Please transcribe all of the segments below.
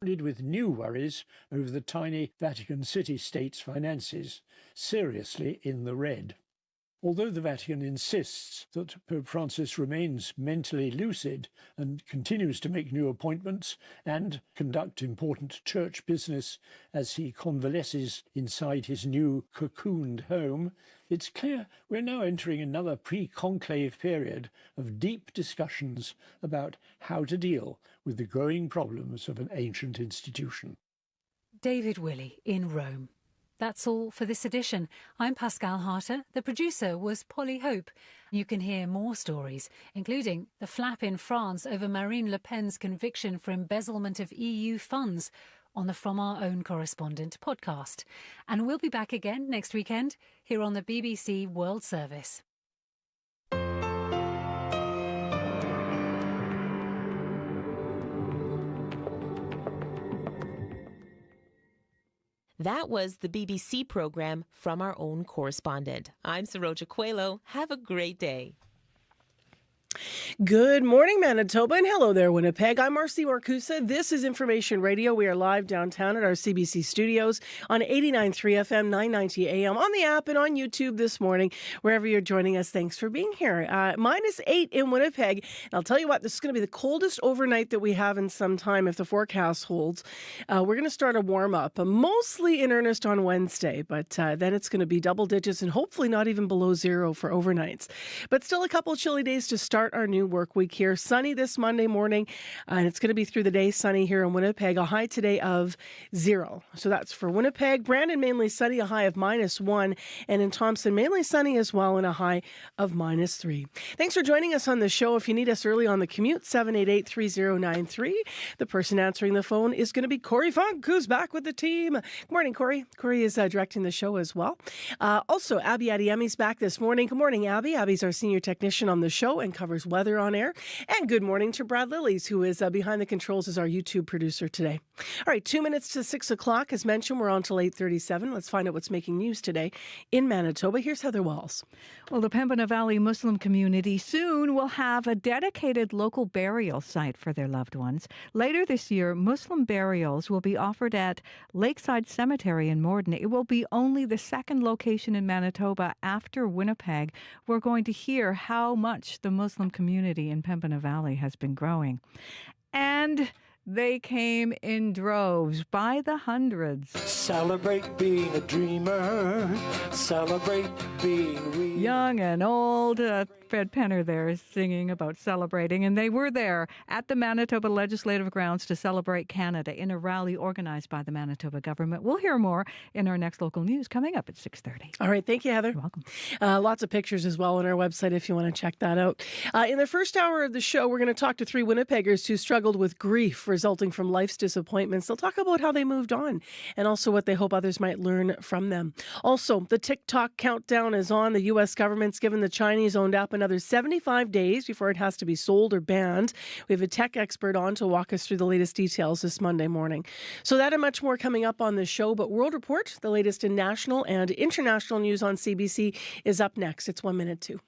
with new worries over the tiny Vatican city-state's finances, seriously in the red. Although the Vatican insists that Pope Francis remains mentally lucid and continues to make new appointments and conduct important church business as he convalesces inside his new cocooned home, it's clear we're now entering another pre-conclave period of deep discussions about how to deal with the growing problems of an ancient institution. David Willey in Rome. That's all for this edition. I'm Pascal Harter. The producer was Polly Hope. You can hear more stories, including the flap in France over Marine Le Pen's conviction for embezzlement of EU funds, on the From Our Own Correspondent podcast. And we'll be back again next weekend here on the BBC World Service. That was the BBC program From Our Own Correspondent. I'm Saroja Coelho. Have a great day. Good morning, Manitoba, and hello there, Winnipeg. I'm Marcy Marcusa. This is Information Radio. We are live downtown at our CBC studios on 89.3 FM, 990 AM, on the app and on YouTube this morning. Wherever you're joining us, thanks for being here. -8 in Winnipeg. And I'll tell you what, this is going to be the coldest overnight that we have in some time if the forecast holds. We're going to start a warm-up, mostly in earnest on Wednesday, but then it's going to be double digits and hopefully not even below zero for overnights. But still a couple of chilly days to start our new work week here. Sunny this Monday morning, and it's going to be through the day sunny here in Winnipeg. A high today of 0. So that's for Winnipeg. Brandon, mainly sunny, a high of -1. And in Thompson, mainly sunny as well, and a high of -3. Thanks for joining us on the show. If you need us early on the commute, 788-3093. The person answering the phone is going to be Corey Funk, who's back with the team. Good morning, Corey. Corey is directing the show as well. Also, Abby Adiemi's back this morning. Good morning, Abby. Abby's our senior technician on the show and covers weather on air. And good morning to Brad Lillies, who is behind the controls as our YouTube producer today. All right, 2 minutes to 6 o'clock. As mentioned, we're on till 8:37. Let's find out what's making news today in Manitoba. Here's Heather Walls. Well, the Pembina Valley Muslim community soon will have a dedicated local burial site for their loved ones. Later this year, Muslim burials will be offered at Lakeside Cemetery in Morden. It will be only the second location in Manitoba after Winnipeg. We're going to hear how much the Muslim community in Pembina Valley has been growing. And they came in droves by the hundreds. Celebrate being a dreamer. Celebrate being real. Young and old. Fred Penner there is singing about celebrating. And they were there at the Manitoba Legislative Grounds to celebrate Canada in a rally organized by the Manitoba government. We'll hear more in our next local news coming up at 6:30. All right. Thank you, Heather. You're welcome. Lots of pictures as well on our website if you want to check that out. In the first hour of the show, we're going to talk to 3 Winnipeggers who struggled with grief resulting from life's disappointments. They'll talk about how they moved on and also what they hope others might learn from them. Also, the TikTok countdown is on. The U.S. government's given the Chinese-owned app another 75 days before it has to be sold or banned. We have a tech expert on to walk us through the latest details this Monday morning. So that and much more coming up on the show. But World Report, the latest in national and international news on CBC, is up next. It's 1 minute to.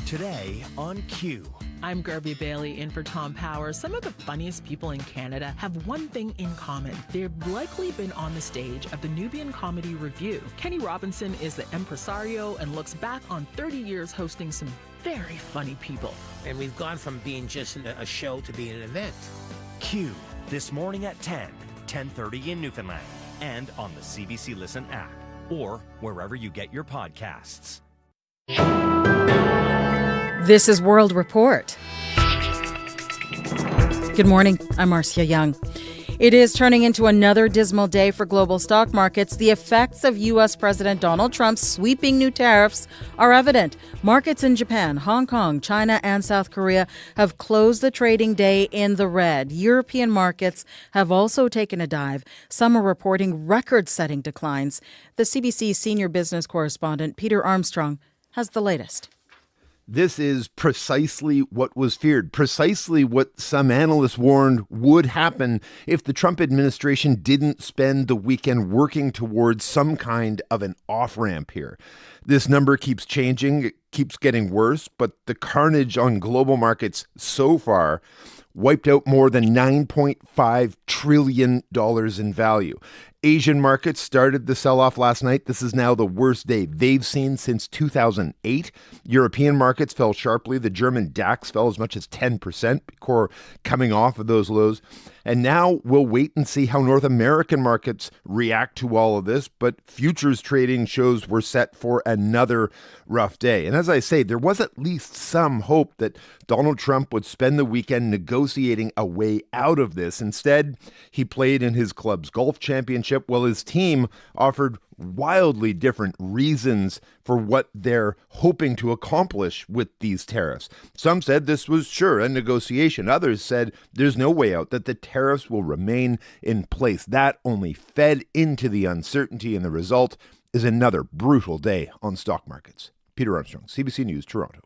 Today on Q. I'm Garby Bailey in for Tom Power. Some of the funniest people in Canada have one thing in common. They've likely been on the stage of the Nubian Comedy Review. Kenny Robinson is the impresario and looks back on 30 years hosting some very funny people. And we've gone from being just a show to being an event. Q. This morning at 10:30 in Newfoundland, and on the CBC Listen app, or wherever you get your podcasts. This is World Report. Good morning. I'm Marcia Young. It is turning into another dismal day for global stock markets. The effects of U.S. President Donald Trump's sweeping new tariffs are evident. Markets in Japan, Hong Kong, China, and South Korea have closed the trading day in the red. European markets have also taken a dive. Some are reporting record-setting declines. The CBC senior business correspondent, Peter Armstrong, has the latest. This is precisely what was feared, precisely what some analysts warned would happen if the Trump administration didn't spend the weekend working towards some kind of an off-ramp here. This number keeps changing, it keeps getting worse, but the carnage on global markets so far wiped out more than $9.5 trillion in value. Asian markets started the sell-off last night. This is now the worst day they've seen since 2008. European markets fell sharply. The German DAX fell as much as 10% before coming off of those lows. And now we'll wait and see how North American markets react to all of this. But futures trading shows we're set for another rough day. And as I say, there was at least some hope that Donald Trump would spend the weekend negotiating a way out of this. Instead, he played in his club's golf championship while his team offered wildly different reasons for what they're hoping to accomplish with these tariffs. Some said this was sure a negotiation. Others said there's no way out, that the tariffs will remain in place. That only fed into the uncertainty, and the result is another brutal day on stock markets. Peter Armstrong, CBC News, Toronto.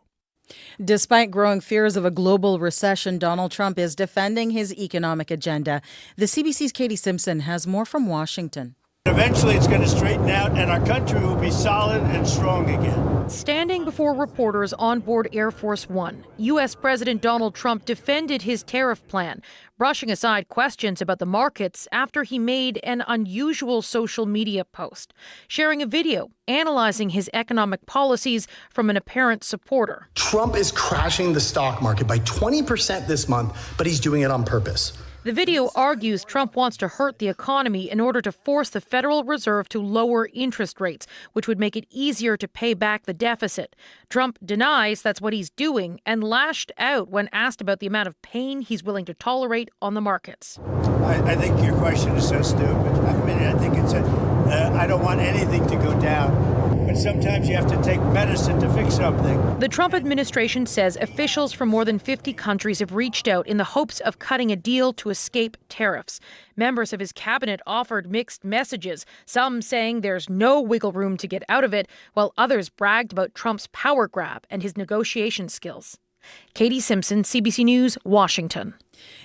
Despite growing fears of a global recession, Donald Trump is defending his economic agenda. The CBC's Katie Simpson has more from Washington. Eventually it's going to straighten out and our country will be solid and strong again. Standing before reporters on board Air Force One, U.S. President Donald Trump defended his tariff plan, brushing aside questions about the markets after he made an unusual social media post, sharing a video analyzing his economic policies from an apparent supporter. Trump is crashing the stock market by 20% this month, but he's doing it on purpose. The video argues Trump wants to hurt the economy in order to force the Federal Reserve to lower interest rates, which would make it easier to pay back the deficit. Trump denies that's what he's doing and lashed out when asked about the amount of pain he's willing to tolerate on the markets. I think your question is so stupid. I think it's I don't want anything to go down. But sometimes you have to take medicine to fix something. The Trump administration says officials from more than 50 countries have reached out in the hopes of cutting a deal to escape tariffs. Members of his cabinet offered mixed messages, some saying there's no wiggle room to get out of it, while others bragged about Trump's power grab and his negotiation skills. Katie Simpson, CBC News, Washington.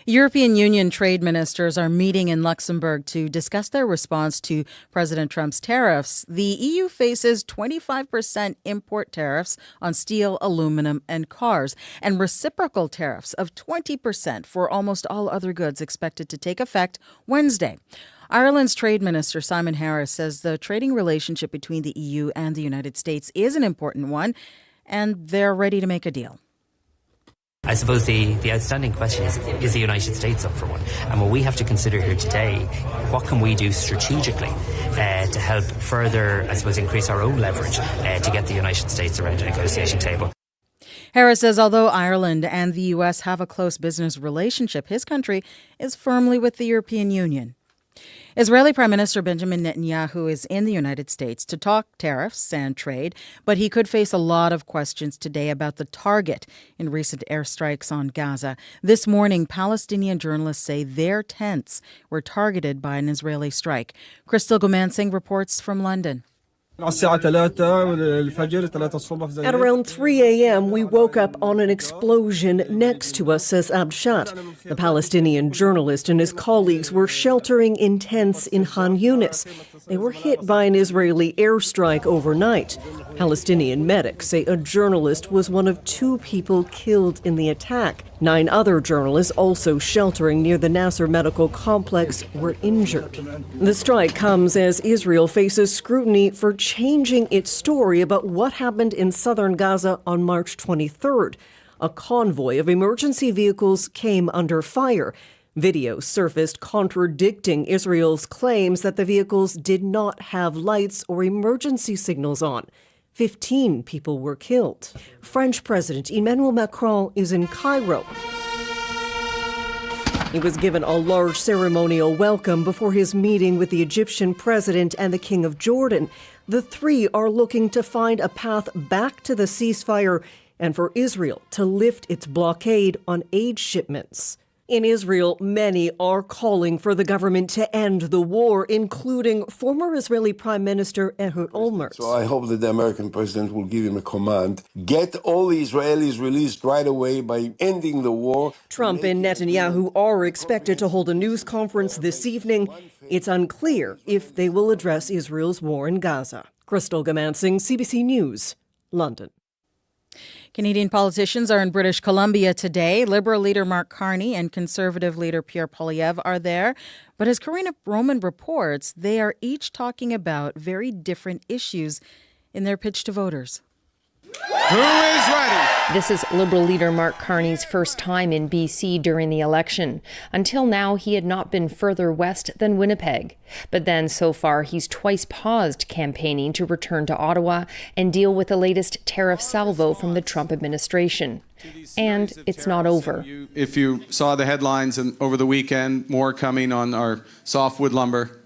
European Union trade ministers are meeting in Luxembourg to discuss their response to President Trump's tariffs. The EU faces 25% import tariffs on steel, aluminum, and cars, and reciprocal tariffs of 20% for almost all other goods expected to take effect Wednesday. Ireland's Trade Minister Simon Harris says the trading relationship between the EU and the United States is an important one, and they're ready to make a deal. I suppose the outstanding question is the United States up for one? And what we have to consider here today, what can we do strategically to help further, I suppose, increase our own leverage to get the United States around a negotiation table? Harris says although Ireland and the U.S. have a close business relationship, his country is firmly with the European Union. Israeli Prime Minister Benjamin Netanyahu is in the United States to talk tariffs and trade, but he could face a lot of questions today about the target in recent airstrikes on Gaza. This morning, Palestinian journalists say their tents were targeted by an Israeli strike. Crystal Gomansing reports from London. At around 3 a.m., we woke up on an explosion next to us, says Abshat. The Palestinian journalist and his colleagues were sheltering in tents in Khan Yunis. They were hit by an Israeli airstrike overnight. Palestinian medics say a journalist was one of 2 people killed in the attack. 9 other journalists, also sheltering near the Nasser Medical Complex, were injured. The strike comes as Israel faces scrutiny for changing its story about what happened in southern Gaza on March 23rd. A convoy of emergency vehicles came under fire. Videos surfaced contradicting Israel's claims that the vehicles did not have lights or emergency signals on. 15 people were killed. French President Emmanuel Macron is in Cairo. He was given a large ceremonial welcome before his meeting with the Egyptian president and the King of Jordan. The 3 are looking to find a path back to the ceasefire and for Israel to lift its blockade on aid shipments. In Israel, many are calling for the government to end the war, including former Israeli Prime Minister Ehud Olmert. So I hope that the American president will give him a command. Get all the Israelis released right away by ending the war. Trump and Netanyahu are expected to hold a news conference this evening. It's unclear if they will address Israel's war in Gaza. Crystal Gomansing, CBC News, London. Canadian politicians are in British Columbia today. Liberal leader Mark Carney and Conservative leader Pierre Poilievre are there. But as Karina Roman reports, they are each talking about very different issues in their pitch to voters. Who is ready? This is Liberal leader Mark Carney's first time in BC during the election. Until now, he had not been further west than Winnipeg. But then, so far, he's twice paused campaigning to return to Ottawa and deal with the latest tariff salvo from the Trump administration. And it's not over. If you saw the headlines over the weekend, more coming on our softwood lumber.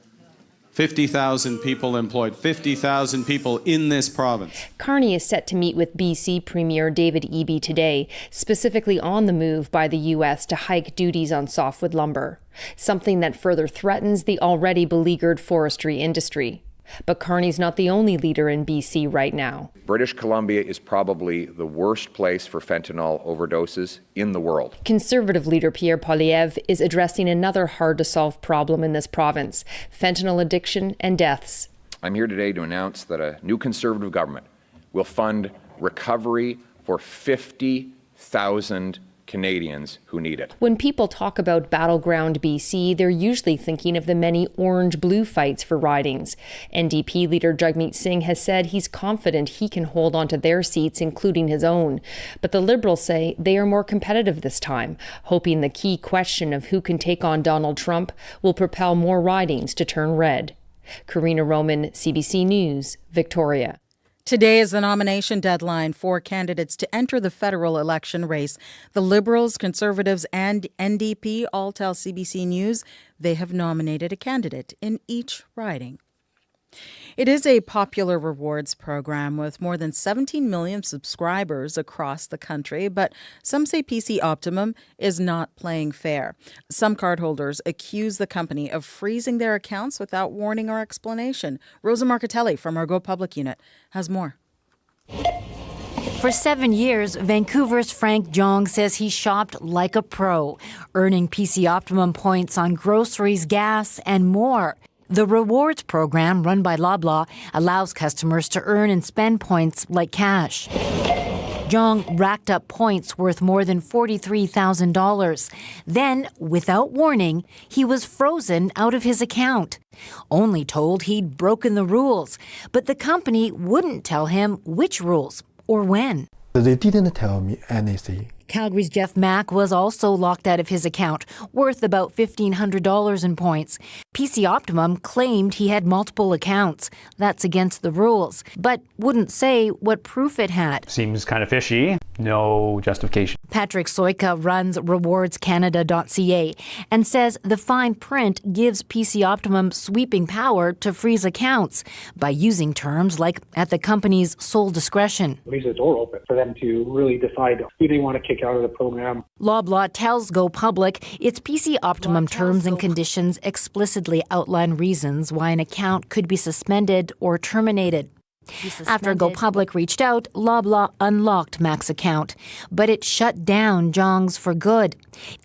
50,000 people employed, 50,000 people in this province. Carney is set to meet with BC Premier David Eby today, specifically on the move by the U.S. to hike duties on softwood lumber, something that further threatens the already beleaguered forestry industry. But Carney's not the only leader in BC right now. British Columbia is probably the worst place for fentanyl overdoses in the world. Conservative leader Pierre Poilievre is addressing another hard-to-solve problem in this province, fentanyl addiction and deaths. I'm here today to announce that a new Conservative government will fund recovery for 50,000 Canadians who need it. When people talk about battleground BC, they're usually thinking of the many orange-blue fights for ridings. NDP leader Jagmeet Singh has said he's confident he can hold on to their seats, including his own. But the Liberals say they are more competitive this time, hoping the key question of who can take on Donald Trump will propel more ridings to turn red. Karina Roman, CBC News, Victoria. Today is the nomination deadline for candidates to enter the federal election race. The Liberals, Conservatives, and NDP all tell CBC News they have nominated a candidate in each riding. It is a popular rewards program with more than 17 million subscribers across the country, but some say PC Optimum is not playing fair. Some cardholders accuse the company of freezing their accounts without warning or explanation. Rosa Marcatelli from our Go Public unit has more. For 7 years, Vancouver's Frank Jong says he shopped like a pro, earning PC Optimum points on groceries, gas, and more. The rewards program, run by Loblaw, allows customers to earn and spend points like cash. Jong racked up points worth more than $43,000. Then, without warning, he was frozen out of his account. Only told he'd broken the rules, but the company wouldn't tell him which rules or when. They didn't tell me anything. Calgary's Jeff Mack was also locked out of his account, worth about $1,500 in points. PC Optimum claimed he had multiple accounts. That's against the rules, but wouldn't say what proof it had. Seems kind of fishy. No justification. Patrick Soika runs rewardscanada.ca and says the fine print gives PC Optimum sweeping power to freeze accounts by using terms like at the company's sole discretion. Leaves the door open for them to really decide who they want to kick out of the program. Loblaw tells Go Public its PC Optimum terms and conditions explicitly outline reasons why an account could be suspended or terminated. After Go Public reached out, Loblaw unlocked Mac's account, but it shut down Jong's for good.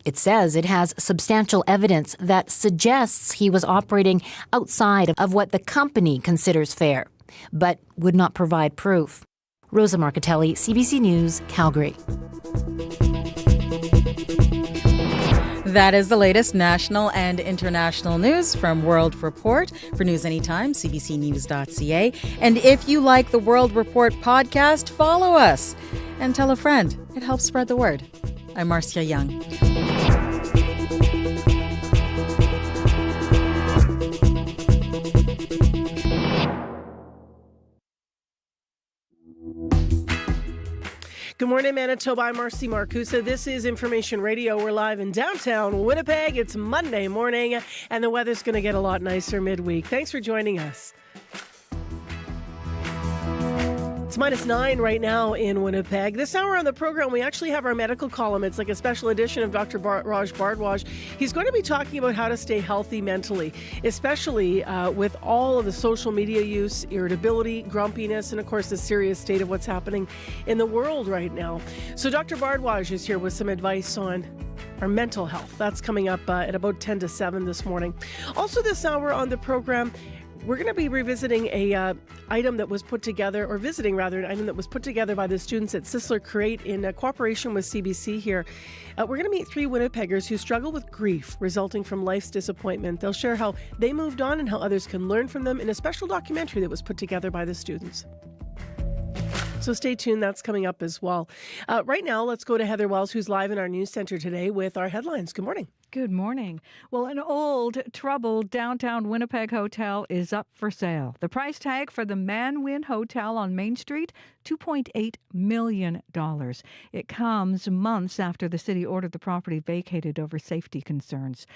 It says it has substantial evidence that suggests he was operating outside of what the company considers fair, but would not provide proof. Rosa Marcatelli, CBC News, Calgary. That is the latest national and international news from World Report. For News Anytime, cbcnews.ca. And if you like the World Report podcast, follow us and tell a friend. It helps spread the word. I'm Marcia Young. Good morning, Manitoba. I'm Marcy Marcusa. This is Information Radio. We're live in downtown Winnipeg. It's Monday morning, and the weather's going to get a lot nicer midweek. Thanks for joining us. It's -9 right now in Winnipeg. This hour on the program, we actually have our medical column. It's like a special edition of Dr. Raj Bhardwaj. He's going to be talking about how to stay healthy mentally, especially with all of the social media use, irritability, grumpiness, and of course the serious state of what's happening in the world right now. So Dr. Bhardwaj is here with some advice on our mental health. That's coming up at about 10 to 7 this morning. Also this hour on the program, We're going to be revisiting a item that was put together, or visiting rather, an item that was put together by the students at Sisler Create in cooperation with CBC here. We're going to meet 3 Winnipeggers who struggle with grief resulting from life's disappointment. They'll share how they moved on and how others can learn from them in a special documentary that was put together by the students. So stay tuned, that's coming up as well. Right now, let's go to Heather Wells, who's live in our news center today with our headlines. Good morning. Good morning. Well, an old, troubled downtown Winnipeg hotel is up for sale. The price tag for the Man-Win Hotel on Main Street, $2.8 million. It comes months after the city ordered the property vacated over safety concerns.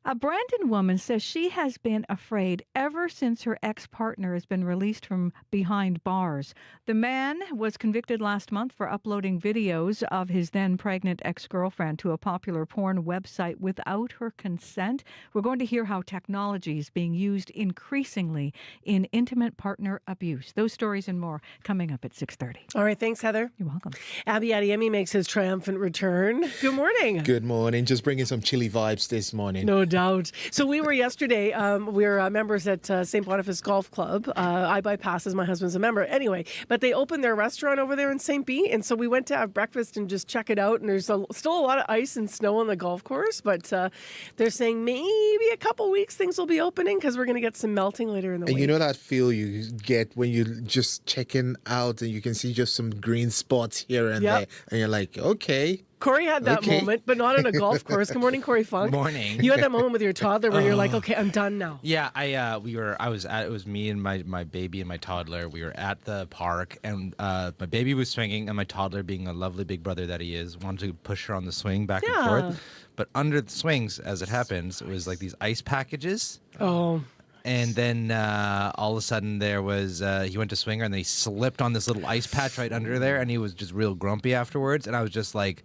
A Brandon woman says she has been afraid ever since her ex-partner has been released from behind bars. The man was convicted last month for uploading videos of his then pregnant ex-girlfriend to a popular porn website without her consent. We're going to hear how technology is being used increasingly in intimate partner abuse. Those stories and more coming up at 6:30. All right, thanks, Heather. You're welcome. Abby Adeyemi makes his triumphant return. Good morning. Good morning. Just bringing some chilly vibes this morning. No doubt. So we were yesterday, we're members at St. Boniface Golf Club. I bypass as my husband's a member. Anyway, but they opened their restaurant over there in St. B. And so we went to have breakfast and just check it out. And there's still a lot of ice and snow on the golf course. But they're saying maybe a couple weeks things will be opening because we're going to get some melting later in the week. And you know that feel you get when you're just checking out and you can see just some green spots here and there. And you're like, okay. Corey had that moment, but not on a golf course. Good morning, Corey Funk. Morning. You had that moment with your toddler where you're like, okay, I'm done now. Yeah, it was me and my baby and my toddler. We were at the park, and my baby was swinging, and my toddler, being a lovely big brother that he is, wanted to push her on the swing back and forth. But under the swings, as it happens, it was like these ice packages. Oh. And then all of a sudden there was, he went to swing her and they slipped on this little ice patch right under there, and he was just real grumpy afterwards. And I was just like,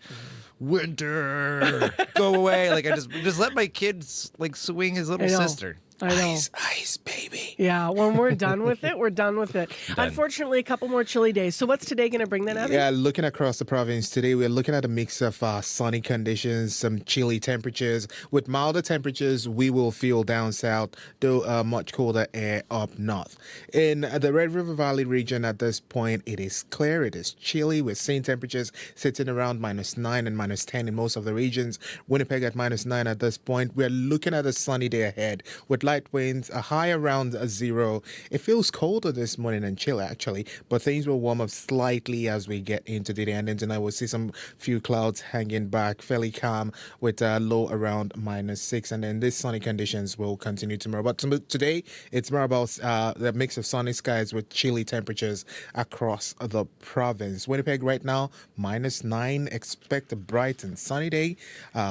winter, go away. Like, I just let my kids like swing his little sister. I know. Ice, baby. Yeah, when we're done with it, we're done with it. Done. Unfortunately, a couple more chilly days. So what's today going to bring then, Abby? Yeah, looking across the province today, we're looking at a mix of sunny conditions, some chilly temperatures. With milder temperatures, we will feel down south, though much colder air up north. In the Red River Valley region at this point, it is clear, it is chilly, with same temperatures sitting around -9 and -10 in most of the regions. Winnipeg at -9 at this point. We're looking at a sunny day ahead with light winds, a high around 0. It feels colder this morning and chill actually, but things will warm up slightly as we get into the day. And then tonight we'll see some few clouds hanging back, fairly calm with a low around -6. And then these sunny conditions will continue tomorrow. But today it's more about the mix of sunny skies with chilly temperatures across the province. Winnipeg right now -9. Expect a bright and sunny day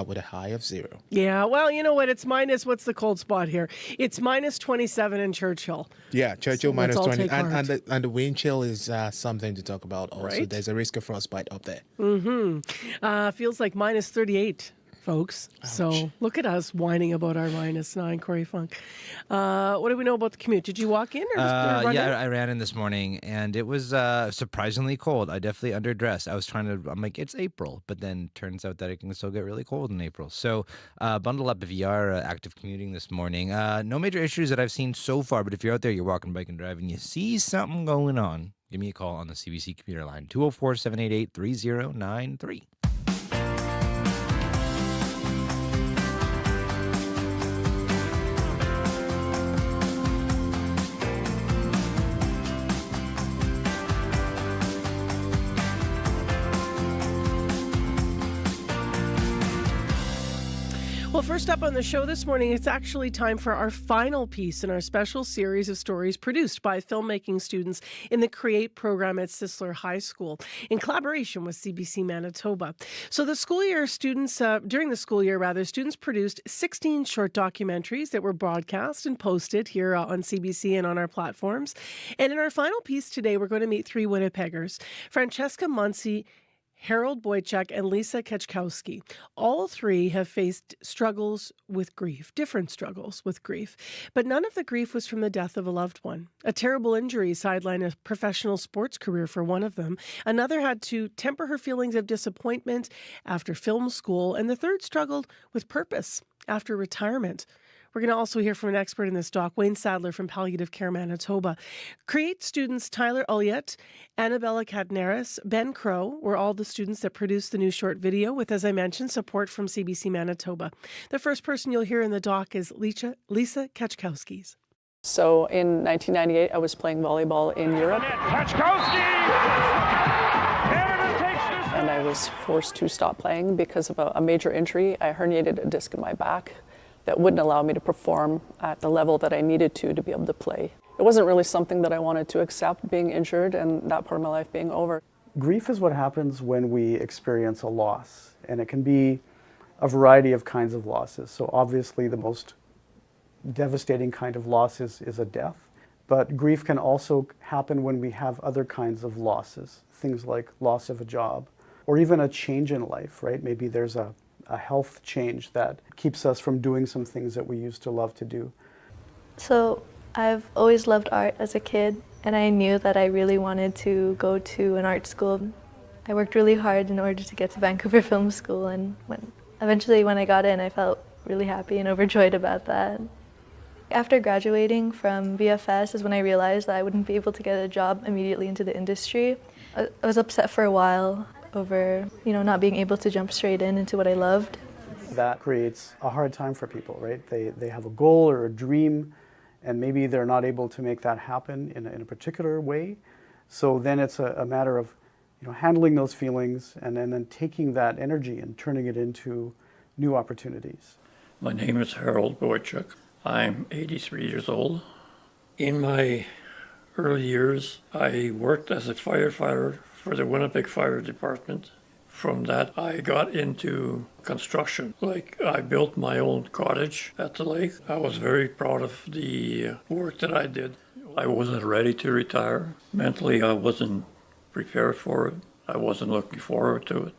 with a high of 0. Yeah, well, you know what? It's what's the cold spot here? It's -27 in Churchill. Yeah, Churchill So let's all -20. take heart. And the wind chill is something to talk about also. Right. There's a risk of frostbite up there. Feels like -38. Folks. Ouch. So look at us whining about our -9, Corey Funk. What do we know about the commute? Did you walk in or run in? Yeah, I ran in this morning, and it was surprisingly cold. I definitely underdressed. I'm like, it's April, but then turns out that it can still get really cold in April. So bundle up if you are active commuting this morning. No major issues that I've seen so far, but if you're out there, you're walking, bike, and driving, you see something going on, give me a call on the CBC commuter line, 204-788-3093. Well, first up on the show this morning, it's actually time for our final piece in our special series of stories produced by filmmaking students in the Create program at Sisler High School in collaboration with CBC Manitoba. So during the school year, students produced 16 short documentaries that were broadcast and posted here on CBC and on our platforms. And in our final piece today, we're going to meet 3 Winnipeggers, Francesca Muncy, Harold Boychuk, and Lisa Kachkowski. All 3 have faced struggles with grief, different struggles with grief, but none of the grief was from the death of a loved one. A terrible injury sidelined a professional sports career for one of them. Another had to temper her feelings of disappointment after film school, and the third struggled with purpose after retirement. We're going to also hear from an expert in this doc, Wayne Sadler from Palliative Care Manitoba. CREATE students Tyler Ulliott, Annabella Cadneris, Ben Crow were all the students that produced the new short video with, as I mentioned, support from CBC Manitoba. The first person you'll hear in the doc is Lisa Kachkowskis. So in 1998, I was playing volleyball in Europe. And I was forced to stop playing because of a major injury. I herniated a disc in my back that wouldn't allow me to perform at the level that I needed to be able to play. It wasn't really something that I wanted to accept, being injured and that part of my life being over. Grief is what happens when we experience a loss, and it can be a variety of kinds of losses. So obviously the most devastating kind of loss is a death, but grief can also happen when we have other kinds of losses, things like loss of a job, or even a change in life, right? Maybe there's a health change that keeps us from doing some things that we used to love to do. So I've always loved art as a kid, and I knew that I really wanted to go to an art school. I worked really hard in order to get to Vancouver Film School, and eventually when I got in, I felt really happy and overjoyed about that. After graduating from VFS is when I realized that I wouldn't be able to get a job immediately into the industry. I was upset for a while over, not being able to jump straight into what I loved. That creates a hard time for people, right? They have a goal or a dream, and maybe they're not able to make that happen in a particular way. So then it's a matter of handling those feelings and then taking that energy and turning it into new opportunities. My name is Harold Boychuk. I'm 83 years old. In my early years, I worked as a firefighter for the Winnipeg Fire Department. From that, I got into construction. I built my own cottage at the lake. I was very proud of the work that I did. I wasn't ready to retire. Mentally, I wasn't prepared for it. I wasn't looking forward to it.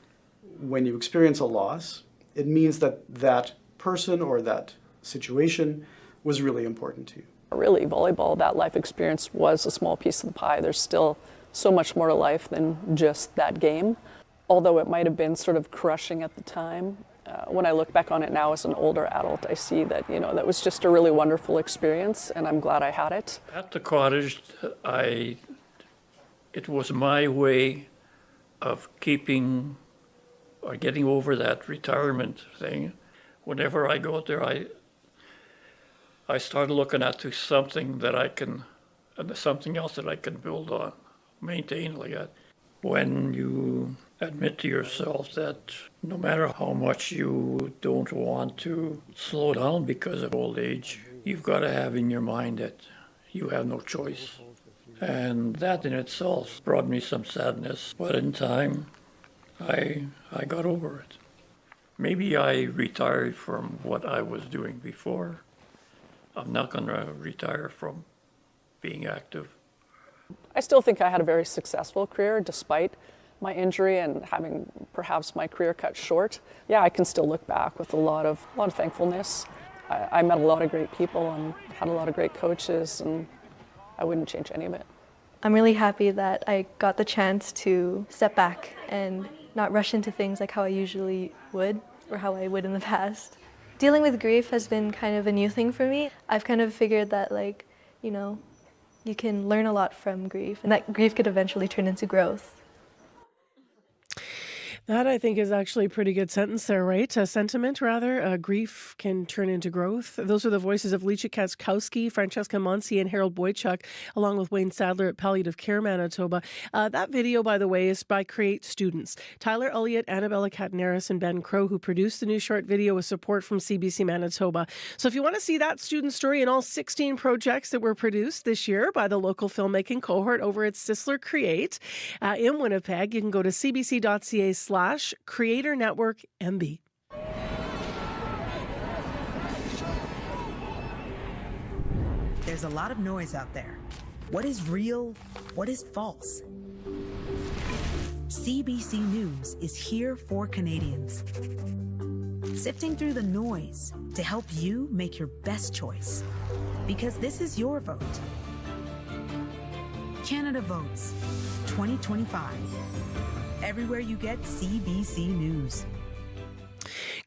When you experience a loss, it means that person or that situation was really important to you. Really, volleyball, that life experience was a small piece of the pie. There's still so much more to life than just that game. Although it might have been sort of crushing at the time, when I look back on it now as an older adult, I see that, that was just a really wonderful experience, and I'm glad I had it. At the cottage, it was my way of getting over that retirement thing. Whenever I go there, I started looking at something else that I can build on, maintain like that. When you admit to yourself that no matter how much you don't want to slow down because of old age, you've got to have in your mind that you have no choice. And that in itself brought me some sadness. But in time, I got over it. Maybe I retired from what I was doing before. I'm not going to retire from being active. I still think I had a very successful career despite my injury and having perhaps my career cut short. Yeah, I can still look back with a lot of thankfulness. I met a lot of great people and had a lot of great coaches, and I wouldn't change any of it. I'm really happy that I got the chance to step back and not rush into things like how I usually would or how I would in the past. Dealing with grief has been kind of a new thing for me. I've kind of figured that, you can learn a lot from grief, and that grief could eventually turn into growth. That, I think, is actually a pretty good sentence there, right? A sentiment, rather. Grief can turn into growth. Those are the voices of Lisa Kachkowski, Francesca Monsi, and Harold Boychuk, along with Wayne Sadler at Palliative Care Manitoba. That video, by the way, is by CREATE students. Tyler Ulliott, Annabella Cadneris, and Ben Crow, who produced the new short video with support from CBC Manitoba. So if you want to see that student story and all 16 projects that were produced this year by the local filmmaking cohort over at Sisler CREATE in Winnipeg, you can go to cbc.ca/Creator Network MB. There's a lot of noise out there. What is real? What is false? CBC News is here for Canadians, sifting through the noise to help you make your best choice. Because this is your vote. Canada Votes 2025. Everywhere you get CBC News.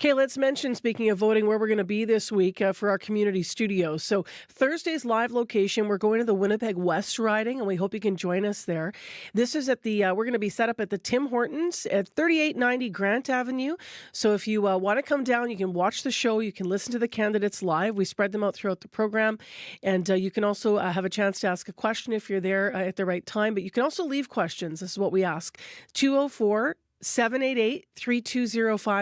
Okay, let's mention, speaking of voting, where we're going to be this week for our community studios. So Thursday's live location, we're going to the Winnipeg West riding, and we hope you can join us there. This is at the, we're going to be set up at the Tim Hortons at 3890 Grant Avenue. So if you want to come down, you can watch the show. You can listen to the candidates live. We spread them out throughout the program. And you can also have a chance to ask a question if you're there at the right time. But you can also leave questions. This is what we ask. 204-788-3205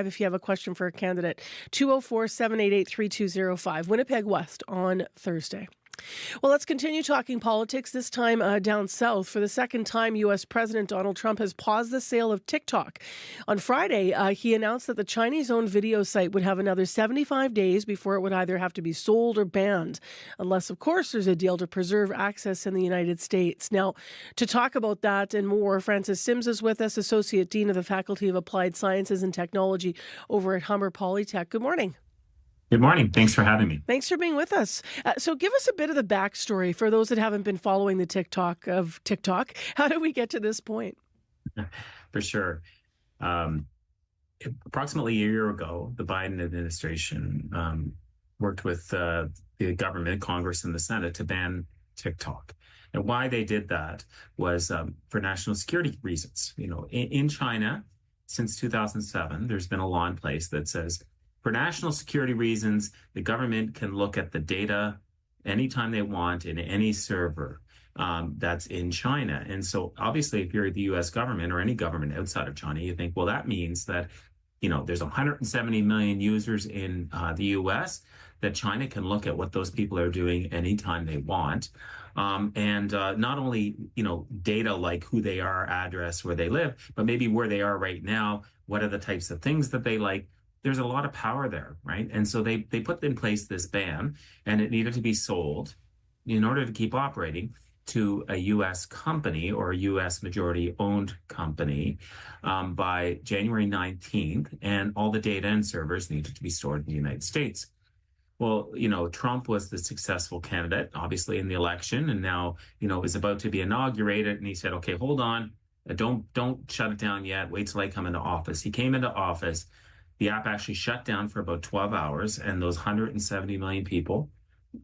if you have a question for a candidate. 204-788-3205. Winnipeg West on Thursday. Well, let's continue talking politics, this time down south. For the second time, U.S. President Donald Trump has paused the sale of TikTok. On Friday, he announced that the Chinese-owned video site would have another 75 days before it would either have to be sold or banned, unless, of course, there's a deal to preserve access in the United States. Now, to talk about that and more, Francis Sims is with us, Associate Dean of the Faculty of Applied Sciences and Technology over at Humber Polytech. Good morning. Good morning. Thanks for having me. Thanks for being with us. So give us a bit of the backstory for those that haven't been following the TikTok of TikTok. How did we get to this point? For sure. Approximately a year ago, the Biden administration worked with the government, Congress, and the Senate to ban TikTok. And why they did that was for national security reasons. You know, in China, since 2007, there's been a law in place that says, for national security reasons, the government can look at the data anytime they want in any server that's in China. And so obviously, if you're the U.S. government or any government outside of China, you think, well, that means that, you know, there's 170 million users in the U.S. that China can look at what those people are doing anytime they want. And not only, you know, data like who they are, address, where they live, but maybe where they are right now, what are the types of things that they like. There's a lot of power there, right? And so they put in place this ban, and it needed to be sold in order to keep operating to a U.S. company or a U.S. majority-owned company by January 19th, and all the data and servers needed to be stored in the United States. Well, you know, Trump was the successful candidate, obviously, in the election, and now, you know, is about to be inaugurated, and he said, okay, hold on, don't shut it down yet, wait till I come into office. He came into office. The app actually shut down for about 12 hours, and those 170 million people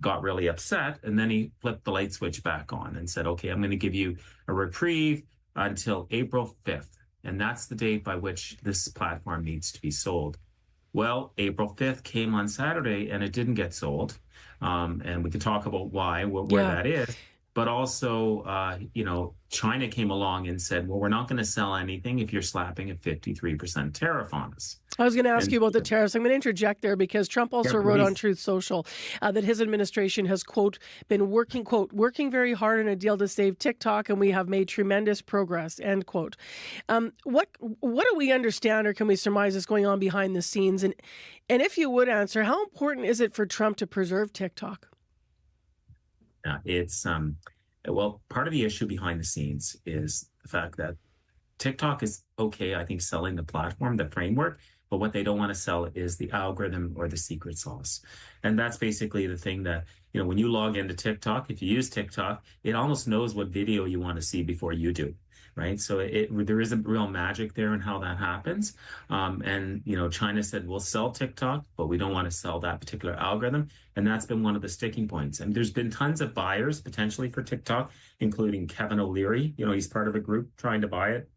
got really upset. And then he flipped the light switch back on and said, okay, I'm going to give you a reprieve until April 5th. And that's the date by which this platform needs to be sold. Well, April 5th came on Saturday, and it didn't get sold. And we could talk about why, where that is. But also, you know, China came along and said, well, we're not going to sell anything if you're slapping a 53% tariff on us. I was going to ask you about the tariffs. I'm going to interject there because Trump also wrote on Truth Social that his administration has, quote, been working very hard on a deal to save TikTok, and we have made tremendous progress, end quote. What do we understand, or can we surmise is going on behind the scenes? And if you would answer, how important is it for Trump to preserve TikTok? It's, well, part of the issue behind the scenes is the fact that TikTok is okay, I think, selling the platform, the framework, but what they don't want to sell is the algorithm or the secret sauce. And that's basically the thing that, you know, when you log into TikTok, if you use TikTok, it almost knows what video you want to see before you do, right? So there is a real magic there in how that happens. And, you know, China said, we'll sell TikTok, but we don't want to sell that particular algorithm. And that's been one of the sticking points. And there's been tons of buyers potentially for TikTok, including Kevin O'Leary. You know, he's part of a group trying to buy it.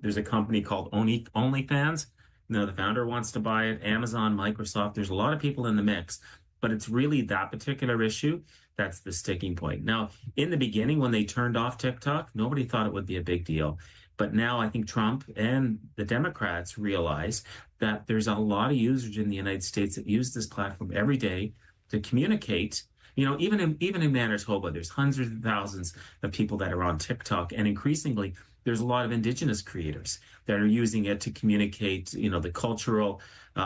There's a company called OnlyFans. You know, the founder wants to buy it. Amazon, Microsoft. There's a lot of people in the mix, but it's really that particular issue that's the sticking point. Now, in the beginning, when they turned off TikTok, nobody thought it would be a big deal. But now I think Trump and the Democrats realize that there's a lot of users in the United States that use this platform every day to communicate. You know, even in Manitoba, there's hundreds of thousands of people that are on TikTok, and increasingly, there's a lot of Indigenous creators that are using it to communicate, you know, the cultural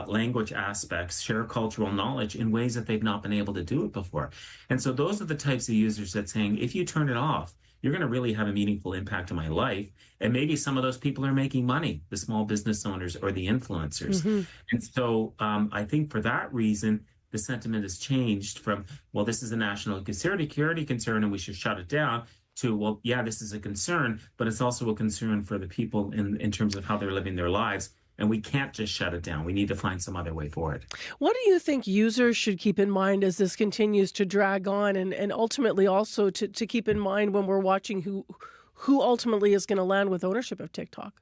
language aspects, share cultural knowledge in ways that they've not been able to do it before. And so those are the types of users that saying, if you turn it off, you're going to really have a meaningful impact on my life. And maybe some of those people are making money, the small business owners or the influencers. Mm-hmm. And so I think for that reason, the sentiment has changed from, well, this is a national security concern and we should shut it down, to, well, yeah, this is a concern, but it's also a concern for the people in terms of how they're living their lives. And we can't just shut it down. We need to find some other way forward. What do you think users should keep in mind as this continues to drag on, and ultimately also to keep in mind when we're watching who ultimately is going to land with ownership of TikTok?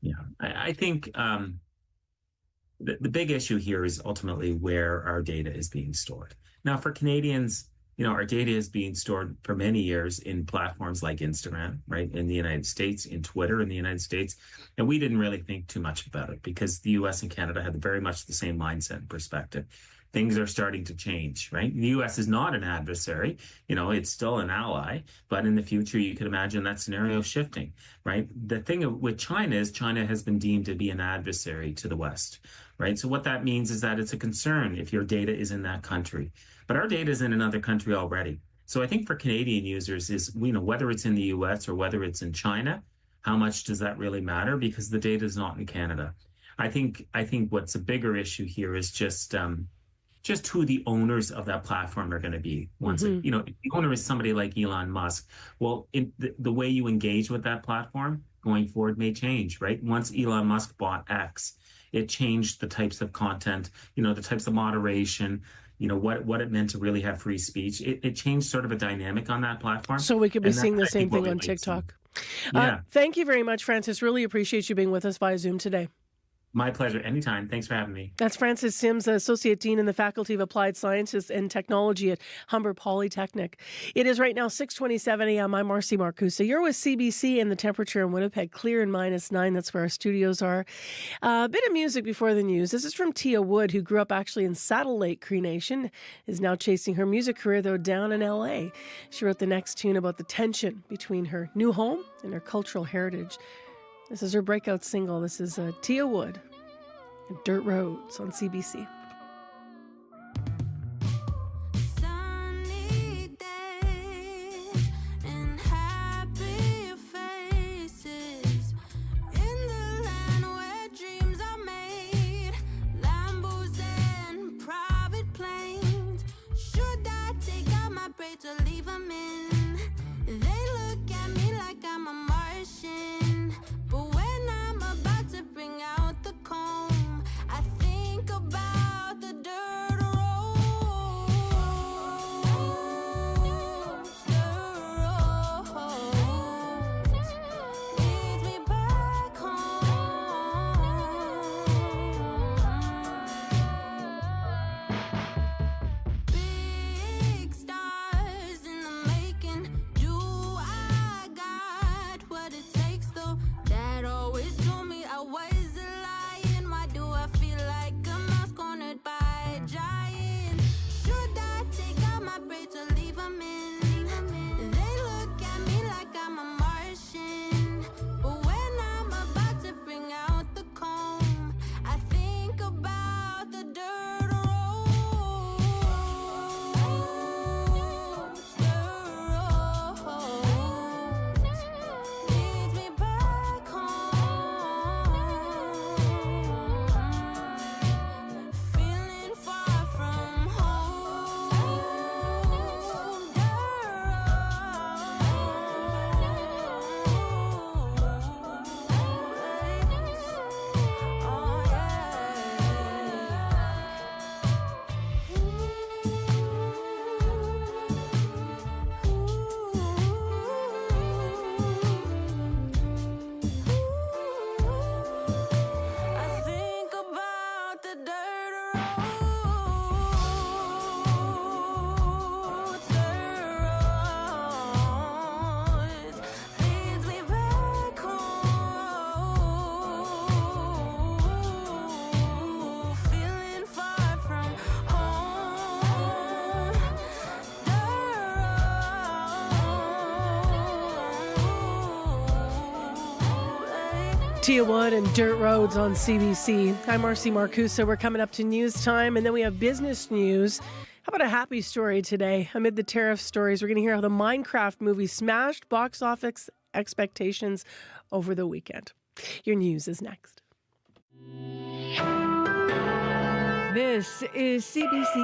Yeah, I think the big issue here is ultimately where our data is being stored. Now, for Canadians, our data is being stored for many years in platforms like Instagram, right, in the United States, in Twitter in the United States. And we didn't really think too much about it because the US and Canada had very much the same mindset and perspective. Things are starting to change, right? The US is not an adversary, it's still an ally, but in the future, you could imagine that scenario shifting, right? The thing with China is China has been deemed to be an adversary to the West, right? So what that means is that it's a concern if your data is in that country. But our data is in another country already. So I think for Canadian users is, whether it's in the US or whether it's in China, how much does that really matter? Because the data is not in Canada. I think what's a bigger issue here is just who the owners of that platform are going to be. Once if the owner is somebody like Elon Musk, well, the way you engage with that platform going forward may change, right? Once Elon Musk bought X, it changed the types of content, the types of moderation, what it meant to really have free speech. It changed sort of a dynamic on that platform. So we could be seeing the same thing on TikTok. Yeah. Thank you very much, Francis. Really appreciate you being with us via Zoom today. My pleasure. Anytime. Thanks for having me. That's Francis Sims, Associate Dean in the Faculty of Applied Sciences and Technology at Humber Polytechnic. It is right now 6:27 a.m. I'm Marcy Marcusa. You're with CBC, and the temperature in Winnipeg, clear and -9. That's where our studios are. A bit of music before the news. This is from Tia Wood, who grew up actually in Saddle Lake, Cree Nation, is now chasing her music career, though, down in L.A. She wrote the next tune about the tension between her new home and her cultural heritage. This is her breakout single. This is Tia Wood and Dirt Roads on CBC. To leave them in, they look at me like I'm a Martian, but when I'm about to bring out the comb, I think about the dirt roads, leads me back home. Big stars in the making. Do I got what it takes though? Dad always told me I was a lion. Why do I feel like a mouse cornered by a giant? Should I take out my braids or leave them in? They look at me like I'm a Martian, but when I'm about to bring out the comb, I think about the dirt roads, leads me back home, feeling far from home, I think about the dirt roads, leads me back home, feeling far from home, Tia Wood and Dirt Roads on CBC. I'm Marcy Marcusa. We're coming up to news time, and then we have business news. How about a happy story today? Amid the tariff stories, we're going to hear how the Minecraft movie smashed box office expectations over the weekend. Your news is next. This is CBC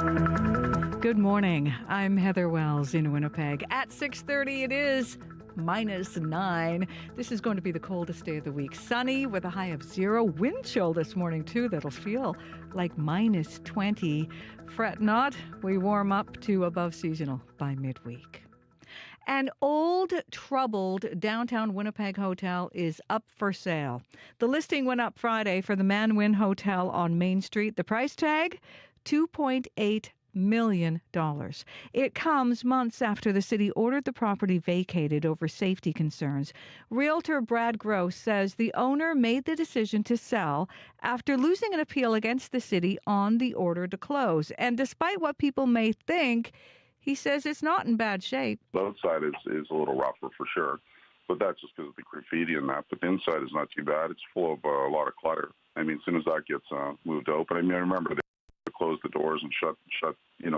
News. Good morning. I'm Heather Wells in Winnipeg. At 6:30 it is -9. This is going to be the coldest day of the week. Sunny with a high of 0. Wind chill this morning, too. That'll feel like -20. Fret not, we warm up to above seasonal by midweek. An old, troubled downtown Winnipeg hotel is up for sale. The listing went up Friday for the Man Win Hotel on Main Street. The price tag, $2.8 million. It comes months after the city ordered the property vacated over safety concerns. Realtor Brad Gross says the owner made the decision to sell after losing an appeal against the city on the order to close. And despite what people may think, he says it's not in bad shape. The outside is a little rougher for sure, but that's just because of the graffiti and that. But the inside is not too bad. It's full of a lot of clutter. I mean, as soon as that gets moved open, I mean, I remember they closed the doors and shut,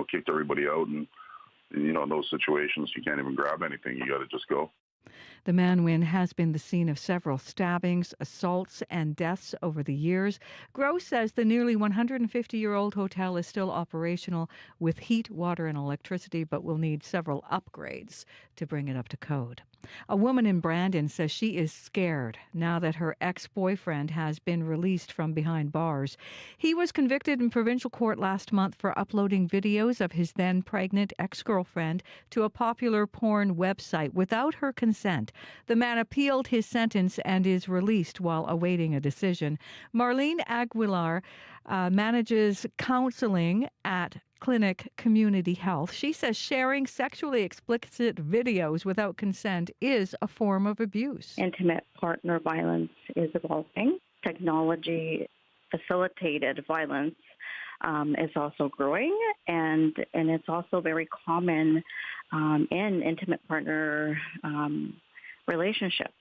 kicked everybody out. And, in those situations, you can't even grab anything. You got to just go. The Man Win has been the scene of several stabbings, assaults, and deaths over the years. Gross says the nearly 150-year-old hotel is still operational with heat, water, and electricity, but will need several upgrades to bring it up to code. A woman in Brandon says she is scared now that her ex-boyfriend has been released from behind bars. He was convicted in provincial court last month for uploading videos of his then pregnant ex-girlfriend to a popular porn website without her consent. The man appealed his sentence and is released while awaiting a decision. Marlene Aguilar manages counseling at Clinic Community Health. She says sharing sexually explicit videos without consent is a form of abuse. Intimate partner violence is evolving. Technology facilitated violence is also growing, and it's also very common in intimate partner relationships.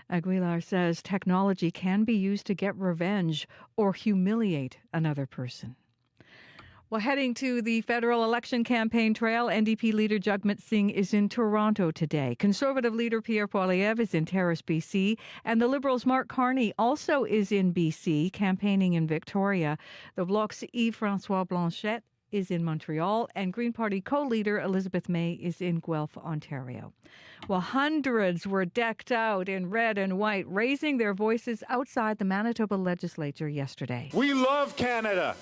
Aguilar says technology can be used to get revenge or humiliate another person. Well, heading to the federal election campaign trail, NDP leader Jagmeet Singh is in Toronto today. Conservative leader Pierre Poilievre is in Terrace, BC, and the Liberals' Mark Carney also is in BC, campaigning in Victoria. The Bloc's Yves-François Blanchet is in Montreal, and Green Party co-leader Elizabeth May is in Guelph, Ontario. Well, hundreds were decked out in red and white, raising their voices outside the Manitoba legislature yesterday. We love Canada.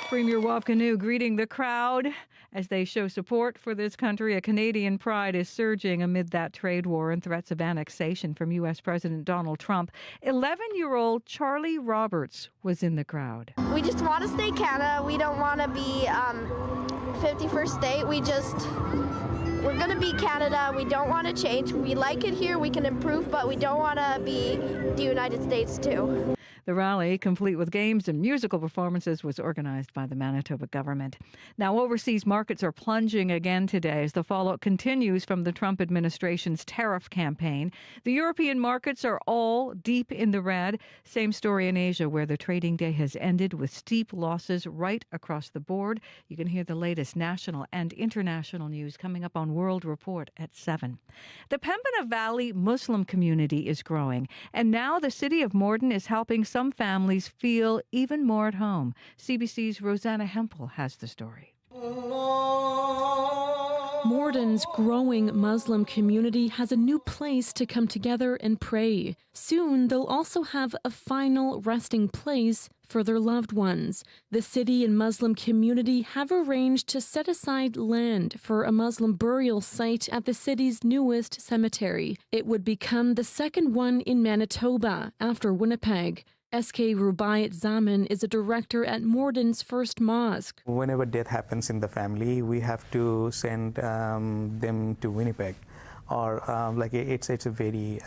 Premier Wapkanu greeting the crowd as they show support for this country. A Canadian pride is surging amid that trade war and threats of annexation from U.S. President Donald Trump. 11-year-old Charlie Roberts was in the crowd. We just want to stay Canada. We don't want to be 51st state. We're going to be Canada. We don't want to change. We like it here. We can improve, but we don't want to be the United States too. The rally, complete with games and musical performances, was organized by the Manitoba government. Now, overseas markets are plunging again today as the fallout continues from the Trump administration's tariff campaign. The European markets are all deep in the red. Same story in Asia, where the trading day has ended with steep losses right across the board. You can hear the latest national and international news coming up on World Report at 7. The Pembina Valley Muslim community is growing, and now the city of Morden is helping some families feel even more at home. CBC's Rosanna Hempel has the story. Morden's growing Muslim community has a new place to come together and pray. Soon, they'll also have a final resting place for their loved ones. The city and Muslim community have arranged to set aside land for a Muslim burial site at the city's newest cemetery. It would become the second one in Manitoba after Winnipeg. S.K. Rubaiyat Zaman is a director at Morden's First Mosque. Whenever death happens in the family, we have to send them to Winnipeg. Or it's a very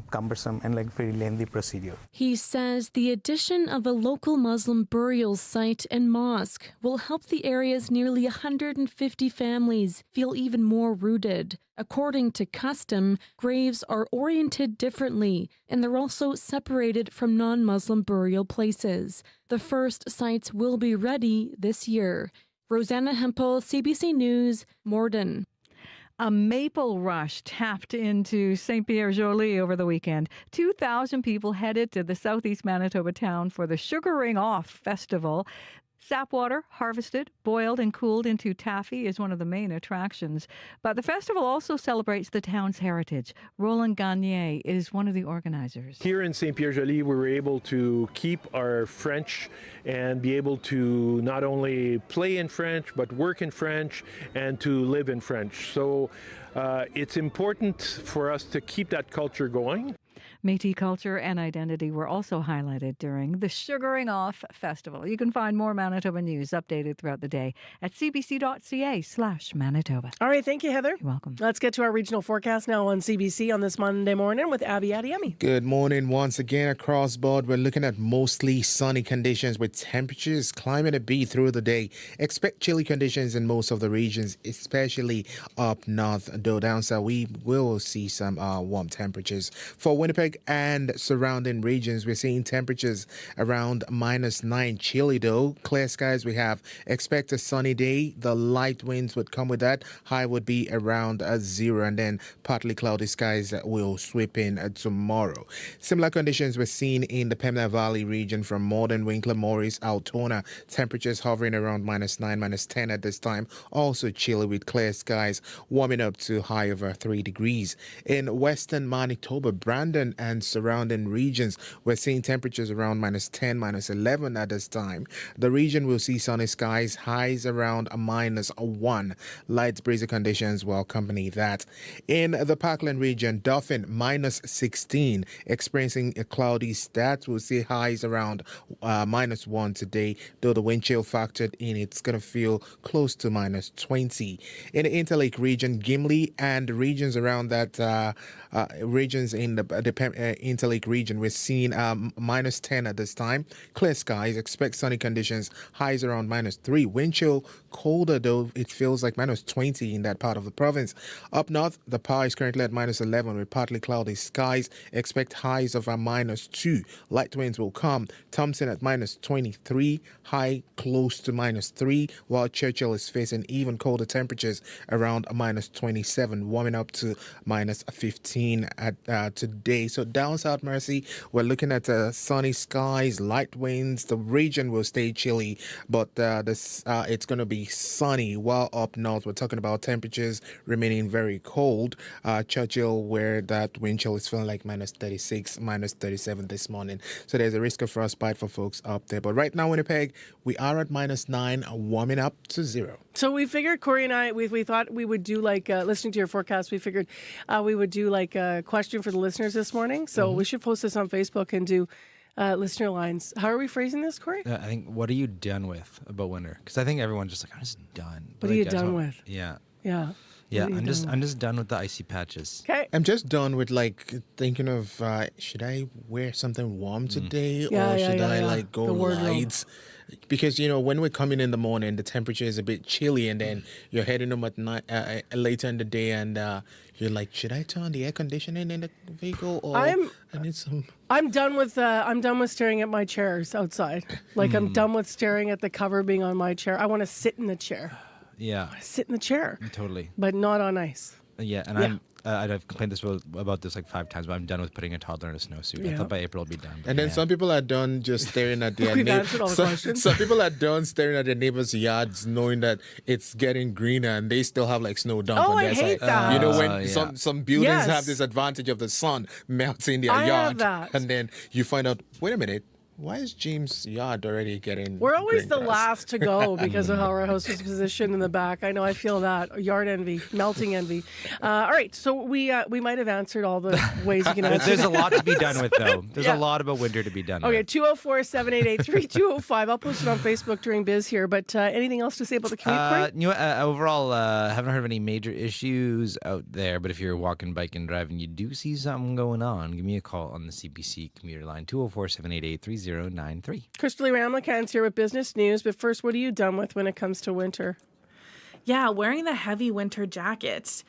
cumbersome and very lengthy procedure. He says the addition of a local Muslim burial site and mosque will help the area's nearly 150 families feel even more rooted. According to custom, graves are oriented differently, and they're also separated from non-Muslim burial places. The first sites will be ready this year. Rosanna Hempel, CBC News, Morden. A maple rush tapped into St. Pierre-Jolie over the weekend. 2,000 people headed to the southeast Manitoba town for the Sugaring Off Festival. Sap water, harvested, boiled, and cooled into taffy is one of the main attractions. But the festival also celebrates the town's heritage. Roland Gagné is one of the organizers. Here in St. Pierre-Joly, we were able to keep our French and be able to not only play in French, but work in French and to live in French. So it's important for us to keep that culture going. Métis culture and identity were also highlighted during the Sugaring Off Festival. You can find more Manitoba news updated throughout the day at cbc.ca/Manitoba. All right, thank you, Heather. You're welcome. Let's get to our regional forecast now on CBC on this Monday morning with Abby Adiemi. Good morning once again across board. We're looking at mostly sunny conditions with temperatures climbing a bit through the day. Expect chilly conditions in most of the regions, especially up north, though down south we will see some warm temperatures. For Winnipeg and surrounding regions, we're seeing temperatures around -9. Chilly though, clear skies we have. Expect a sunny day. The light winds would come with that. High would be around 0, and then partly cloudy skies that will sweep in tomorrow. Similar conditions we're seeing in the Pembina Valley region from Morden, Winkler, Morris, Altona. Temperatures hovering around -9, -10 at this time. Also chilly with clear skies, warming up to high over 3 degrees. In western Manitoba, Brandon and surrounding regions, we're seeing temperatures around -10, -11 at this time. The region will see sunny skies, highs around -1. Light breezy conditions will accompany that. In the Parkland region, Dauphin -16, experiencing a cloudy start. We'll see highs around -1 today, though the wind chill factored in, it's going to feel close to -20. In the Interlake region, Gimli and regions around that, regions in the Interlake region, we're seeing -10 at this time. Clear skies, expect sunny conditions, highs around -3. Wind chill colder though, it feels like -20 in that part of the province. Up north, the power is currently at -11 with partly cloudy skies. Expect highs of -2. Light winds will come. Thompson at -23, high close to -3, while Churchill is facing even colder temperatures around -27, warming up to -15 at today. So down south, Mercy, we're looking at sunny skies, light winds. The region will stay chilly, but it's going to be sunny, while up north we're talking about temperatures remaining very cold. Churchill, where that wind chill is feeling like -36, -37 this morning. So there's a risk of frostbite for folks up there. But right now, Winnipeg, we are at -9, warming up to 0. So we figured, Corey and I, we thought we would do like, listening to your forecast, we figured we would do like a question for the listeners this morning. So we should post this on Facebook and do listener lines. How are we phrasing this, Corey? I think, what are you done with about winter? Because I think everyone's just like, I'm just done. What are you done with? Yeah. Yeah. Yeah, I'm just done with the icy patches. Okay. I'm just done with like thinking of should I wear something warm today or should I like go lights? Because when we're coming in the morning, the temperature is a bit chilly, and then you're heading home at night later in the day, and you're like, should I turn on the air conditioning in the vehicle or I need some? I'm done with staring at my chairs outside. Like I'm done with staring at the cover being on my chair. I want to sit in the chair. Yeah. Sit in the chair. Totally. But not on ice. Yeah, and I've complained about this like 5 times, but I'm done with putting a toddler in a snowsuit. I thought by April I'll be done. And then some people are done just staring at their answered all the questions. Some people are done staring at their neighbors' yards, knowing that it's getting greener, and they still have like snow dump on their I hate side. that. When some buildings have this advantage of the sun melting their yard, and then you find out, wait a minute. Why is James' yard already getting? We're always the grass? last to go because of how our house is positioned in the back. I know, I feel that yard envy, melting envy. All right, so we might have answered all the ways you can answer. There's a lot to be done with, though. There's a lot about winter to be done. Okay, with. 204-788-3205. I'll post it on Facebook during biz here. But anything else to say about the commute? Overall, haven't heard of any major issues out there. But if you're walking, biking, driving, you do see something going on, give me a call on the CBC commuter line 204-788-3093. Crystal Ramlickan's here with business news, but first, what are you done with when it comes to winter? Yeah, wearing the heavy winter jackets.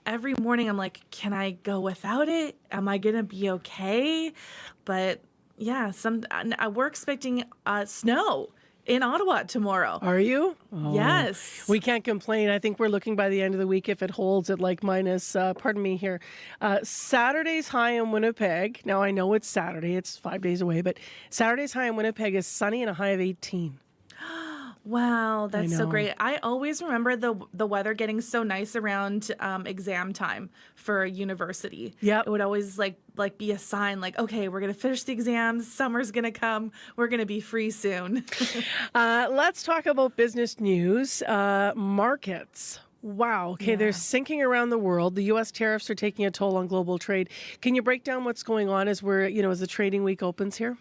Every morning I'm like, can I go without it? Am I going to be okay? But yeah, we're expecting snow in Ottawa tomorrow. Are you? Oh. Yes. We can't complain. I think we're looking by the end of the week, if it holds at like minus, Saturday's high in Winnipeg. Now, I know it's Saturday. It's 5 days away. But Saturday's high in Winnipeg is sunny and a high of 18. Wow, that's so know. great. I always remember the weather getting so nice around exam time for university. Yep. It would always like be a sign like, okay, we're going to finish the exams. Summer's going to come. We're going to be free soon. Let's talk about business news. Markets. Wow. Okay, they're sinking around the world. The U.S. tariffs are taking a toll on global trade. Can you break down what's going on as as the trading week opens here?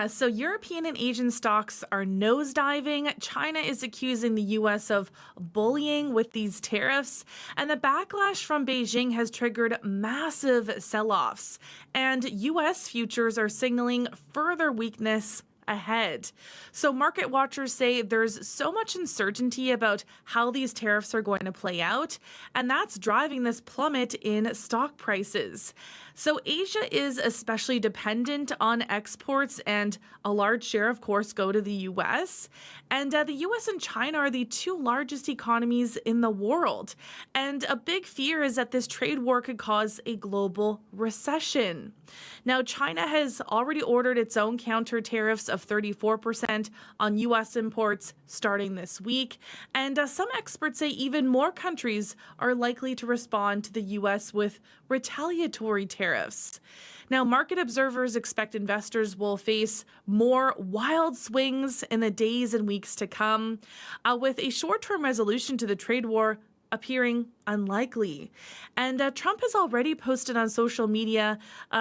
So European and Asian stocks are nosediving. China is accusing the U.S. of bullying with these tariffs, and the backlash from Beijing has triggered massive sell-offs. And U.S. futures are signaling further weakness ahead. So market watchers say there's so much uncertainty about how these tariffs are going to play out, and that's driving this plummet in stock prices. So Asia is especially dependent on exports, and a large share, of course, go to the U.S. And the U.S. and China are the two largest economies in the world. And a big fear is that this trade war could cause a global recession. Now, China has already ordered its own counter tariffs of 34% on U.S. imports starting this week. And some experts say even more countries are likely to respond to the U.S. with retaliatory tariffs. Now, market observers expect investors will face more wild swings in the days and weeks to come, with a short-term resolution to the trade war appearing unlikely. And Trump has already posted on social media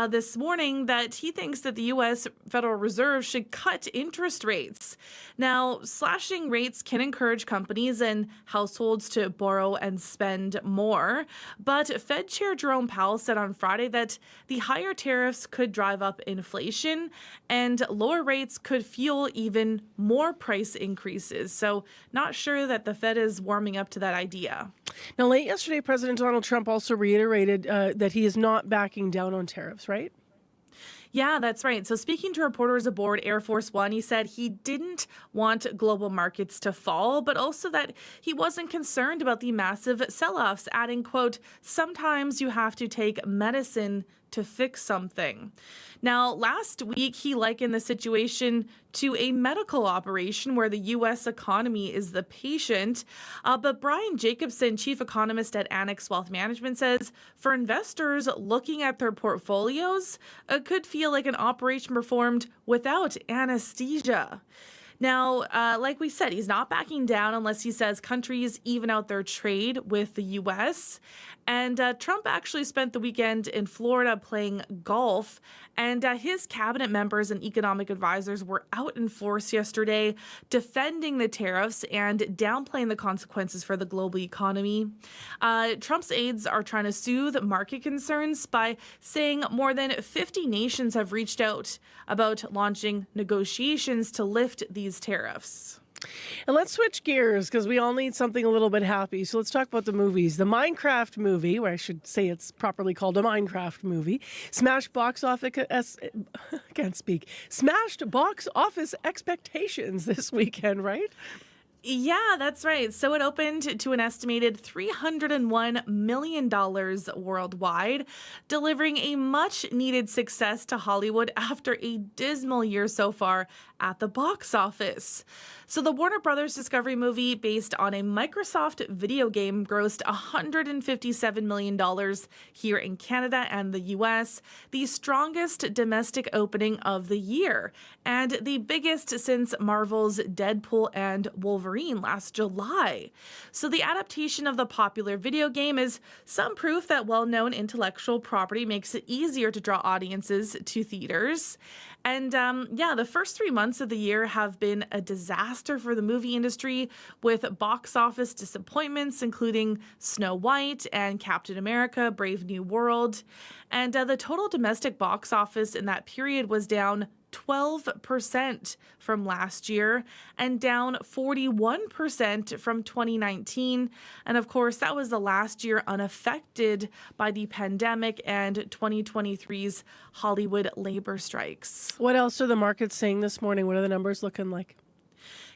this morning that he thinks that the U.S. Federal Reserve should cut interest rates. Now, slashing rates can encourage companies and households to borrow and spend more. But Fed Chair Jerome Powell said on Friday that the higher tariffs could drive up inflation and lower rates could fuel even more price increases. So not sure that the Fed is warming up to that idea. Now, late yesterday, President Donald Trump also reiterated that he is not backing down on tariffs, right? Yeah, that's right. So speaking to reporters aboard Air Force One, he said he didn't want global markets to fall, but also that he wasn't concerned about the massive sell-offs, adding, quote, "Sometimes you have to take medicine to fix something." Now, last week, he likened the situation to a medical operation where the U.S. economy is the patient. But Brian Jacobson, chief economist at Annex Wealth Management, says for investors looking at their portfolios, it could feel like an operation performed without anesthesia. Now, like we said, he's not backing down unless he says countries even out their trade with the U.S. And Trump actually spent the weekend in Florida playing golf. And his cabinet members and economic advisors were out in force yesterday defending the tariffs and downplaying the consequences for the global economy. Trump's aides are trying to soothe market concerns by saying more than 50 nations have reached out about launching negotiations to lift these tariffs. And let's switch gears because we all need something a little bit happy. So let's talk about the movies. The Minecraft movie, or I should say it's properly called a Minecraft movie, smashed box office expectations this weekend, right? Yeah, that's right. So it opened to an estimated $301 million worldwide, delivering a much-needed success to Hollywood after a dismal year so far at the box office. So the Warner Brothers Discovery movie, based on a Microsoft video game, grossed $157 million here in Canada and the U.S., the strongest domestic opening of the year, and the biggest since Marvel's Deadpool and Wolverine last July. So the adaptation of the popular video game is some proof that well-known intellectual property makes it easier to draw audiences to theaters. And the first 3 months of the year have been a disaster for the movie industry, with box office disappointments, including Snow White and Captain America: Brave New World. And the total domestic box office in that period was down 12% from last year and down 41% from 2019. And of course, that was the last year unaffected by the pandemic and 2023's Hollywood labor strikes. What else are the markets saying this morning? What are the numbers looking like?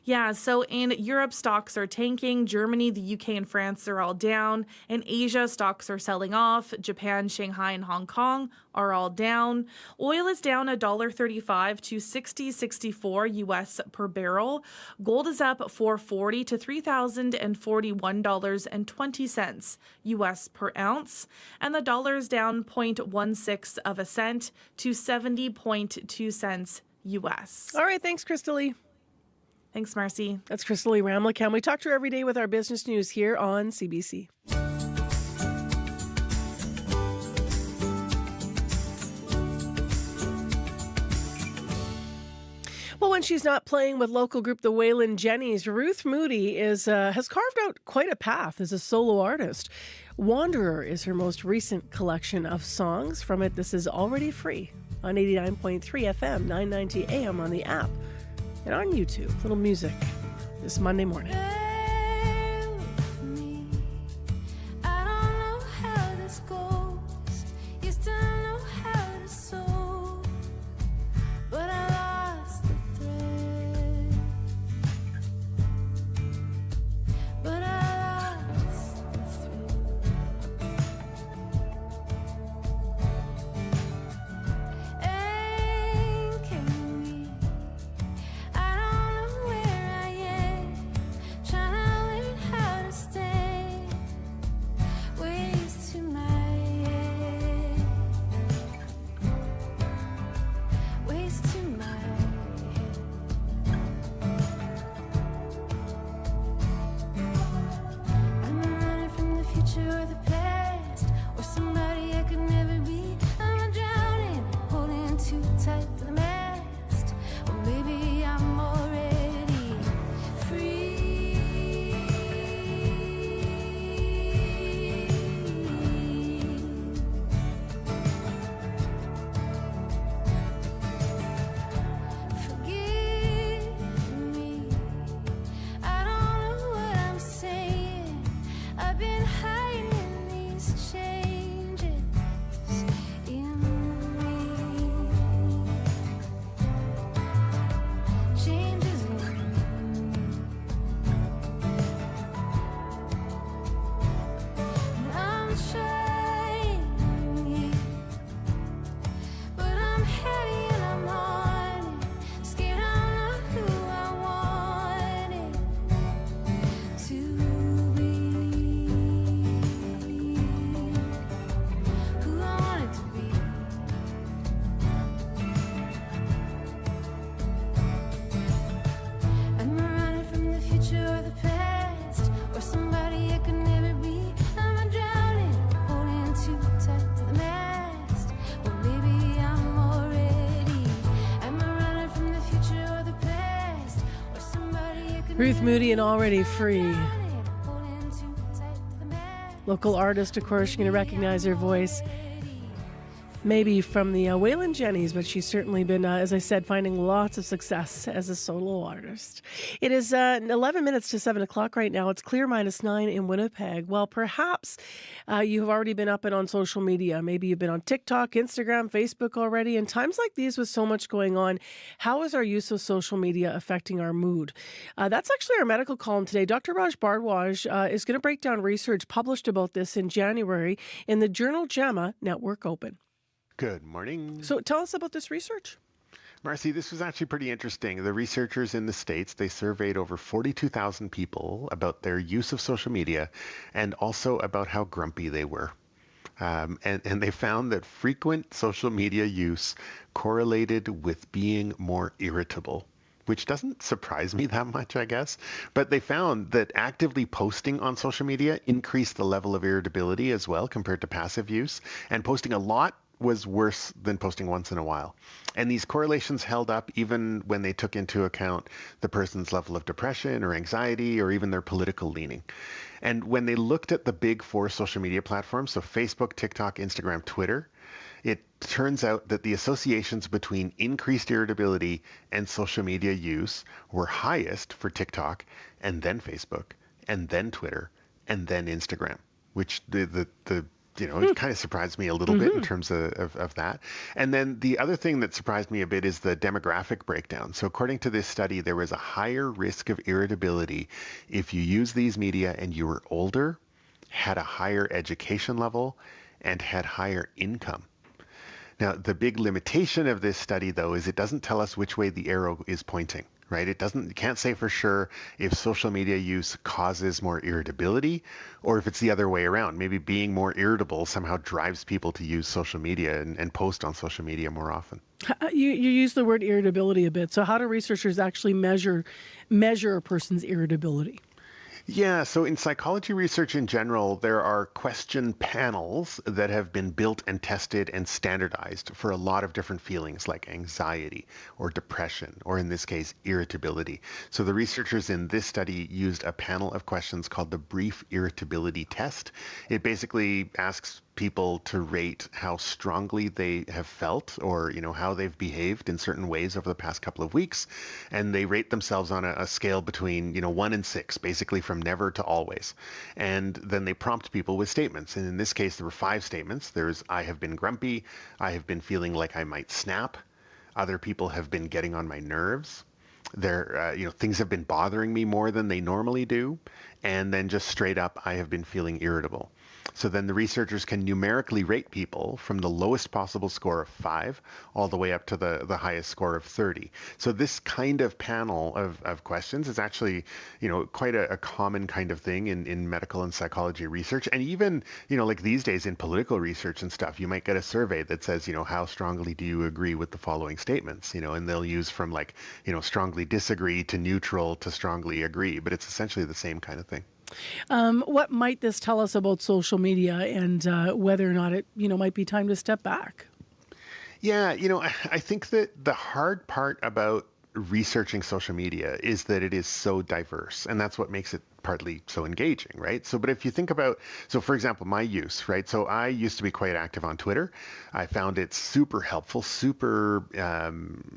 Yeah, so in Europe, stocks are tanking. Germany, the UK, and France are all down. In Asia, stocks are selling off. Japan, Shanghai, and Hong Kong are all down. Oil is down $1.35 to $60.64 US per barrel. Gold is up $4.40 to $3,041.20 US per ounce. And the dollar is down 0.16 of a cent to 70.2 cents US. All right, thanks, Crystal. Thanks, Marcy. That's Crystal Ramlicam. We talk to her every day with our business news here on CBC. Well, when she's not playing with local group the Waylon Jennies, Ruth Moody has carved out quite a path as a solo artist. Wanderer is her most recent collection of songs. From it, this is already free on 89.3 FM, 990 AM on the app, and on YouTube. Little music this Monday morning. Ruth Moody and Already Free. Local artist, of course, you're going to recognize her voice. Maybe from the Waylon Jennies, but she's certainly been, as I said, finding lots of success as a solo artist. It is 11 minutes to 7 o'clock right now. It's clear -9 in Winnipeg. Well, perhaps you have already been up and on social media. Maybe you've been on TikTok, Instagram, Facebook already. In times like these with so much going on, how is our use of social media affecting our mood? That's actually our medical column today. Dr. Raj Bhardwaj is going to break down research published about this in January in the journal JAMA Network Open. Good morning. So tell us about this research. Marcy, this was actually pretty interesting. The researchers in the States, they surveyed over 42,000 people about their use of social media and also about how grumpy they were. And they found that frequent social media use correlated with being more irritable, which doesn't surprise me that much, I guess. But they found that actively posting on social media increased the level of irritability as well compared to passive use. And posting a lot was worse than posting once in a while. And these correlations held up even when they took into account the person's level of depression or anxiety or even their political leaning. And when they looked at the big four social media platforms, so Facebook, TikTok, Instagram, Twitter, it turns out that the associations between increased irritability and social media use were highest for TikTok and then Facebook and then Twitter and then Instagram, which the it kind of surprised me a little bit in terms of that. And then the other thing that surprised me a bit is the demographic breakdown. So according to this study, there was a higher risk of irritability if you use these media and you were older, had a higher education level, and had higher income. Now, the big limitation of this study, though, is it doesn't tell us which way the arrow is pointing, right? It can't say for sure if social media use causes more irritability or if it's the other way around. Maybe being more irritable somehow drives people to use social media and post on social media more often. You use the word irritability a bit. So how do researchers actually measure a person's irritability? Yeah, so in psychology research in general, there are question panels that have been built and tested and standardized for a lot of different feelings like anxiety or depression, or in this case, irritability. So the researchers in this study used a panel of questions called the Brief Irritability Test. It basically asks people to rate how strongly they have felt or how they've behaved in certain ways over the past couple of weeks, and they rate themselves on a scale between 1 and 6, basically from never to always. And then they prompt people with statements, and in this case there were 5 statements. There's I have been grumpy, I have been feeling like I might snap, other people have been getting on my nerves, things have been bothering me more than they normally do, and then just straight up I have been feeling irritable. So then the researchers can numerically rate people from the lowest possible score of 5 all the way up to the highest score of 30. So this kind of panel of questions is actually, quite a common kind of thing in medical and psychology research. And even, like these days in political research and stuff, you might get a survey that says, how strongly do you agree with the following statements, and they'll use from strongly disagree to neutral to strongly agree, but it's essentially the same kind of thing. What might this tell us about social media and whether or not it, might be time to step back? Yeah, I think that the hard part about researching social media is that it is so diverse, and that's what makes it partly so engaging, right? So, but if you think about, so for example, my use, right? So I used to be quite active on Twitter. I found it super helpful, super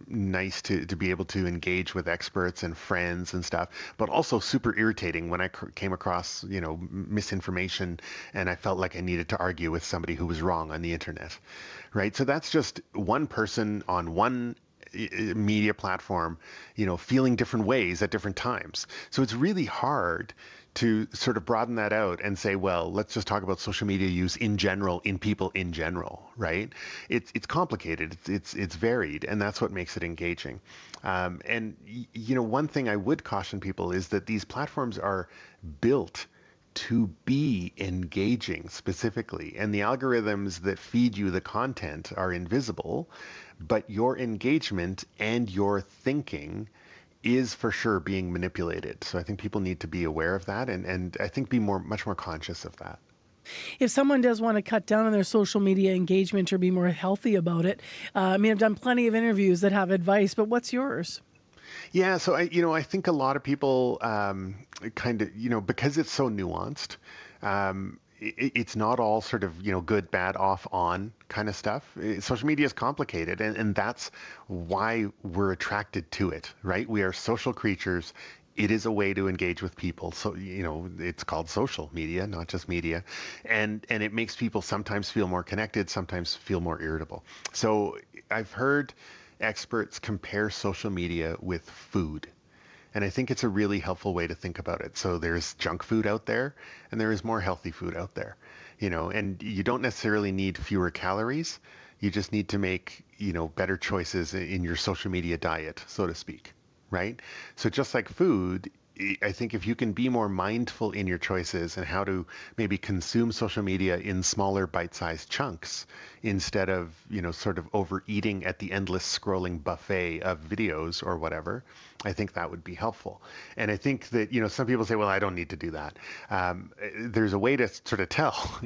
nice to be able to engage with experts and friends and stuff, but also super irritating when I came across, misinformation and I felt like I needed to argue with somebody who was wrong on the internet, right? So that's just one person on one media platform, feeling different ways at different times. So it's really hard to sort of broaden that out and say, well, let's just talk about social media use in general, in people in general, right? It's complicated, it's varied, and that's what makes it engaging. And one thing I would caution people is that these platforms are built to be engaging specifically, and the algorithms that feed you the content are invisible, but your engagement and your thinking is for sure being manipulated. So I think people need to be aware of that, and I think be much more conscious of that. If someone does want to cut down on their social media engagement or be more healthy about it, I've done plenty of interviews that have advice, but what's yours? Yeah, so I think a lot of people kind of, because it's so nuanced, it's not all sort of, good, bad, off, on kind of stuff. Social media is complicated, and that's why we're attracted to it, right? We are social creatures. It is a way to engage with people. So, it's called social media, not just media. And it makes people sometimes feel more connected, sometimes feel more irritable. So I've heard experts compare social media with food. And I think it's a really helpful way to think about it. So there's junk food out there, and there is more healthy food out there, and you don't necessarily need fewer calories. You just need to make, better choices in your social media diet, so to speak, right? So just like food, I think if you can be more mindful in your choices and how to maybe consume social media in smaller bite-sized chunks instead of, sort of overeating at the endless scrolling buffet of videos or whatever, I think that would be helpful. And I think that, some people say, well, I don't need to do that. There's a way to sort of tell,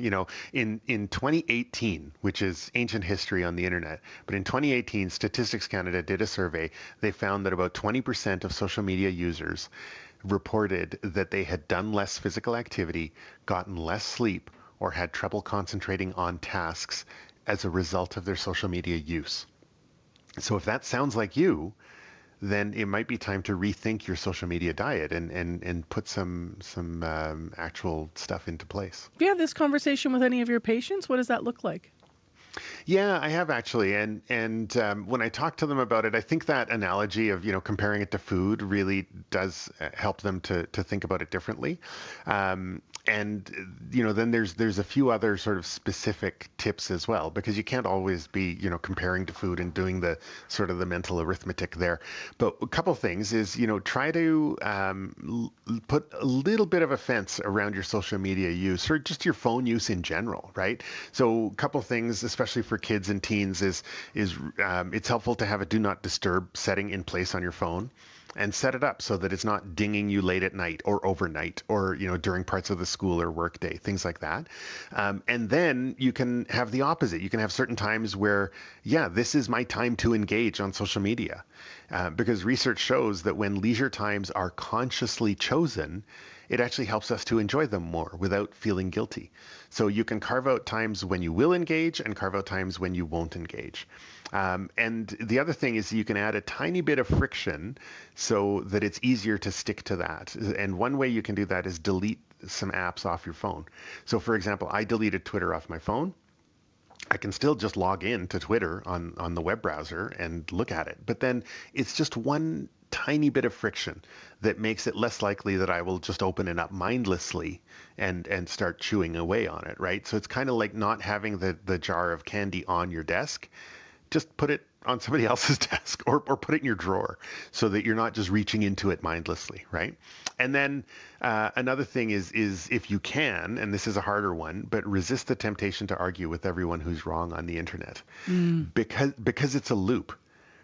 in 2018, which is ancient history on the internet, but in 2018, Statistics Canada did a survey. They found that about 20% of social media users reported that they had done less physical activity, gotten less sleep, or had trouble concentrating on tasks as a result of their social media use. So if that sounds like you, then it might be time to rethink your social media diet and put some actual stuff into place. Do you have this conversation with any of your patients? What does that look like? Yeah, I have actually, and when I talk to them about it, I think that analogy of comparing it to food really does help them to think about it differently. And then there's a few other sort of specific tips as well, because you can't always be comparing to food and doing the sort of the mental arithmetic there. But a couple things is try to put a little bit of a fence around your social media use, or just your phone use in general, right? So a couple things, especially for kids and teens, is it's helpful to have a do not disturb setting in place on your phone, and set it up so that it's not dinging you late at night or overnight or during parts of the school or work day, things like that. And then you can have the opposite. You can have certain times where, this is my time to engage on social media, because research shows that when leisure times are consciously chosen, it actually helps us to enjoy them more without feeling guilty. So you can carve out times when you will engage and carve out times when you won't engage. And the other thing is you can add a tiny bit of friction so that it's easier to stick to that. And one way you can do that is delete some apps off your phone. So for example, I deleted Twitter off my phone. I can still just log in to Twitter on the web browser and look at it. But then it's just one tiny bit of friction that makes it less likely that I will just open it up mindlessly and start chewing away on it, right? So it's kind of like not having the jar of candy on your desk. Just put it on somebody else's desk or put it in your drawer so that you're not just reaching into it mindlessly, right? And then another thing is if you can, and this is a harder one, but resist the temptation to argue with everyone who's wrong on the internet, because it's a loop.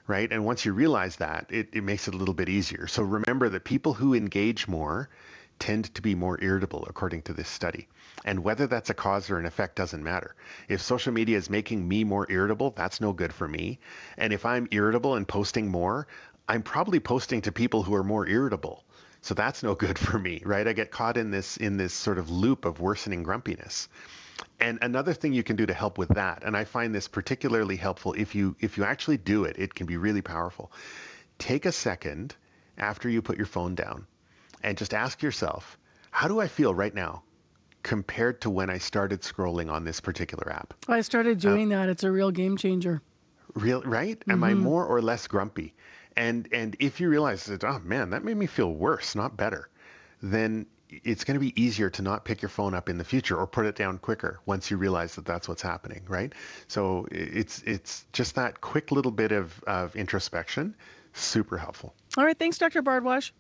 Right? And once you realize that, it makes it a little bit easier. So remember that people who engage more tend to be more irritable, according to this study. And whether that's a cause or an effect doesn't matter. If social media is making me more irritable, that's no good for me. And if I'm irritable and posting more, I'm probably posting to people who are more irritable. So that's no good for me, right? I get caught in this sort of loop of worsening grumpiness. And another thing you can do to help with that, and I find this particularly helpful if you actually do it, it can be really powerful. Take a second after you put your phone down and just ask yourself, how do I feel right now compared to when I started scrolling on this particular app? I started doing that. It's a real game changer. Real, right? Am I more or less grumpy? And if you realize that, oh man, that made me feel worse, not better, then it's going to be easier to not pick your phone up in the future or put it down quicker once you realize that that's what's happening, right? So it's just that quick little bit of introspection, super helpful. All right. Thanks, Dr. Bardwash.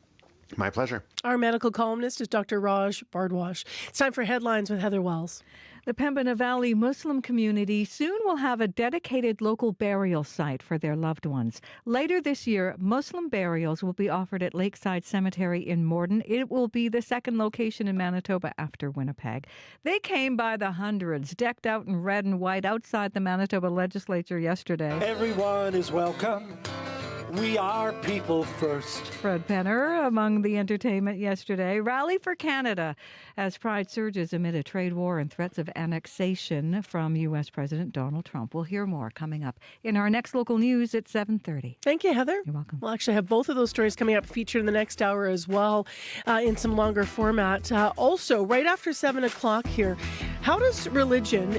My pleasure. Our medical columnist is Dr. Raj Bardwash. It's time for headlines with Heather Wells. The Pembina Valley Muslim community soon will have a dedicated local burial site for their loved ones. Later this year, Muslim burials will be offered at Lakeside Cemetery in Morden. It will be the second location in Manitoba after Winnipeg. They came by the hundreds, decked out in red and white outside the Manitoba legislature yesterday. Everyone is welcome. We are people first. Fred Penner among the entertainment yesterday. Rally for Canada as pride surges amid a trade war and threats of annexation from U.S. President Donald Trump. We'll hear more coming up in our next local news at 7:30. Thank you, Heather. You're welcome. We'll actually have both of those stories coming up featured in the next hour as well in some longer format. Also, right after 7 o'clock here, how does religion,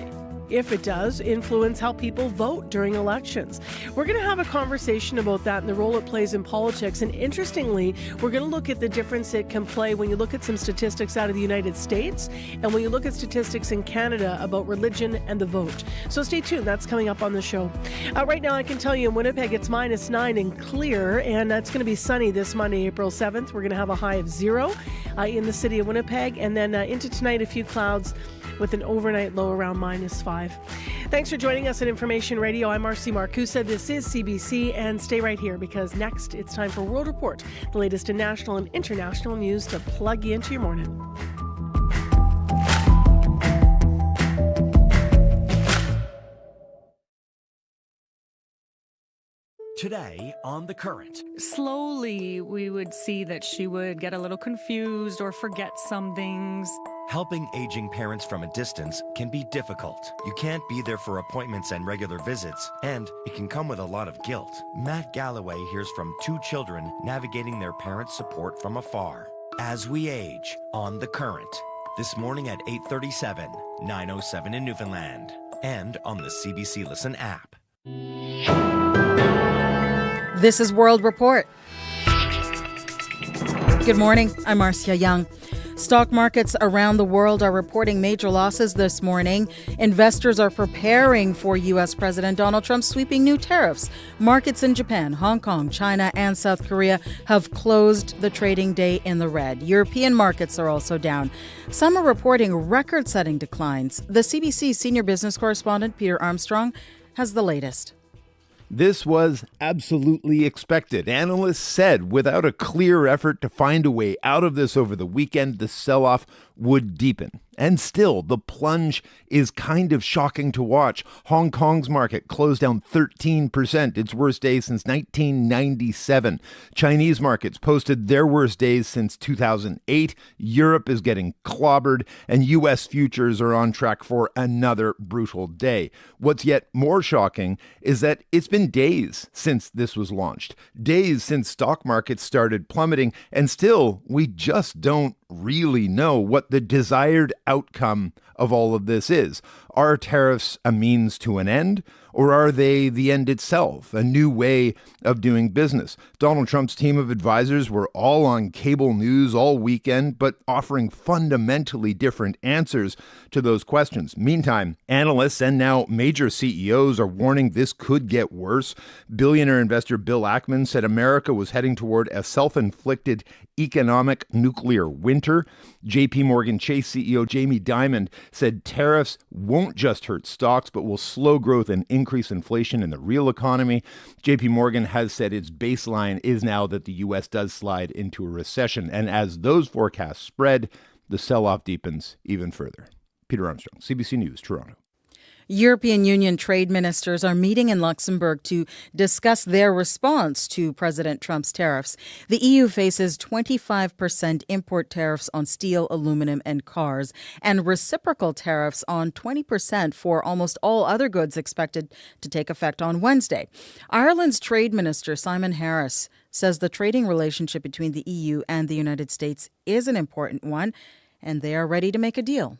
if it does, influence how people vote during elections? We're going to have a conversation about that and the role it plays in politics. And interestingly, we're going to look at the difference it can play when you look at some statistics out of the United States and when you look at statistics in Canada about religion and the vote. So stay tuned. That's coming up on the show. Right now, I can tell you in Winnipeg, it's -9 and clear, and it's going to be sunny this Monday, April 7th. We're going to have a high of 0 in the city of Winnipeg, and then into tonight, a few clouds with an overnight low around -5. Thanks for joining us at Information Radio. I'm Marcy Marcusa. This is CBC, and stay right here because next it's time for World Report, the latest in national and international news to plug you into your morning. Today on The Current. Slowly, we would see that she would get a little confused or forget some things. Helping aging parents from a distance can be difficult. You can't be there for appointments and regular visits, and it can come with a lot of guilt. Matt Galloway hears from two children navigating their parents' support from afar. As We Age on The Current. This morning at 8:37, 9:07 in Newfoundland, and on the CBC Listen app. This is World Report. Good morning. I'm Marcia Young. Stock markets around the world are reporting major losses this morning. Investors are preparing for U.S. President Donald Trump's sweeping new tariffs. Markets in Japan, Hong Kong, China, and South Korea have closed the trading day in the red. European markets are also down. Some are reporting record-setting declines. The CBC senior business correspondent Peter Armstrong has the latest. This was absolutely expected. Analysts said without a clear effort to find a way out of this over the weekend, the sell-off would deepen. And still, the plunge is kind of shocking to watch. Hong Kong's market closed down 13%, its worst day since 1997. Chinese markets posted their worst days since 2008. Europe is getting clobbered, and U.S. futures are on track for another brutal day. What's yet more shocking is that it's been days since this was launched, days since stock markets started plummeting, and still, we just don't really know what the desired outcome of all of this is. Are tariffs a means to an end, or are they the end itself, a new way of doing business? Donald Trump's team of advisors were all on cable news all weekend, but offering fundamentally different answers to those questions. Meantime, analysts and now major CEOs are warning this could get worse. Billionaire investor Bill Ackman said America was heading toward a self-inflicted economic nuclear winter. JP Morgan Chase CEO Jamie Dimon said tariffs won't just hurt stocks, but will slow growth and increase inflation in the real economy. JP Morgan has said its baseline is now that the U.S. does slide into a recession. And as those forecasts spread, the sell-off deepens even further. Peter Armstrong, CBC News, Toronto. European Union trade ministers are meeting in Luxembourg to discuss their response to President Trump's tariffs. The EU faces 25% import tariffs on steel, aluminum, and cars, and reciprocal tariffs on 20% for almost all other goods expected to take effect on Wednesday. Ireland's trade minister, Simon Harris, says the trading relationship between the EU and the United States is an important one, and they are ready to make a deal.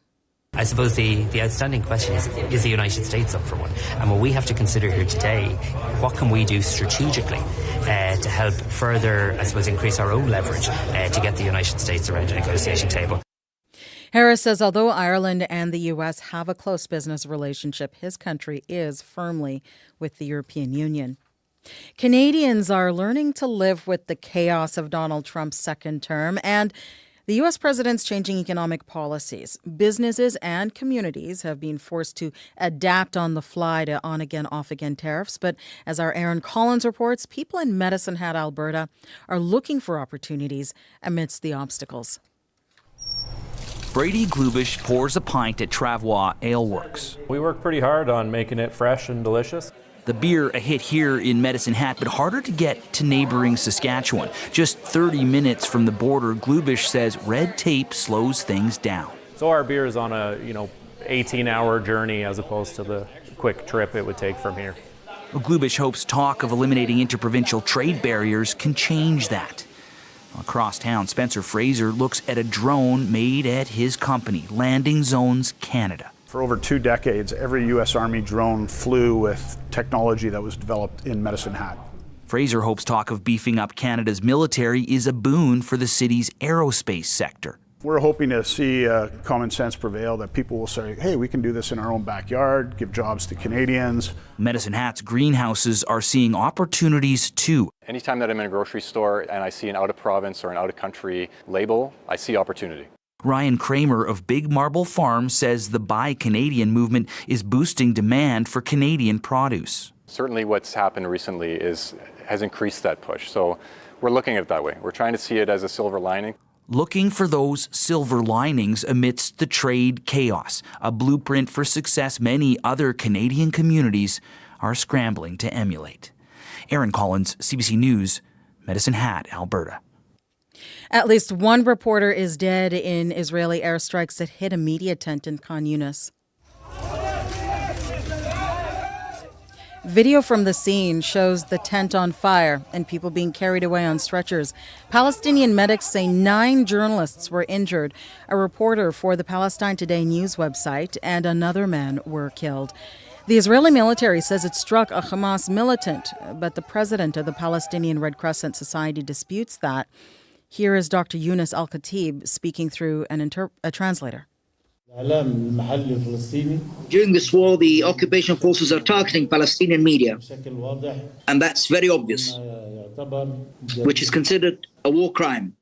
I suppose the outstanding question is the United States up for one? And what we have to consider here today, what can we do strategically to help further, I suppose, increase our own leverage to get the United States around the negotiation table? Harris says although Ireland and the U.S. have a close business relationship, his country is firmly with the European Union. Canadians are learning to live with the chaos of Donald Trump's second term and the U.S. president's changing economic policies. Businesses and communities have been forced to adapt on the fly to on-again, off-again tariffs. But as our Aaron Collins reports, people in Medicine Hat, Alberta, are looking for opportunities amidst the obstacles. Brady Glubish pours a pint at Travois Ale Works. We work pretty hard on making it fresh and delicious. The beer a hit here in Medicine Hat, but harder to get to neighboring Saskatchewan. Just 30 minutes from the border, Glubish says red tape slows things down. So our beer is on a 18-hour journey as opposed to the quick trip it would take from here. Glubish hopes talk of eliminating interprovincial trade barriers can change that. Across town, Spencer Fraser looks at a drone made at his company, Landing Zones Canada. For over 2 decades, every U.S. Army drone flew with technology that was developed in Medicine Hat. Fraser hopes talk of beefing up Canada's military is a boon for the city's aerospace sector. We're hoping to see common sense prevail, that people will say, hey, we can do this in our own backyard, give jobs to Canadians. Medicine Hat's greenhouses are seeing opportunities too. Anytime that I'm in a grocery store and I see an out-of-province or an out-of-country label, I see opportunity. Ryan Kramer of Big Marble Farm says the Buy Canadian movement is boosting demand for Canadian produce. Certainly what's happened recently has increased that push. So we're looking at it that way. We're trying to see it as a silver lining. Looking for those silver linings amidst the trade chaos, a blueprint for success many other Canadian communities are scrambling to emulate. Aaron Collins, CBC News, Medicine Hat, Alberta. At least one reporter is dead in Israeli airstrikes that hit a media tent in Khan Yunis. Video from the scene shows the tent on fire and people being carried away on stretchers. Palestinian medics say 9 journalists were injured. A reporter for the Palestine Today news website and another man were killed. The Israeli military says it struck a Hamas militant, but the president of the Palestinian Red Crescent Society disputes that. Here is Dr. Yunus Al-Khatib speaking through a translator. During this war, the occupation forces are targeting Palestinian media, and that's very obvious, which is considered a war crime.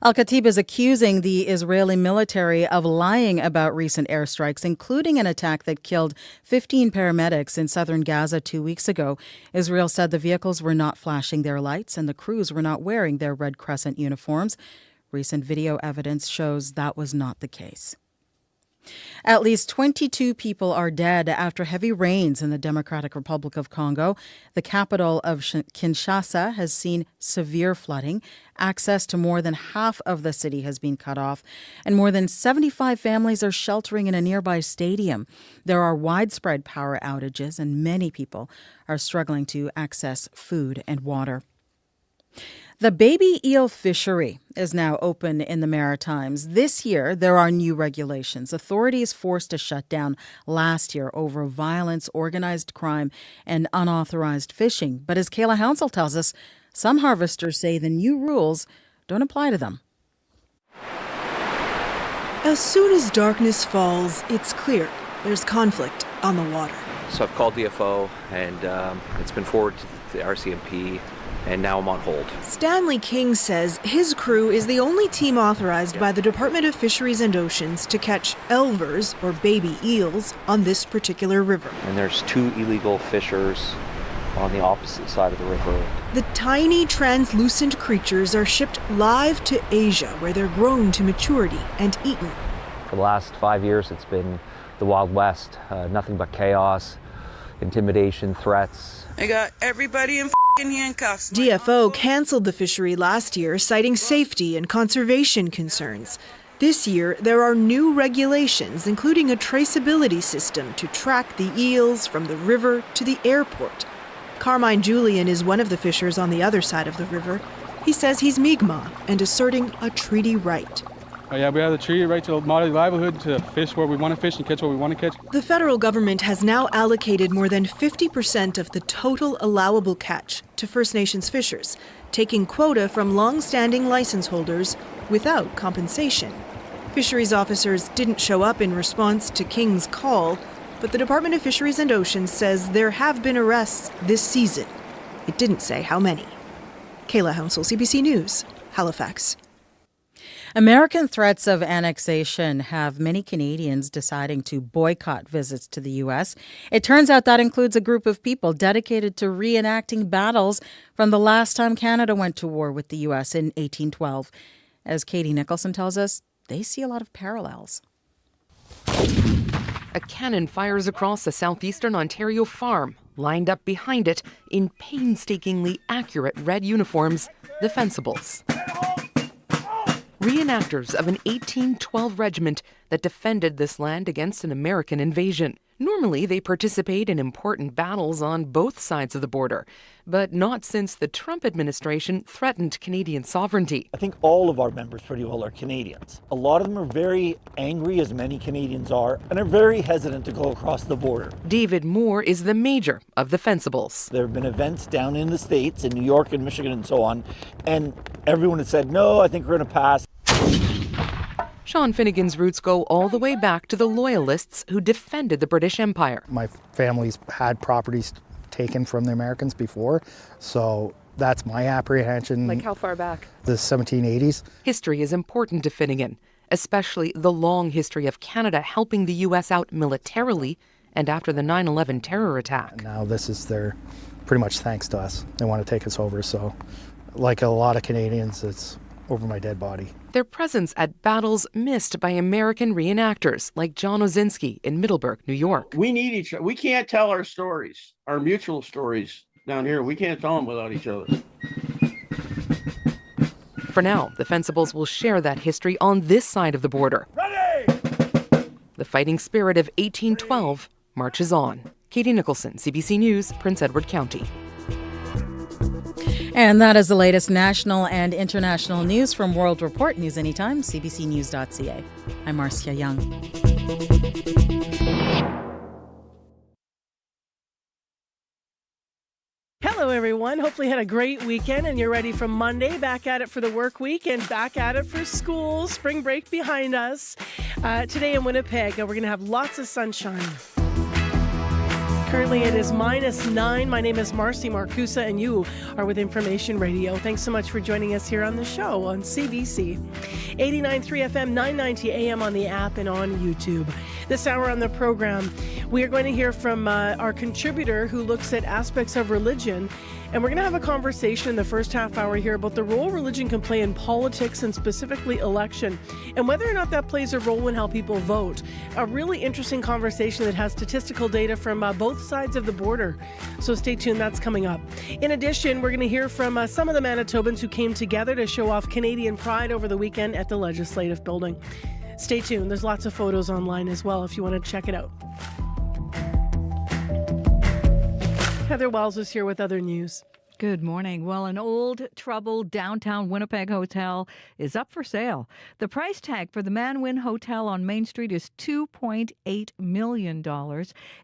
Al-Khatib is accusing the Israeli military of lying about recent airstrikes, including an attack that killed 15 paramedics in southern Gaza 2 weeks ago. Israel said the vehicles were not flashing their lights and the crews were not wearing their Red Crescent uniforms. Recent video evidence shows that was not the case. At least 22 people are dead after heavy rains in the Democratic Republic of Congo. The capital of Kinshasa has seen severe flooding. Access to more than half of the city has been cut off, and more than 75 families are sheltering in a nearby stadium. There are widespread power outages, and many people are struggling to access food and water. The baby eel fishery is now open in the Maritimes. This year, there are new regulations. Authorities forced to shut down last year over violence, organized crime, and unauthorized fishing. But as Kayla Hounsell tells us, some harvesters say the new rules don't apply to them. As soon as darkness falls, it's clear there's conflict on the water. So I've called DFO, and it's been forwarded to the RCMP. And now I'm on hold. Stanley King says his crew is the only team authorized by the Department of Fisheries and Oceans to catch elvers, or baby eels, on this particular river. And there's 2 illegal fishers on the opposite side of the river. The tiny translucent creatures are shipped live to Asia, where they're grown to maturity and eaten. For the last 5 years, it's been the Wild West. Nothing but chaos, intimidation, threats. I got everybody in handcuffs. DFO canceled the fishery last year, citing safety and conservation concerns. This year, there are new regulations, including a traceability system to track the eels from the river to the airport. Carmine Julian is one of the fishers on the other side of the river. He says he's Mi'kmaq and asserting a treaty right. We have the treaty right to modern livelihood, to fish where we want to fish and catch what we want to catch. The federal government has now allocated more than 50% of the total allowable catch to First Nations fishers, taking quota from long-standing license holders without compensation. Fisheries officers didn't show up in response to King's call, but the Department of Fisheries and Oceans says there have been arrests this season. It didn't say how many. Kayla Hounsell, CBC News, Halifax. American threats of annexation have many Canadians deciding to boycott visits to the U.S. It turns out that includes a group of people dedicated to reenacting battles from the last time Canada went to war with the U.S. in 1812. As Katie Nicholson tells us, they see a lot of parallels. A cannon fires across a southeastern Ontario farm. Lined up behind it, in painstakingly accurate red uniforms, the Fencibles. Reenactors of an 1812 regiment that defended this land against an American invasion. Normally, they participate in important battles on both sides of the border, but not since the Trump administration threatened Canadian sovereignty. I think all of our members pretty well are Canadians. A lot of them are very angry, as many Canadians are, and are very hesitant to go across the border. David Moore is the major of the Fencibles. There have been events down in the States, in New York and Michigan and so on, and everyone has said, no, I think we're going to pass. Sean Finnegan's roots go all the way back to the Loyalists who defended the British Empire. My family's had properties taken from the Americans before, so that's my apprehension. Like how far back? The 1780s. History is important to Finnegan, especially the long history of Canada helping the U.S. out militarily and after the 9/11 terror attack. Now this is their pretty much thanks to us. They want to take us over, so like a lot of Canadians, it's over my dead body. Their presence at battles missed by American reenactors like John Ozinski in Middleburg, New York. We need each other. We can't tell our stories, our mutual stories down here. We can't tell them without each other. For now, the Fencibles will share that history on this side of the border. Ready! The fighting spirit of 1812 marches on. Katie Nicholson, CBC News, Prince Edward County. And that is the latest national and international news from World Report. News anytime, cbcnews.ca. I'm Marcia Young. Hello, everyone. Hopefully you had a great weekend and you're ready for Monday. Back at it for the work week and back at it for school. Spring break behind us. Today in Winnipeg, we're going to have lots of sunshine. Currently it is -9. My name is Marcy Marcusa and you are with Information Radio. Thanks so much for joining us here on the show on CBC. 89.3 FM, 990 AM on the app and on YouTube. This hour on the program, we are going to hear from our contributor who looks at aspects of religion. And we're going to have a conversation in the first half hour here about the role religion can play in politics and specifically election, and whether or not that plays a role in how people vote. A really interesting conversation that has statistical data from both sides of the border. So stay tuned, that's coming up. In addition, we're going to hear from some of the Manitobans who came together to show off Canadian pride over the weekend at the Legislative Building. Stay tuned, there's lots of photos online as well if you want to check it out. Heather Wells is here with other news. Good morning. Well, an old, troubled downtown Winnipeg hotel is up for sale. The price tag for the Manwin Hotel on Main Street is $2.8 million.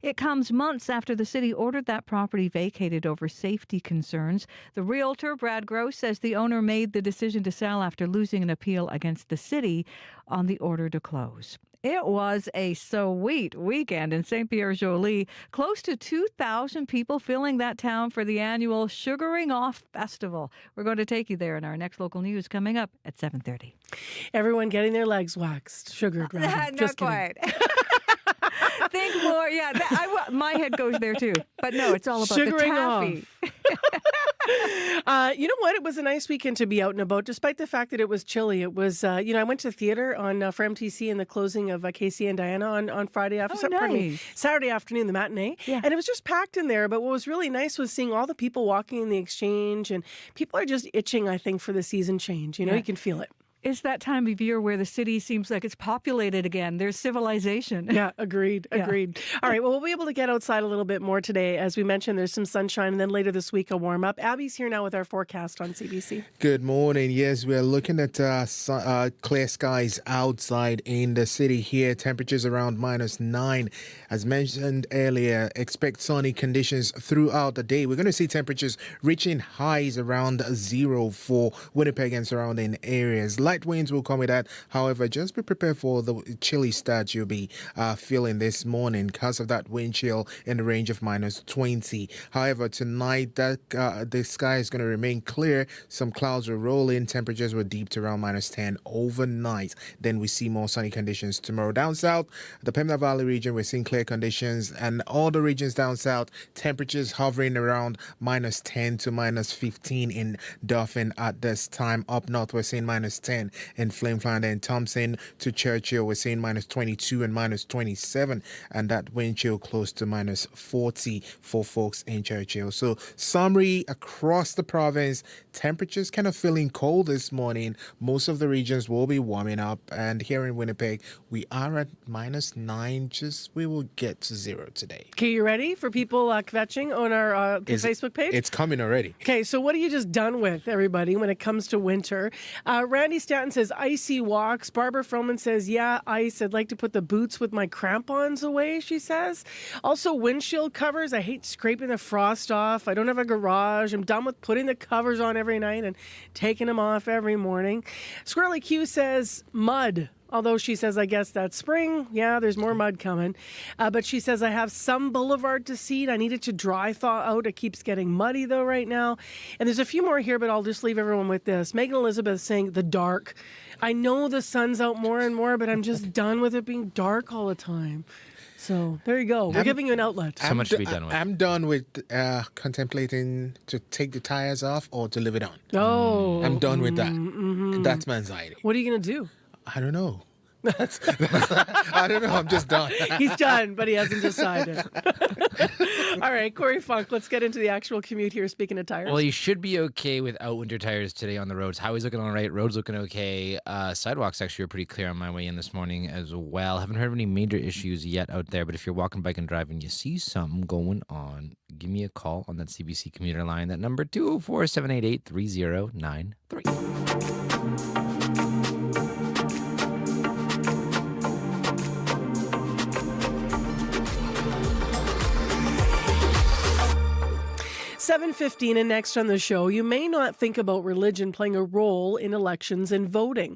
It comes months after the city ordered that property vacated over safety concerns. The realtor, Brad Gross, says the owner made the decision to sell after losing an appeal against the city on the order to close. It was a sweet weekend in St. Pierre-Jolie. Close to 2,000 people filling that town for the annual Sugaring Off Festival. We're going to take you there in our next local news coming up at 7:30. Everyone getting their legs waxed. Sugared, rather. Not Just quite. Think more. Yeah, my head goes there too. But no, it's all about Sugaring the taffy. You know what? It was a nice weekend to be out and about, despite the fact that it was chilly. It was, I went to theater for MTC and the closing of Casey and Diana on Friday afternoon. Saturday afternoon, the matinee. Yeah. And it was just packed in there. But what was really nice was seeing all the people walking in the exchange, and people are just itching, I think, for the season change. You can feel it. It's that time of year where the city seems like it's populated again. There's civilization. Yeah, agreed. All right, well, we'll be able to get outside a little bit more today. As we mentioned, there's some sunshine, and then later this week, a warm-up. Abby's here now with our forecast on CBC. Good morning. Yes, we're looking at clear skies outside in the city here. Temperatures around -9. As mentioned earlier, expect sunny conditions throughout the day. We're going to see temperatures reaching highs around 0 for Winnipeg and surrounding areas. Light winds will come with that. However, just be prepared for the chilly start you'll be feeling this morning because of that wind chill in the range of -20. However, tonight the sky is going to remain clear. Some clouds will roll in. Temperatures will dip to around -10 overnight. Then we see more sunny conditions tomorrow. Down south, the Pembina Valley region, we're seeing clear conditions, and all the regions down south, temperatures hovering around -10 to -15 in Dauphin at this time. Up north, we're seeing -10. In Flamefland and Thompson to Churchill, we're seeing -22 and -27, and that wind chill close to -40 for folks in Churchill. So summary across the province, temperatures kind of feeling cold this morning. Most of the regions will be warming up, and here in Winnipeg, we are at -9. We will get to 0 today. Okay, you ready for people kvetching on our Facebook page? It's coming already. Okay, so what are you just done with, everybody, when it comes to winter? Randy Stanton says icy walks. Barbara Froman says, yeah, ice. I'd like to put the boots with my crampons away, she says. Also, windshield covers. I hate scraping the frost off. I don't have a garage. I'm done with putting the covers on every night and taking them off every morning. Squirrely Q says mud. Although she says, I guess that's spring. Yeah, there's more mud coming. But she says, I have some boulevard to seed. I need it to dry thaw out. It keeps getting muddy, though, right now. And there's a few more here, but I'll just leave everyone with this. Megan Elizabeth saying, the dark. I know the sun's out more and more, but I'm just done with it being dark all the time. So there you go. We're giving you an outlet. So much to be done with. I'm done with contemplating to take the tires off or to leave it on. Oh. I'm done with that. Mm-hmm. That's my anxiety. What are you going to do? I don't know. I don't know. I'm just done. He's done, but he hasn't decided. All right, Corey Funk, let's get into the actual commute here, speaking of tires. Well, you should be okay without winter tires today on the roads. Highways looking all right. Roads looking okay. Sidewalks actually are pretty clear on my way in this morning as well. Haven't heard of any major issues yet out there, but if you're walking, biking, driving, you see something going on, give me a call on that CBC commuter line. That number, 204-788-3093. 7:15 and next on the show, you may not think about religion playing a role in elections and voting.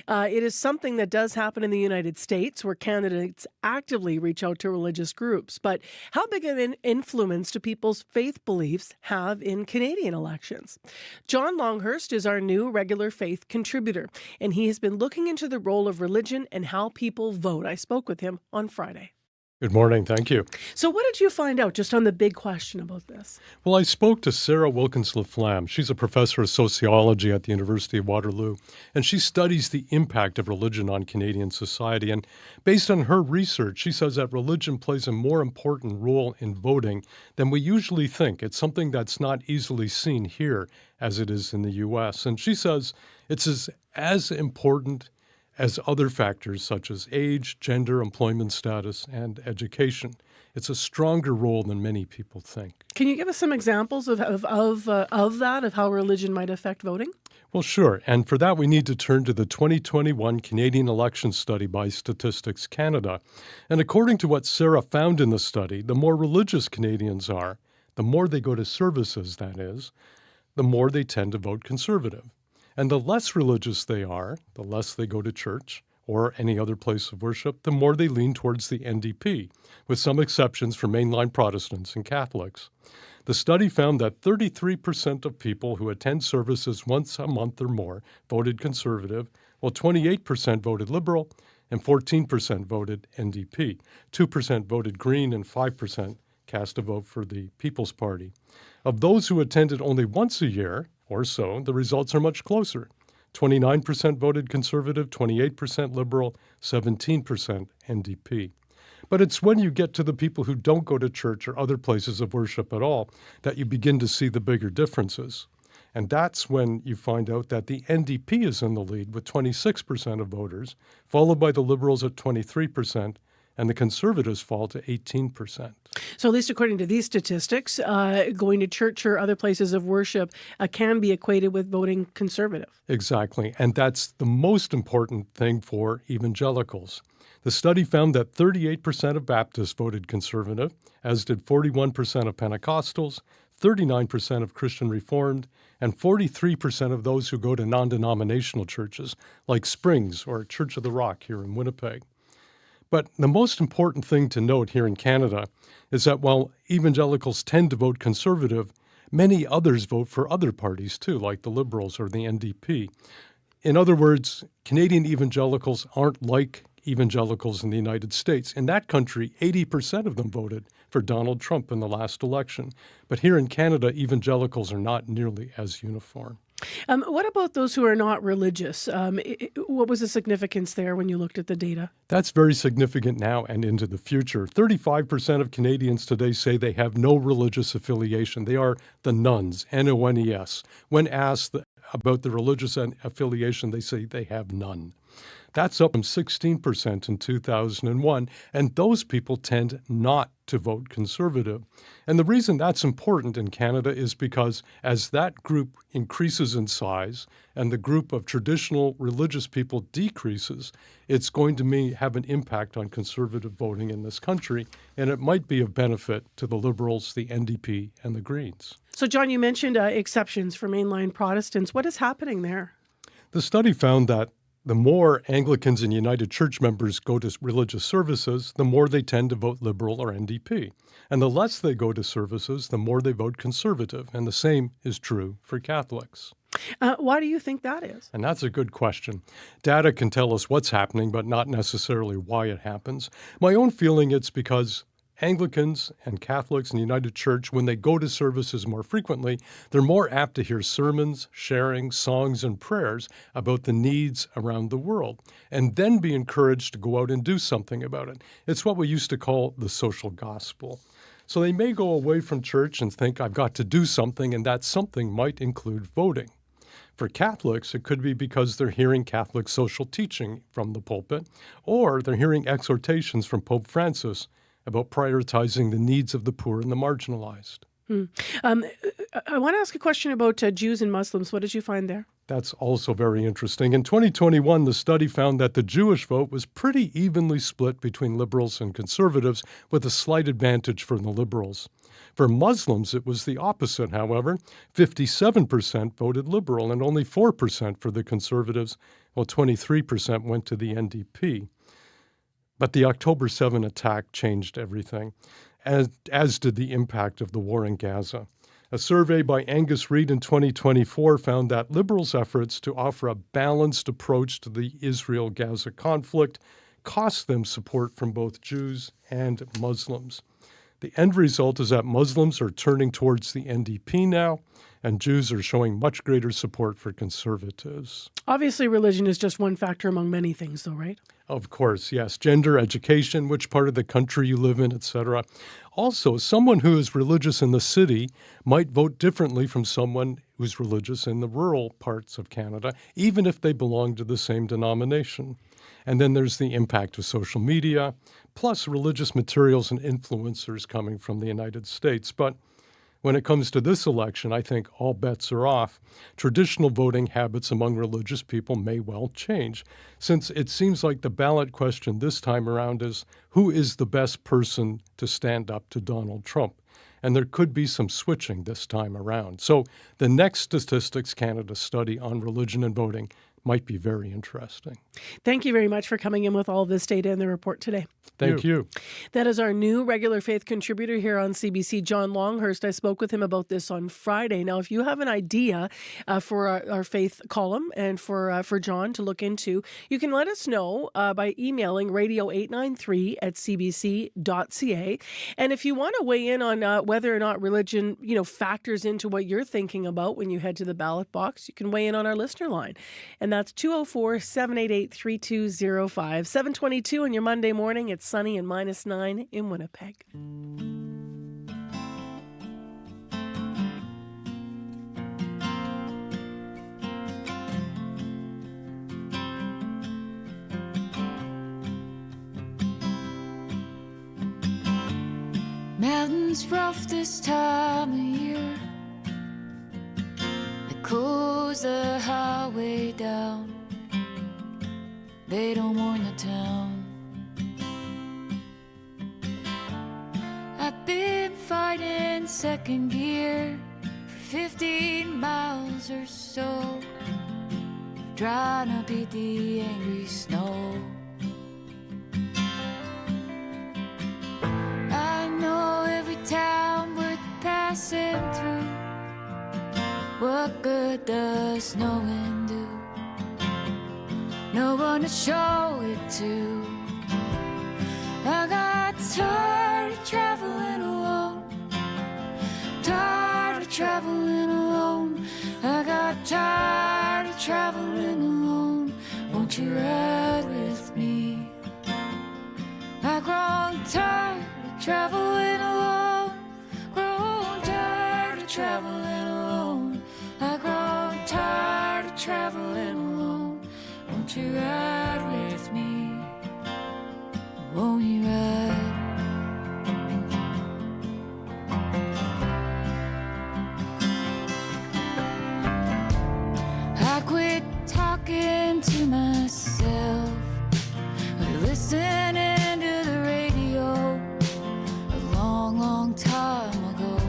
It is something that does happen in the United States where candidates actively reach out to religious groups. But how big of an influence do people's faith beliefs have in Canadian elections? John Longhurst is our new regular faith contributor, and he has been looking into the role of religion and how people vote. I spoke with him on Friday. Good morning. Thank you. So what did you find out just on the big question about this? Well, I spoke to Sarah Wilkins-Laflamme. She's a professor of sociology at the University of Waterloo, and she studies the impact of religion on Canadian society. And based on her research, she says that religion plays a more important role in voting than we usually think. It's something that's not easily seen here as it is in the U.S. And she says it's as important as other factors such as age, gender, employment status, and education. It's a stronger role than many people think. Can you give us some examples of how religion might affect voting? Well, sure. And for that, we need to turn to the 2021 Canadian election study by Statistics Canada. And according to what Sarah found in the study, the more religious Canadians are, the more they go to services, that is, the more they tend to vote Conservative. And the less religious they are, the less they go to church or any other place of worship, the more they lean towards the NDP, with some exceptions for mainline Protestants and Catholics. The study found that 33% of people who attend services once a month or more voted Conservative, while 28% voted Liberal and 14% voted NDP. 2% voted Green and 5% cast a vote for the People's Party. Of those who attended only once a year, or so, the results are much closer. 29% voted Conservative, 28% Liberal, 17% NDP. But it's when you get to the people who don't go to church or other places of worship at all that you begin to see the bigger differences. And that's when you find out that the NDP is in the lead with 26% of voters, followed by the Liberals at 23%, and the Conservatives fall to 18%. So at least according to these statistics, going to church or other places of worship can be equated with voting Conservative. Exactly. And that's the most important thing for evangelicals. The study found that 38% of Baptists voted Conservative, as did 41% of Pentecostals, 39% of Christian Reformed, and 43% of those who go to non-denominational churches like Springs or Church of the Rock here in Winnipeg. But the most important thing to note here in Canada is that while evangelicals tend to vote Conservative, many others vote for other parties too, like the Liberals or the NDP. In other words, Canadian evangelicals aren't like evangelicals in the United States. In that country, 80% of them voted for Donald Trump in the last election. But here in Canada, evangelicals are not nearly as uniform. What about those who are not religious? What was the significance there when you looked at the data? That's very significant now and into the future. 35% of Canadians today say they have no religious affiliation. They are the nones, N-O-N-E-S. When asked about the religious affiliation, they say they have none. That's up from 16% in 2001, and those people tend not to vote Conservative. And the reason that's important in Canada is because as that group increases in size and the group of traditional religious people decreases, it's going to have an impact on Conservative voting in this country, and it might be of benefit to the Liberals, the NDP, and the Greens. So, John, you mentioned exceptions for mainline Protestants. What is happening there? The study found that the more Anglicans and United Church members go to religious services, the more they tend to vote Liberal or NDP. And the less they go to services, the more they vote Conservative. And the same is true for Catholics. Why do you think that is? And that's a good question. Data can tell us what's happening, but not necessarily why it happens. My own feeling, it's because Anglicans and Catholics in the United Church, when they go to services more frequently, they're more apt to hear sermons, sharing, songs, and prayers about the needs around the world, and then be encouraged to go out and do something about it. It's what we used to call the social gospel. So they may go away from church and think, I've got to do something, and that something might include voting. For Catholics, it could be because they're hearing Catholic social teaching from the pulpit, or they're hearing exhortations from Pope Francis about prioritizing the needs of the poor and the marginalized. I want to ask a question about Jews and Muslims. What did you find there? That's also very interesting. In 2021, the study found that the Jewish vote was pretty evenly split between liberals and conservatives, with a slight advantage for the liberals. For Muslims, it was the opposite, however. 57% voted liberal and only 4% for the conservatives, while 23% went to the NDP. But the October 7 attack changed everything, as did the impact of the war in Gaza. A survey by Angus Reid in 2024 found that liberals' efforts to offer a balanced approach to the Israel-Gaza conflict cost them support from both Jews and Muslims. The end result is that Muslims are turning towards the NDP now, and Jews are showing much greater support for conservatives. Obviously, religion is just one factor among many things, though, right? Of course, yes. Gender, education, which part of the country you live in, etc. Also, someone who is religious in the city might vote differently from someone who's religious in the rural parts of Canada, even if they belong to the same denomination. And then there's the impact of social media, plus religious materials and influencers coming from the United States. But when it comes to this election, I think all bets are off. Traditional voting habits among religious people may well change, since it seems like the ballot question this time around is, who is the best person to stand up to Donald Trump? And there could be some switching this time around. So the next Statistics Canada study on religion and voting might be very interesting. Thank you very much for coming in with all this data in the report today. Thank you. That is our new regular faith contributor here on CBC, John Longhurst. I spoke with him about this on Friday. Now, if you have an idea for our faith column and for John to look into, you can let us know by emailing radio893@cbc.ca. And if you want to weigh in on whether or not religion, factors into what you're thinking about when you head to the ballot box, you can weigh in on our listener line. And that's 204-788-3205. 7:22 on your Monday morning. It's sunny and -9 in Winnipeg. Mountains rough this time of year. They close the highway down. They don't warn the town. I've been fighting second gear for 15 miles or so, trying to beat the angry snow. I know every town worth passing through. What good does snowing do? No one to show it to. I got tired of traveling alone. Tired of traveling alone. I got tired of traveling alone. Won't you ride with me? I've grown tired of traveling alone. Grown tired of traveling alone. I've grown tired of traveling alone. Won't you ride with me? Won't you ride? I quit talking to myself, listening to the radio a long, long time ago.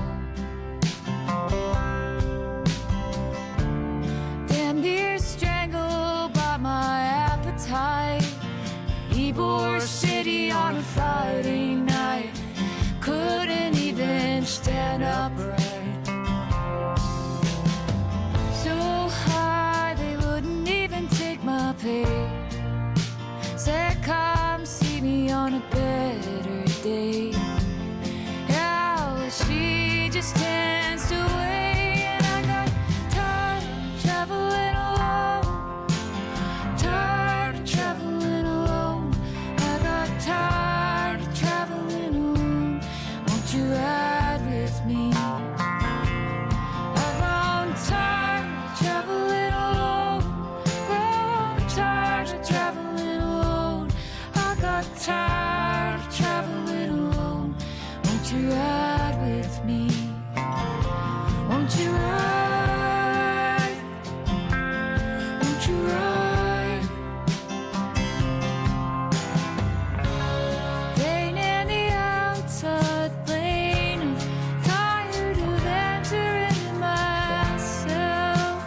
Damn near strangled by my appetite. Ybor City on a Friday night. Couldn't even stand upright. So high they wouldn't even take my pay. Said come see me on a better day. Yeah, she just danced away. And I got tired of traveling alone. Tired of traveling alone. I got tired tired of traveling alone. I got tired of traveling alone. Won't you ride with me? Won't you ride? Won't you ride? Pain in the outside lane. I'm tired of answering myself.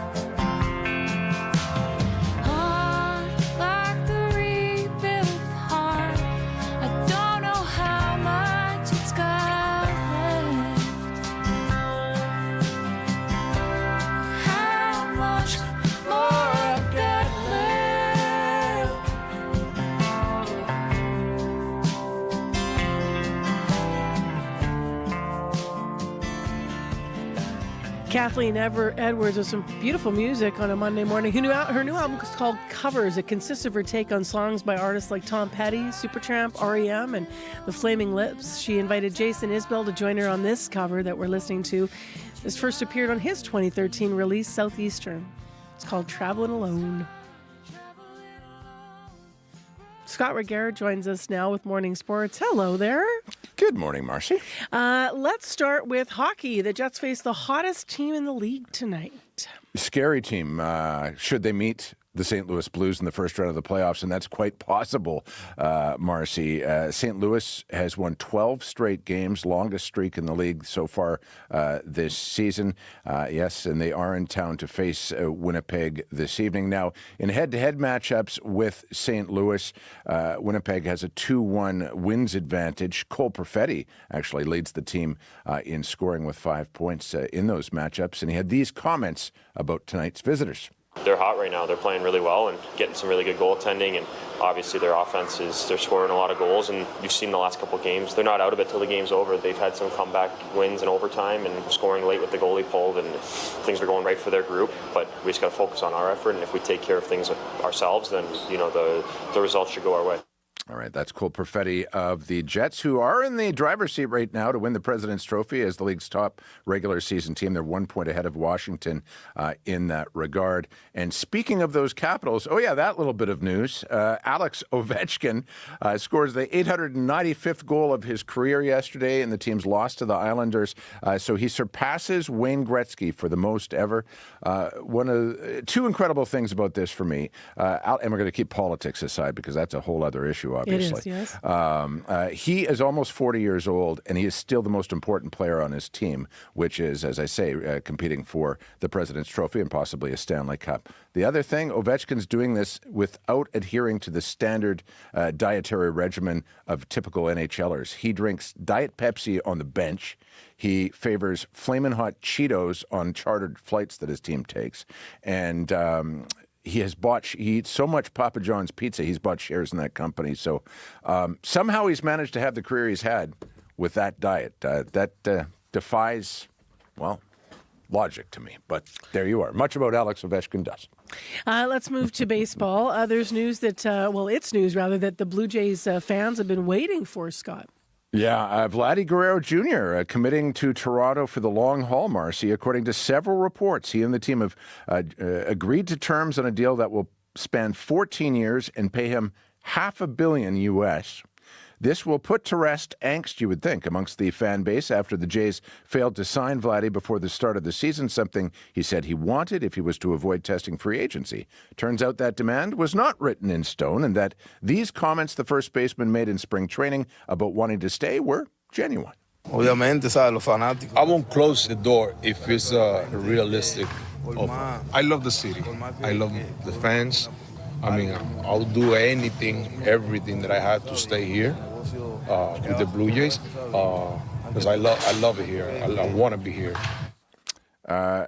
Heart like the rebuilt heart. I don't know how much it's got left. How much more I've got left. Kathleen Edwards with some beautiful music on a Monday morning. Her new album is called Covers. It consists of her take on songs by artists like Tom Petty, Supertramp, R.E.M., and The Flaming Lips. She invited Jason Isbell to join her on this cover that we're listening to. This first appeared on his 2013 release, Southeastern. It's called Traveling Alone. Scott Reguer joins us now with Morning Sports. Hello there. Good morning, Marcy. Let's start with hockey. The Jets face the hottest team in the league tonight. Scary team. Should they meet the St. Louis Blues in the first round of the playoffs, and that's quite possible, Marcy. St. Louis has won 12 straight games, longest streak in the league so far this season. Yes, and they are in town to face Winnipeg this evening. Now, in head-to-head matchups with St. Louis, Winnipeg has a 2-1 wins advantage. Cole Perfetti actually leads the team in scoring with 5 points in those matchups, and he had these comments about tonight's visitors. They're hot right now. They're playing really well and getting some really good goaltending, and obviously their offense they're scoring a lot of goals, and you've seen the last couple of games. They're not out of it till the game's over. They've had some comeback wins in overtime and scoring late with the goalie pulled, and things are going right for their group, but we just got to focus on our effort, and if we take care of things ourselves, then the results should go our way. All right, that's Cole Perfetti of the Jets, who are in the driver's seat right now to win the President's Trophy as the league's top regular season team. They're 1 point ahead of Washington in that regard. And speaking of those Capitals, that little bit of news. Alex Ovechkin scores the 895th goal of his career yesterday, and the team's lost to the Islanders. So he surpasses Wayne Gretzky for the most ever. One of two incredible things about this for me, and we're going to keep politics aside because that's a whole other issue. Obviously. It is, yes. He is almost 40 years old, and he is still the most important player on his team, which is, as I say, competing for the President's Trophy and possibly a Stanley Cup. The other thing, Ovechkin's doing this without adhering to the standard dietary regimen of typical NHLers. He drinks Diet Pepsi on the bench. He favors Flamin' Hot Cheetos on chartered flights that his team takes. And he eats so much Papa John's pizza, he's bought shares in that company. So somehow he's managed to have the career he's had with that diet. That defies, logic to me. But there you are. Much about Alex Ovechkin does. Let's move to baseball. There's news that, it's news rather, that the Blue Jays fans have been waiting for, Scott. Yeah, Vladdy Guerrero Jr. Committing to Toronto for the long haul, Marcy. According to several reports, he and the team have agreed to terms on a deal that will span 14 years and pay him $500 million US. This will put to rest angst, you would think, amongst the fan base after the Jays failed to sign Vladdy before the start of the season, something he said he wanted if he was to avoid testing free agency. Turns out that demand was not written in stone, and that these comments the first baseman made in spring training about wanting to stay were genuine. Obviamente, sabe, los fanáticos. I won't close the door if it's realistic offer. I love the city. I love the fans. I mean, I'll do everything that I have to stay here with the Blue Jays because I love it here. I want to be here.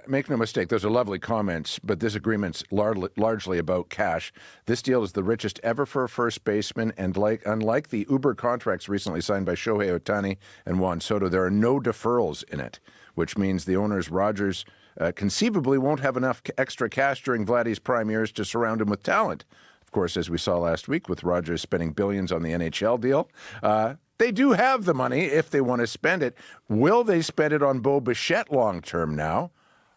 Make no mistake, those are lovely comments, but this agreement's largely about cash. This deal is the richest ever for a first baseman, and unlike the Uber contracts recently signed by Shohei Ohtani and Juan Soto, there are no deferrals in it, which means the owners, Rogers, conceivably won't have enough extra cash during Vladdy's prime years to surround him with talent. Of course, as we saw last week with Rogers spending billions on the NHL deal, they do have the money if they want to spend it. Will they spend it on Bo Bichette long term now?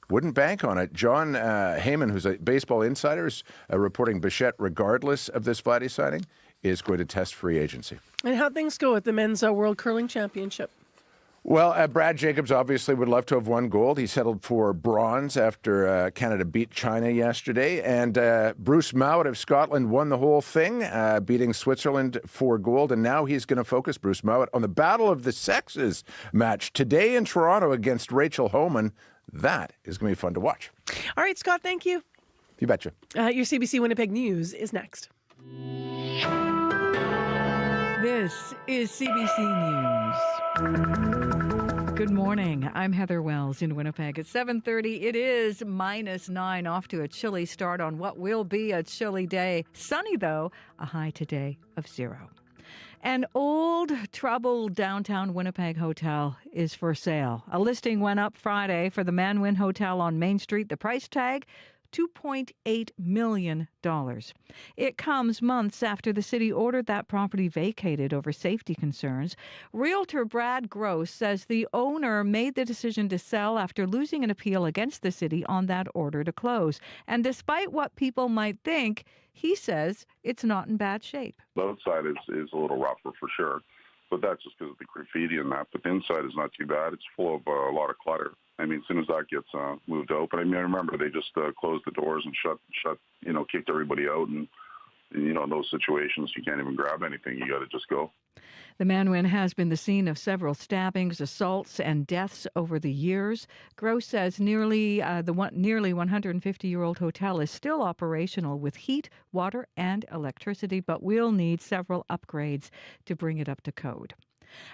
wouldn't bank on it. John Heyman, who's a baseball insider, is reporting Bichette, regardless of this Vladdy signing, is going to test free agency. And how'd things go at the Men's World Curling Championship? Well, Brad Jacobs obviously would love to have won gold. He settled for bronze after Canada beat China yesterday. And Bruce Mouat of Scotland won the whole thing, beating Switzerland for gold. And now he's going to focus, Bruce Mouat, on the Battle of the Sexes match today in Toronto against Rachel Homan. That is going to be fun to watch. All right, Scott, thank you. You betcha. Your CBC Winnipeg News is next. This is CBC News. Good morning. I'm Heather Wells in Winnipeg. At 7:30, it is -9, off to a chilly start on what will be a chilly day. Sunny, though, a high today of 0. An old, troubled downtown Winnipeg hotel is for sale. A listing went up Friday for the Manwin Hotel on Main Street. The price tag, $2.8 million. It comes months after the city ordered that property vacated over safety concerns. Realtor Brad Gross says the owner made the decision to sell after losing an appeal against the city on that order to close. And despite what people might think, he says it's not in bad shape. The outside is a little rougher for sure, but that's just because of the graffiti and that. But the inside is not too bad. It's full of a lot of clutter. I mean, as soon as that gets moved out, but I mean, I remember they just closed the doors and shut, kicked everybody out. And, in those situations, you can't even grab anything. You got to just go. The Manwin has been the scene of several stabbings, assaults, and deaths over the years. Gross says nearly 150-year-old hotel is still operational with heat, water, and electricity, but will need several upgrades to bring it up to code.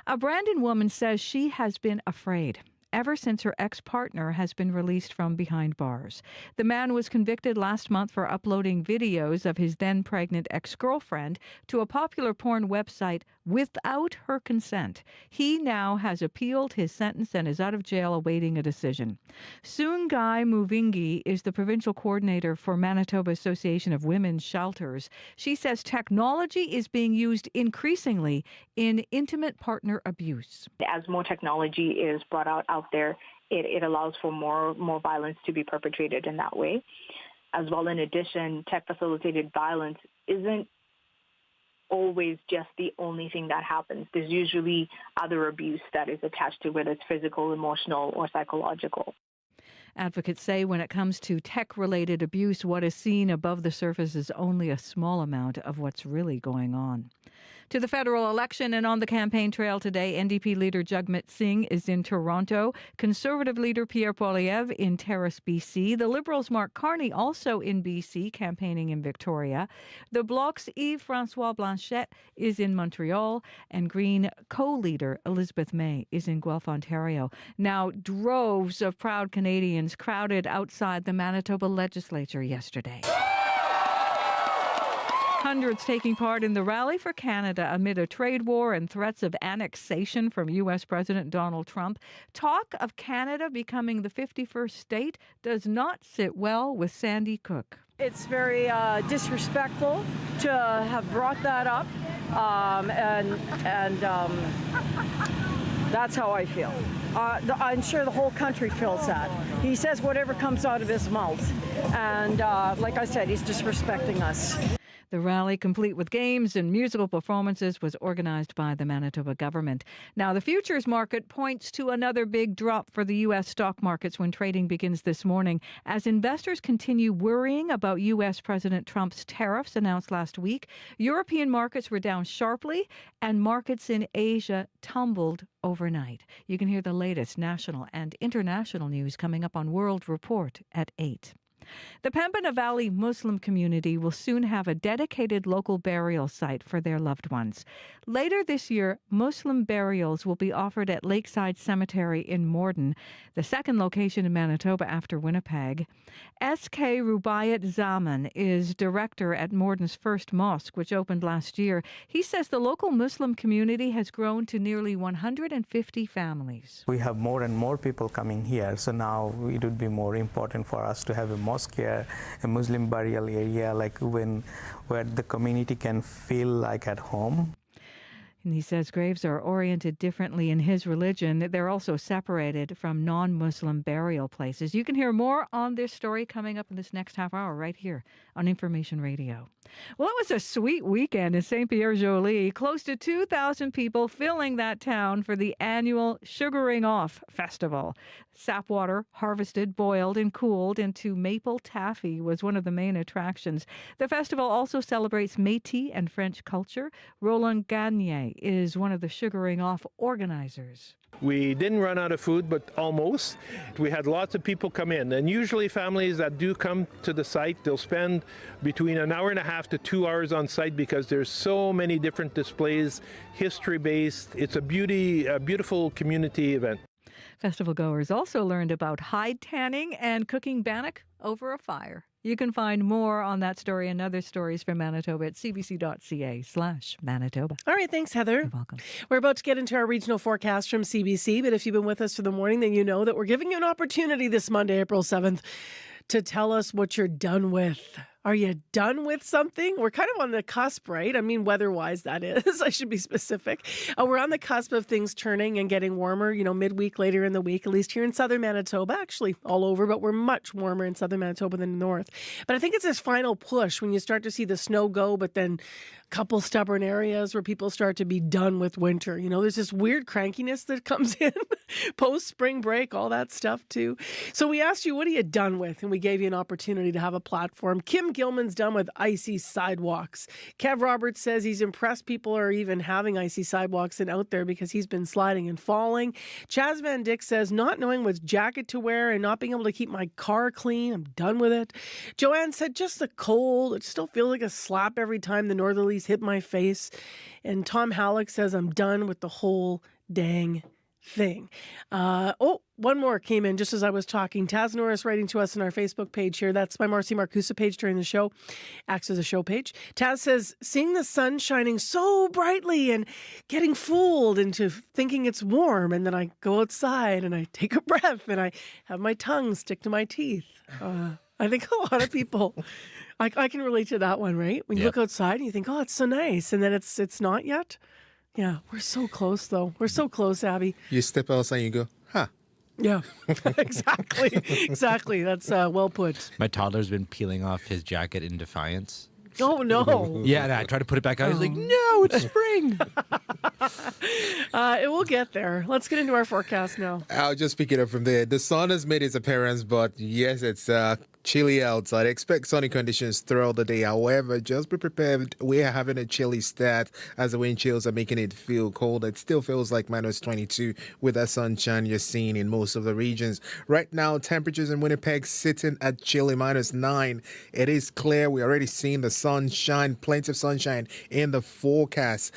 A Brandon woman says she has been afraid ever since her ex-partner has been released from behind bars. The man was convicted last month for uploading videos of his then-pregnant ex-girlfriend to a popular porn website without her consent. He now has appealed his sentence and is out of jail awaiting a decision. Sungai Muvingi is the provincial coordinator for Manitoba Association of Women's Shelters. She says technology is being used increasingly in intimate partner abuse. As more technology is brought out there, it allows for more violence to be perpetrated in that way. As well, in addition, tech-facilitated violence isn't always just the only thing that happens. There's usually other abuse that is attached to whether it's physical, emotional, or psychological. Advocates say when it comes to tech-related abuse, what is seen above the surface is only a small amount of what's really going on. To the federal election and on the campaign trail today, NDP leader Jagmeet Singh is in Toronto, Conservative leader Pierre Poilievre in Terrace, BC, the Liberals' Mark Carney also in BC, campaigning in Victoria. The Bloc's Yves-François Blanchet is in Montreal, and Green co-leader Elizabeth May is in Guelph, Ontario. Now, droves of proud Canadians crowded outside the Manitoba legislature yesterday. Hundreds taking part in the Rally for Canada amid a trade war and threats of annexation from U.S. President Donald Trump. Talk of Canada becoming the 51st state does not sit well with Sandy Cook. It's very disrespectful to have brought that up, and that's how I feel. I'm sure the whole country feels that. He says whatever comes out of his mouth, and like I said, he's disrespecting us. The rally, complete with games and musical performances, was organized by the Manitoba government. Now, the futures market points to another big drop for the U.S. stock markets when trading begins this morning as investors continue worrying about U.S. President Trump's tariffs announced last week. European markets were down sharply, and markets in Asia tumbled overnight. You can hear the latest national and international news coming up on World Report at 8. The Pembina Valley Muslim community will soon have a dedicated local burial site for their loved ones. Later this year, Muslim burials will be offered at Lakeside Cemetery in Morden, the second location in Manitoba after Winnipeg. S.K. Rubayat Zaman is director at Morden's first mosque, which opened last year. He says the local Muslim community has grown to nearly 150 families. We have more and more people coming here, so now it would be more important for us to have a mosque here, a Muslim burial area, where the community can feel like at home. And he says graves are oriented differently in his religion. They're also separated from non-Muslim burial places. You can hear more on this story coming up in this next half hour right here on Information Radio. Well, it was a sweet weekend in St. Pierre-Jolie. Close to 2,000 people filling that town for the annual Sugaring Off Festival. Sap water harvested, boiled, and cooled into maple taffy was one of the main attractions. The festival also celebrates Métis and French culture. Roland Gagne is one of the Sugaring Off organizers. We didn't run out of food, but almost. We had lots of people come in, and usually families that do come to the site, they'll spend between an hour and a half to 2 hours on site because there's so many different displays, history-based. It's a beautiful community event. Festival goers also learned about hide tanning and cooking bannock over a fire. You can find more on that story and other stories from Manitoba at cbc.ca/Manitoba. All right, thanks, Heather. You're welcome. We're about to get into our regional forecast from CBC, but if you've been with us for the morning, then you know that we're giving you an opportunity this Monday, April 7th, to tell us what you're done with. Are you done with something? We're kind of on the cusp, right? I mean, weather-wise, that is. I should be specific. We're on the cusp of things turning and getting warmer, midweek, later in the week, at least here in southern Manitoba, actually all over, but we're much warmer in southern Manitoba than the north. But I think it's this final push when you start to see the snow go, but then a couple stubborn areas where people start to be done with winter. There's this weird crankiness that comes in post-spring break, all that stuff too. So we asked you, what are you done with? And we gave you an opportunity to have a platform. Kim Gilman's done with icy sidewalks. Kev Roberts says he's impressed people are even having icy sidewalks and out there because he's been sliding and falling. Chaz Van Dyck says not knowing which jacket to wear and not being able to keep my car clean. I'm done with it. Joanne said just the cold. It still feels like a slap every time the northerlies hit my face. And Tom Halleck says I'm done with the whole dang thing. One more came in just as I was talking. Taz Norris writing to us on our Facebook page here. That's my Marcy Marcusa page during the show. Acts as a show page. Taz says, seeing the sun shining so brightly and getting fooled into thinking it's warm. And then I go outside and I take a breath and I have my tongue stick to my teeth. I think a lot of people, I can relate to that one, right? When you look outside and you think, oh, it's so nice. And then it's not yet. Yeah, we're so close, though. We're so close, Abby. You step outside and you go, huh. Yeah, exactly. That's well put. My toddler's been peeling off his jacket in defiance. Oh, no. Yeah, and I tried to put it back on. He's like, no, it's spring. It will get there. Let's get into our forecast now. I'll just pick it up from there. The sun has made its appearance, but yes, it's chilly outside. Expect sunny conditions throughout the day. However, just be prepared. We are having a chilly start as the wind chills are making it feel cold. It still feels like minus 22 with that sunshine you're seeing in most of the regions. Right now, temperatures in Winnipeg sitting at chilly minus 9. It is clear. We're already seeing the sunshine, plenty of sunshine in the forecast.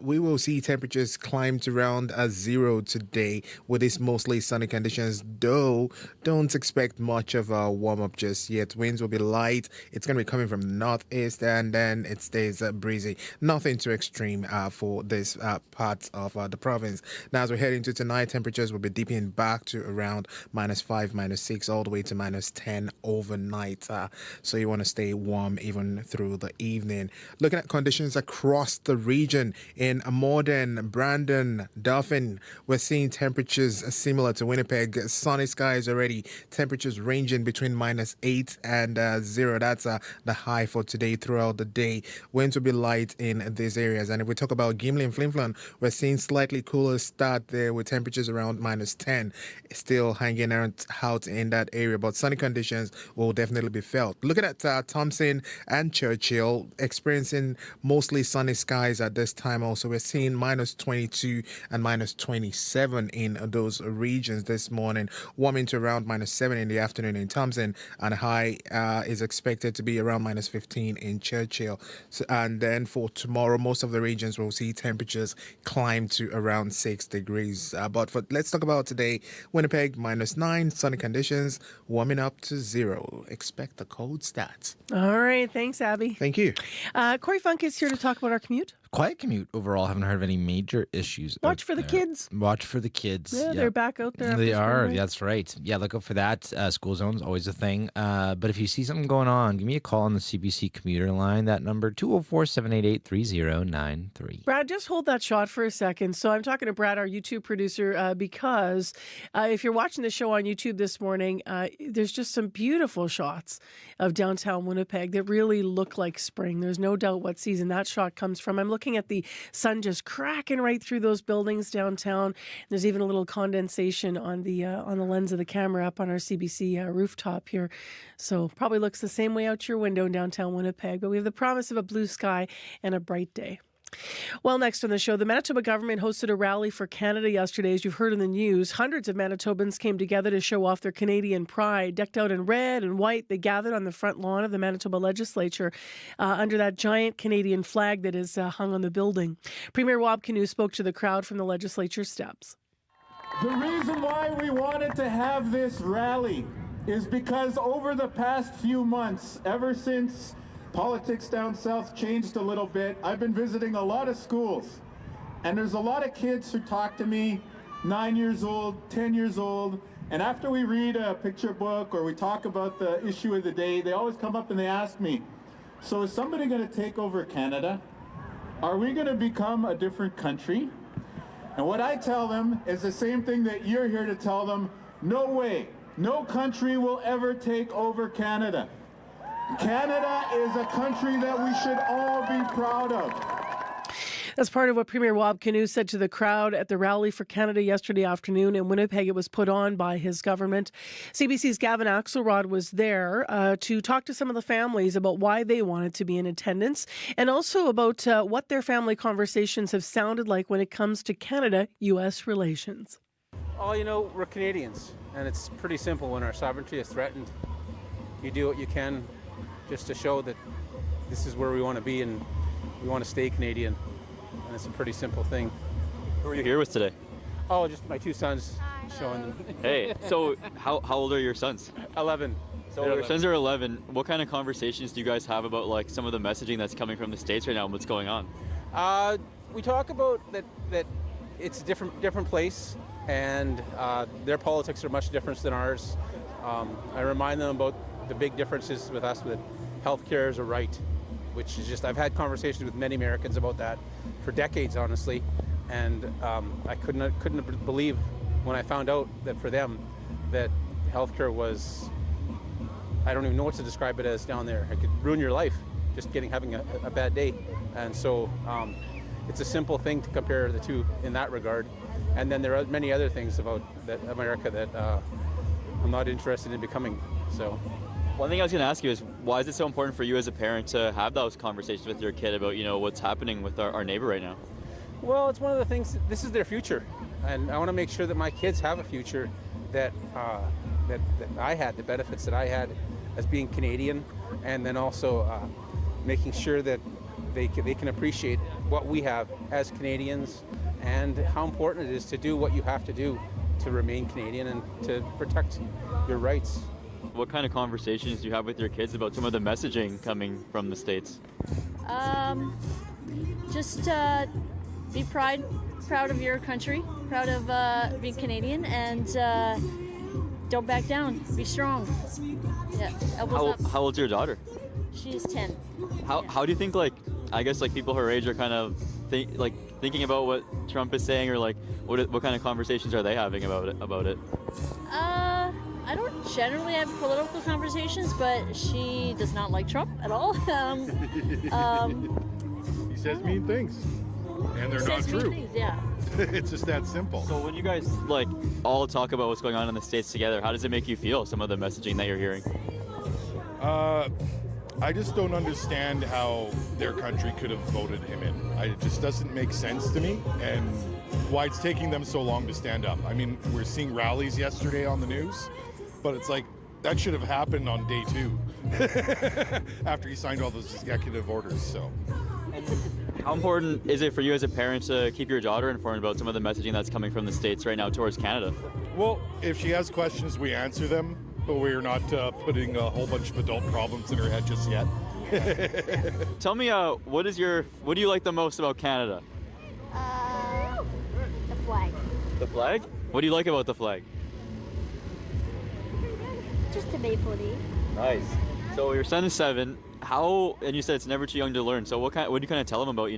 We will see temperatures climb to around 0 today with these mostly sunny conditions, though don't expect much of a warm-up just yet. Winds will be light. It's going to be coming from the northeast, and then it stays breezy. Nothing too extreme for this part of the province. Now, as we head into tonight, temperatures will be dipping back to around minus 5, minus 6, all the way to minus 10 overnight. So you want to stay warm even through the evening. Looking at conditions across the region in Morden, Brandon, Dauphin, we're seeing temperatures similar to Winnipeg. Sunny skies already. Temperatures ranging between minus 8 and 0. That's the high for today throughout the day. Winds will be light in these areas. And if we talk about Gimli and Flin Flon, we're seeing slightly cooler start there with temperatures around minus 10. Still hanging out in that area, but sunny conditions will definitely be felt. Looking at Thompson and Churchill, experiencing mostly sunny skies at this time also. We're seeing minus 22 and minus 27 in those regions this morning, warming to around minus 7 in the afternoon in Thompson, and high is expected to be around minus 15 in Churchill. And then for tomorrow, most of the regions will see temperatures climb to around 6 degrees. Let's talk about today. Winnipeg, minus 9, sunny conditions, warming up to 0. Expect a cold start. All right. Thanks, Abby. Thank you. Corey Funk is here to talk about our commute. quiet commute overall. Haven't heard of any major issues. Watch for the kids. Watch for the kids. Yeah, they're back out there. They after are. spring break. That's right. Yeah, look out for that. School zone's always a thing. But if you see something going on, give me a call on the CBC commuter line. That number, 204-788-3093. Brad, just hold that shot for a second. So I'm talking to Brad, our YouTube producer, because if you're watching the show on YouTube this morning, there's just some beautiful shots of downtown Winnipeg that really look like spring. There's no doubt what season that shot comes from. I'm looking at the sun just cracking right through those buildings downtown. There's even a little condensation on the lens of the camera up on our CBC rooftop here. So probably looks the same way out your window in downtown Winnipeg. But we have the promise of a blue sky and a bright day. Well, next on the show, the Manitoba government hosted a rally for Canada yesterday, as you've heard in the news. Hundreds of Manitobans came together to show off their Canadian pride. Decked out in red and white, they gathered on the front lawn of the Manitoba legislature under that giant Canadian flag that is hung on the building. Premier Rob Canoe spoke to the crowd from the legislature steps. The reason why we wanted to have this rally is because over the past few months, ever since politics down south changed a little bit, I've been visiting a lot of schools, and there's a lot of kids who talk to me, 9 years old, 10 years old, and after we read a picture book or we talk about the issue of the day, they always come up and they ask me, so is somebody going to take over Canada? Are we going to become a different country? And what I tell them is the same thing that you're here to tell them. No way. No country will ever take over Canada. Canada is a country that we should all be proud of. That's part of what Premier Rob Canoe said to the crowd at the Rally for Canada yesterday afternoon in Winnipeg. It was put on by his government. CBC's Gavin Axelrod was there to talk to some of the families about why they wanted to be in attendance and also about what their family conversations have sounded like when it comes to Canada-U.S. relations. Oh, you know, we're Canadians, and it's pretty simple. When our sovereignty is threatened, you do what you can just to show that this is where we want to be and we want to stay Canadian. And it's a pretty simple thing. Who are you here with today? Oh, just my two sons showing them. Hey, so how old are your sons? 11. So your sons are 11. What kind of conversations do you guys have about like some of the messaging that's coming from the States right now and what's going on? We talk about that it's a different place, and their politics are much different than ours. I remind them about the big differences with us that healthcare is a right, which is just, I've had conversations with many Americans about that for decades, honestly, and I couldn't believe when I found out that for them that healthcare was, I don't even know what to describe it as down there. It could ruin your life just having a bad day, and so it's a simple thing to compare the two in that regard. And then there are many other things about that America that I'm not interested in becoming. So. One thing I was going to ask you is, why is it so important for you as a parent to have those conversations with your kid about, what's happening with our neighbor right now? Well, it's one of the things, this is their future. And I want to make sure that my kids have a future that I had, the benefits that I had as being Canadian, and then also making sure that they can appreciate what we have as Canadians and how important it is to do what you have to do to remain Canadian and to protect your rights. What kind of conversations do you have with your kids about some of the messaging coming from the States? Just be proud of your country, proud of being Canadian, and don't back down. Be strong. Yeah, elbows up. How old's your daughter? She's 10. How do you think, people her age are kind of thinking about what Trump is saying, or what kind of conversations are they having about it? I don't generally have political conversations, but she does not like Trump at all. He says mean things, and they're not true. Things, yeah. It's just that simple. So when you guys all talk about what's going on in the States together, how does it make you feel, some of the messaging that you're hearing? I just don't understand how their country could have voted him in. It just doesn't make sense to me, and why it's taking them so long to stand up. I mean, we're seeing rallies yesterday on the news, but it's like, that should have happened on day 2 after he signed all those executive orders. So, how important is it for you as a parent to keep your daughter informed about some of the messaging that's coming from the States right now towards Canada? Well, if she has questions, we answer them, but we're not putting a whole bunch of adult problems in her head just yet. Tell me, what do you like the most about Canada? The flag. The flag? What do you like about the flag? Just the maple leaf. Nice. So your son is 7. And you said it's never too young to learn. So what do you kind of tell him about,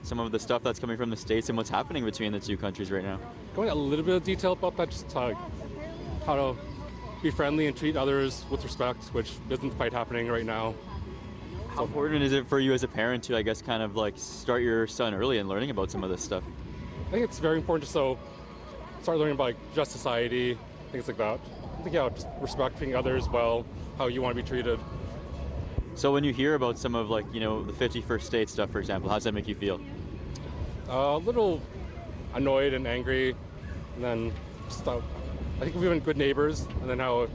some of the stuff that's coming from the States and what's happening between the two countries right now? Going a little bit of detail about that, just how to be friendly and treat others with respect, which isn't quite happening right now. How important is it for you as a parent to, I guess, kind of like start your son early and learning about some of this stuff? I think it's very important to start learning about just society, things like that. I think, just respecting others well, how you want to be treated. So when you hear about some of the 51st state stuff, for example, how does that make you feel? A little annoyed and angry, and then I think we've been good neighbors, and then how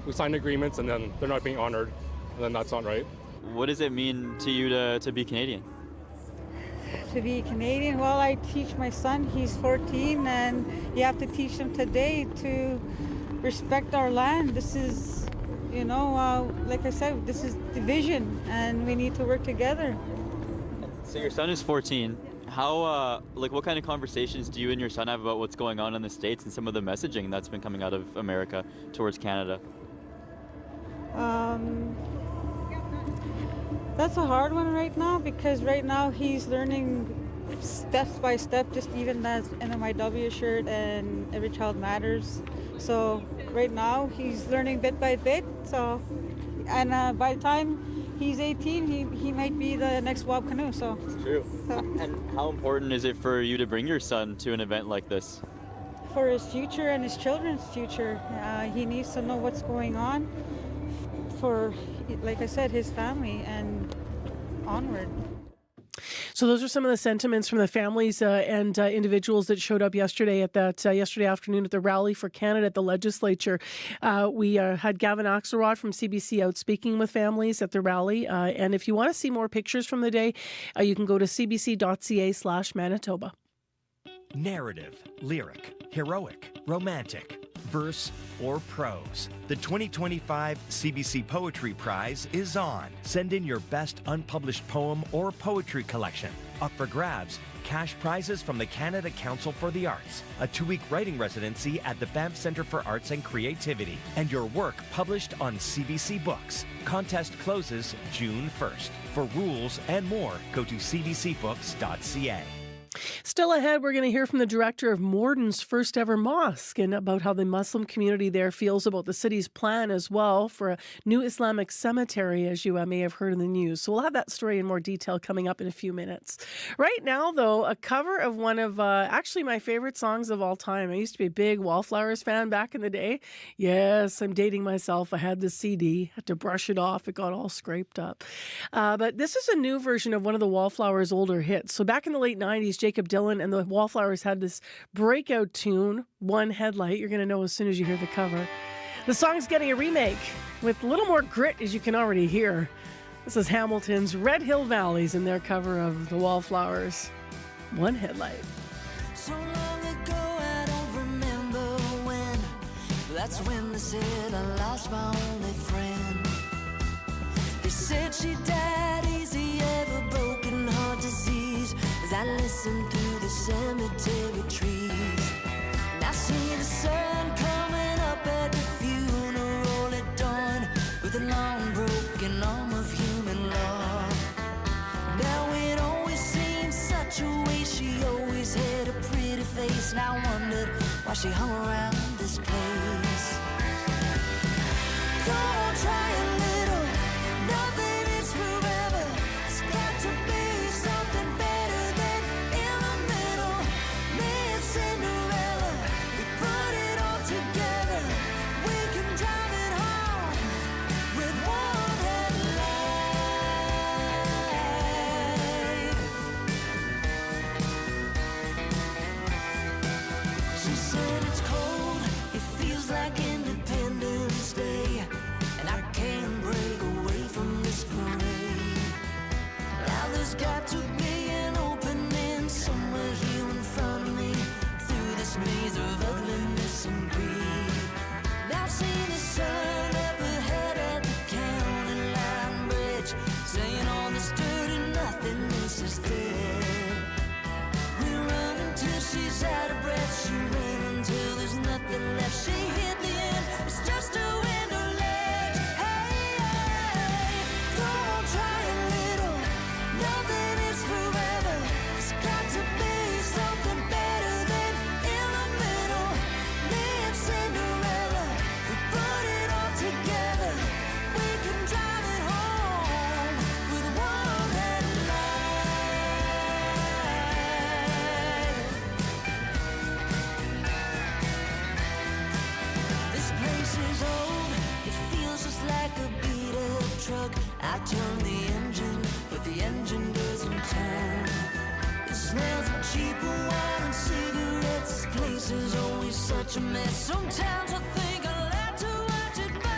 we signed agreements and then they're not being honored, and then that's not right. What does it mean to you to be Canadian? To be Canadian, well, I teach my son, he's 14, and you have to teach him today to respect our land. This is, like I said, this is division, and we need to work together. So your son is 14. How, what kind of conversations do you and your son have about what's going on in the States and some of the messaging that's been coming out of America towards Canada? That's a hard one right now, because right now he's learning step by step, just even as NMIW shirt and Every Child Matters. So right now he's learning bit by bit. So, and by the time he's 18, he might be the next Wob Canoe. So true. And how important is it for you to bring your son to an event like this? For his future and his children's future, he needs to know what's going on for, like I said, his family and onward. So those are some of the sentiments from the families and individuals that showed up yesterday at that yesterday afternoon at the rally for Canada at the legislature. We had Gavin Axelrod from CBC out speaking with families at the rally. And if you want to see more pictures from the day, you can go to cbc.ca/Manitoba. Narrative, lyric, heroic, romantic, verse, or prose. The 2025 CBC Poetry Prize is on. Send in your best unpublished poem or poetry collection. Up for grabs, cash prizes from the Canada Council for the Arts, a 2-week writing residency at the Banff Centre for Arts and Creativity, and your work published on CBC Books. Contest closes June 1st. For rules and more, go to cbcbooks.ca. Still ahead, we're going to hear from the director of Morden's first ever mosque and about how the Muslim community there feels about the city's plan as well for a new Islamic cemetery, as you may have heard in the news. So we'll have that story in more detail coming up in a few minutes. Right now, though, a cover of one of actually my favorite songs of all time. I used to be a big Wallflowers fan back in the day. Yes, I'm dating myself. I had the CD, had to brush it off. It got all scraped up. But this is a new version of one of the Wallflowers' older hits. So back in the late 90s, Jacob Dylan and the Wallflowers had this breakout tune, One Headlight. You're going to know as soon as you hear the cover. The song's getting a remake with a little more grit, as you can already hear. This is Hamilton's Red Hill Valleys in their cover of the Wallflowers, One Headlight. So long ago, I don't remember when. That's when they said I lost my only friend. They said she died easy of a broken heart disease. As I listened through the cemetery trees, and I see the sun coming up at the funeral at dawn with a long broken arm of human law. Now it always seemed such a waste. She always had a pretty face, and I wondered why she hung around this place. Don't try a little, nothing is forever. It's got to be something better than in the middle. Me and Cinderella, we put it all together. We can drive it home with one headlight. She said it's cold, it feels like cheap wine and cigarettes. This place is always such a mess. Sometimes I think I like to watch it burn.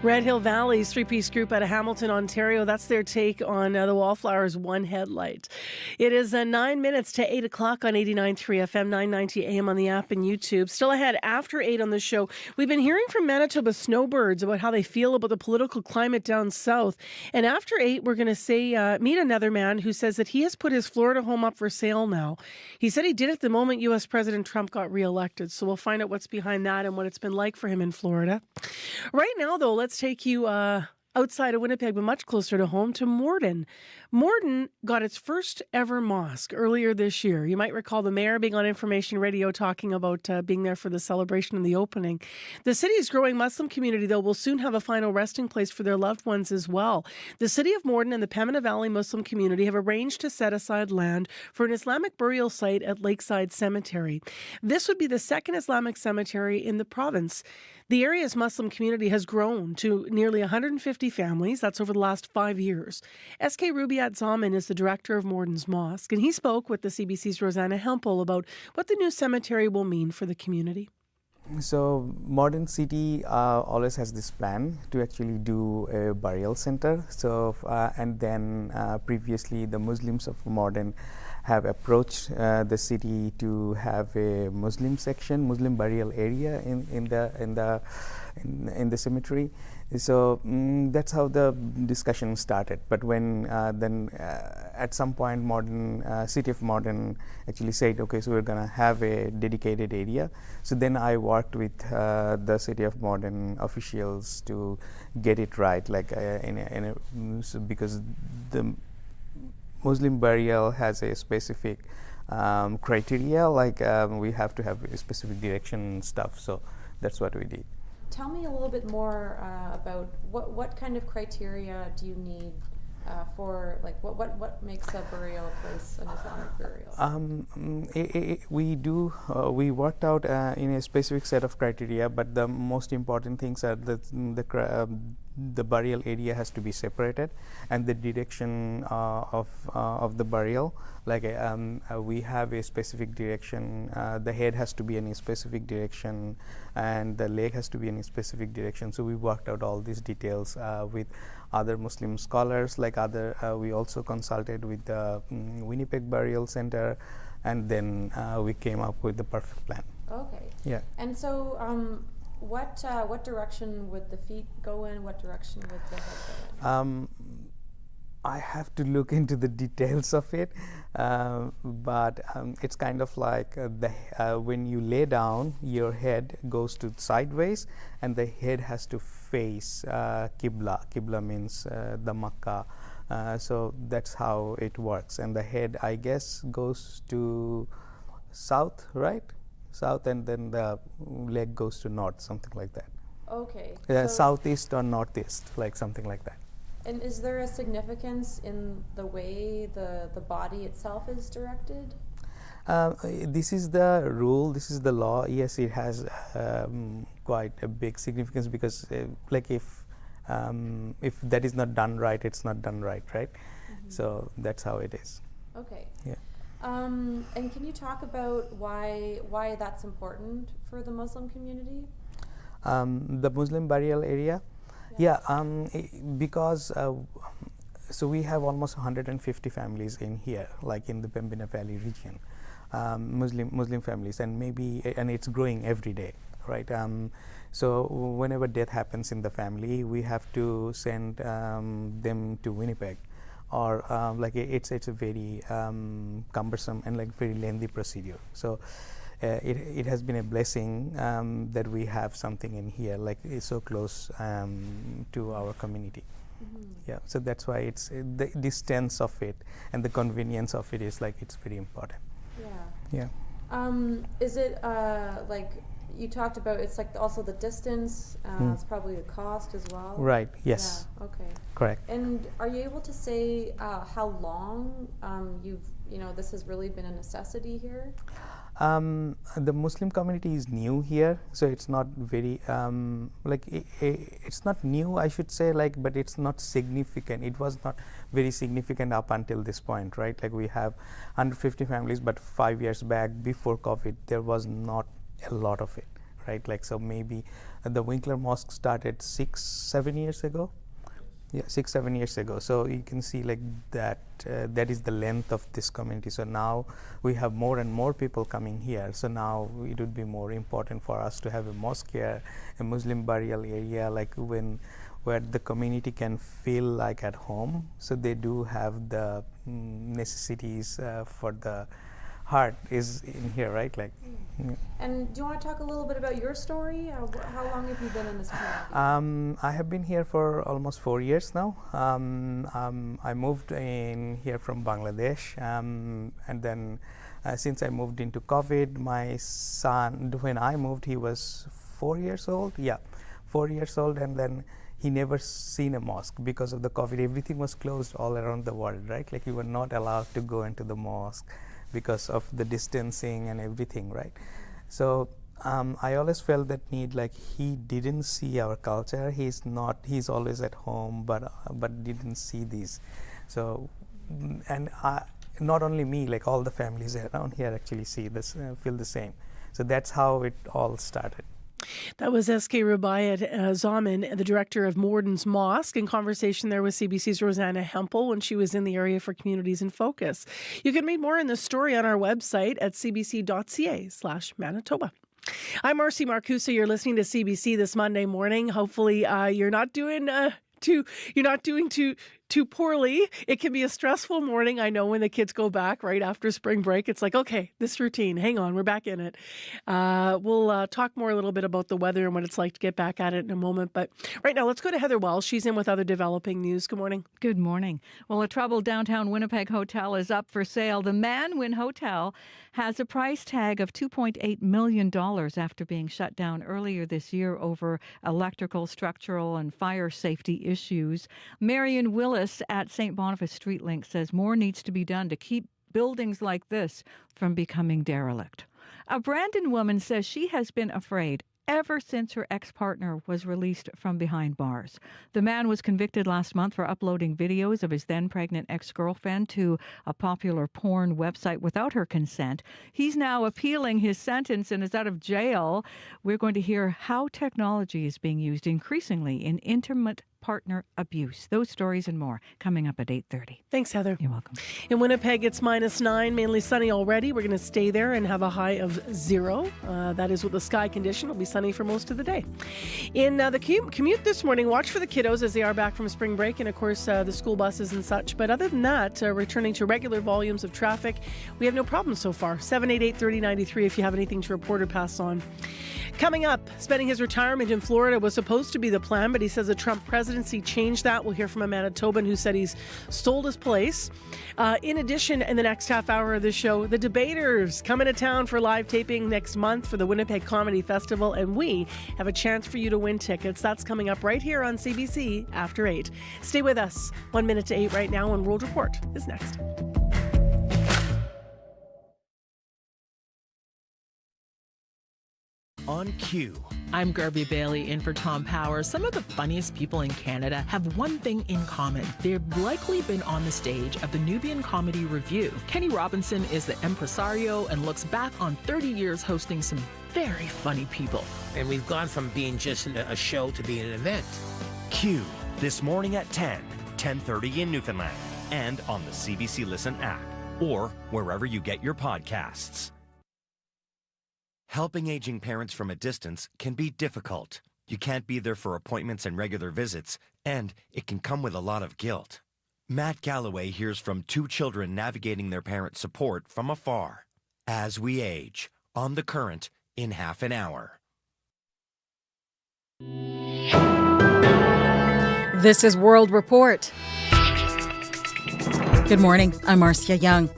Red Hill Valley's three-piece group out of Hamilton, Ontario. That's their take on the Wallflowers' One Headlight. It is 9 minutes to 8 o'clock on 89.3 FM, 990 AM on the app and YouTube. Still ahead after 8 on the show. We've been hearing from Manitoba Snowbirds about how they feel about the political climate down south. And after 8, we're going to meet another man who says that he has put his Florida home up for sale now. He said he did it the moment U.S. President Trump got reelected. So we'll find out what's behind that and what it's been like for him in Florida. Right now, though, let's take you outside of Winnipeg, but much closer to home, to Morden. Morden got its first ever mosque earlier this year. You might recall the mayor being on information radio talking about being there for the celebration and the opening. The city's growing Muslim community, though, will soon have a final resting place for their loved ones as well. The city of Morden and the Pembina Valley Muslim community have arranged to set aside land for an Islamic burial site at Lakeside Cemetery. This would be the second Islamic cemetery in the province. The area's Muslim community has grown to nearly 150 families. That's over the last 5 years. S.K. Rubiat Zaman is the director of Morden's Mosque, and he spoke with the CBC's Rosanna Hempel about what the new cemetery will mean for the community. So Morden City always has this plan to actually do a burial center. So and then previously the Muslims of Morden have approached the city to have a Muslim section, Muslim burial area in the cemetery. So that's how the discussion started. But when then at some point, city of Morden actually said, okay, so we're gonna have a dedicated area. So then I worked with the city of Morden officials to get it right, like so because the Muslim burial has a specific criteria, like we have to have a specific direction and stuff. So that's what we did. Tell me a little bit more about what kind of criteria do you need for, like, what makes a burial place an Islamic burial? We worked out in a specific set of criteria, but the most important things are the burial area has to be separated, and the direction of the burial, like we have a specific direction. The head has to be in a specific direction, and the leg has to be in a specific direction. So we worked out all these details with other Muslim scholars, like we also consulted with the Winnipeg Burial Center, and then we came up with the perfect plan. Okay. Yeah. And so what direction would the feet go in? What direction would the head go in? I have to look into the details of it, but it's kind of like when you lay down, your head goes to sideways, and the head has to face Qibla. Qibla means the Makkah. So that's how it works. And the head, I guess, goes to south, right? South, and then the leg goes to north, something like that. Okay. Southeast or northeast, like something like that. And is there a significance in the way the body itself is directed? This is the rule, this is the law. Yes, it has quite a big significance, because like if that is not done right, it's not done right, right? Mm-hmm. So that's how it is. Okay. Yeah. And can you talk about why that's important for the Muslim community? The Muslim burial area? Yeah, because so we have almost 150 families in here, like in the Pembina Valley region, Muslim families, and it's growing every day, right? So whenever death happens in the family, we have to send them to Winnipeg, or it's a very cumbersome and very lengthy procedure. So it has been a blessing that we have something in here it's so close to our community. Yeah, so that's why it's the distance of it and the convenience of it is it's very important. Yeah. Is it you talked about it's also the distance, it's probably the cost as well? Right, yes. Yeah, okay. Correct. And are you able to say how long this has really been a necessity here? The Muslim community is new here, so it's not very it's not new, I should say, but it's not significant. It was not very significant up until this point, right? We have 150 families, but 5 years back, before COVID, there was not a lot of it, right? So maybe the Winkler Mosque started 6-7 years ago. Yeah, 6-7 years ago. So you can see that that is the length of this community. So now we have more and more people coming here. So now it would be more important for us to have a mosque here, a Muslim burial area, where the community can feel at home. So they do have the necessities for the heart is in here, right? And do you want to talk a little bit about your story? How long have you been in this community? I have been here for almost 4 years now. I moved in here from Bangladesh, and then since I moved into COVID, my son, when I moved, he was 4 years old. Yeah, 4 years old, and then he never seen a mosque because of the COVID. Everything was closed all around the world, right? You were not allowed to go into the mosque because of the distancing and everything, right? So I always felt that need, he didn't see our culture. He's always at home, but didn't see these. So, and not only me, all the families around here actually see this, feel the same. So that's how it all started. That was S.K. Rubaiyat Zaman, the director of Morden's Mosque, in conversation there with CBC's Rosanna Hempel when she was in the area for Communities in Focus. You can read more in this story on our website at cbc.ca/Manitoba. I'm Marcy Marcusa. You're listening to CBC this Monday morning. Hopefully you're not doing too poorly. It can be a stressful morning. I know when the kids go back right after spring break, it's okay, this routine, hang on, we're back in it. We'll talk more a little bit about the weather and what it's like to get back at it in a moment. But right now, let's go to Heather Wells. She's in with other developing news. Good morning. Good morning. Well, a troubled downtown Winnipeg hotel is up for sale. The Manwin Hotel has a price tag of $2.8 million after being shut down earlier this year over electrical, structural, and fire safety issues. Marion Willis at St. Boniface Street Link says more needs to be done to keep buildings like this from becoming derelict. A Brandon woman says she has been afraid ever since her ex-partner was released from behind bars. The man was convicted last month for uploading videos of his then-pregnant ex-girlfriend to a popular porn website without her consent. He's now appealing his sentence and is out of jail. We're going to hear how technology is being used increasingly in intimate partner abuse. Those stories and more coming up at 8:30. Thanks, Heather. You're welcome. In Winnipeg, it's -9, mainly sunny already. We're going to stay there and have a high of 0. That is with the sky condition. It'll be sunny for most of the day. In the commute this morning, watch for the kiddos as they are back from spring break and, of course, the school buses and such. But other than that, returning to regular volumes of traffic, we have no problems so far. 788-3093 if you have anything to report or pass on. Coming up, spending his retirement in Florida was supposed to be the plan, but he says the Trump presidency changed that. We'll hear from a Manitoban who said he's sold his place. In addition, in the next half hour of the show, the Debaters coming to town for live taping next month for the Winnipeg Comedy Festival, and we have a chance for you to win tickets. That's coming up right here on CBC after 8. Stay with us. 1 minute to 8 right now, and World Report is next. On cue. I'm Garby Bailey in for Tom Power. Some of the funniest people in Canada have one thing in common. They've likely been on the stage of the Nubian Comedy Review. Kenny Robinson is the impresario and looks back on 30 years hosting some very funny people. And we've gone from being just a show to being an event. Q, this morning at 10:30 in Newfoundland, and on the CBC Listen app, or wherever you get your podcasts. Helping aging parents from a distance can be difficult. You can't be there for appointments and regular visits, and it can come with a lot of guilt. Matt Galloway hears from two children navigating their parents' support from afar. As We Age, on The Current in half an hour. This is World Report. Good morning. I'm Marcia Young.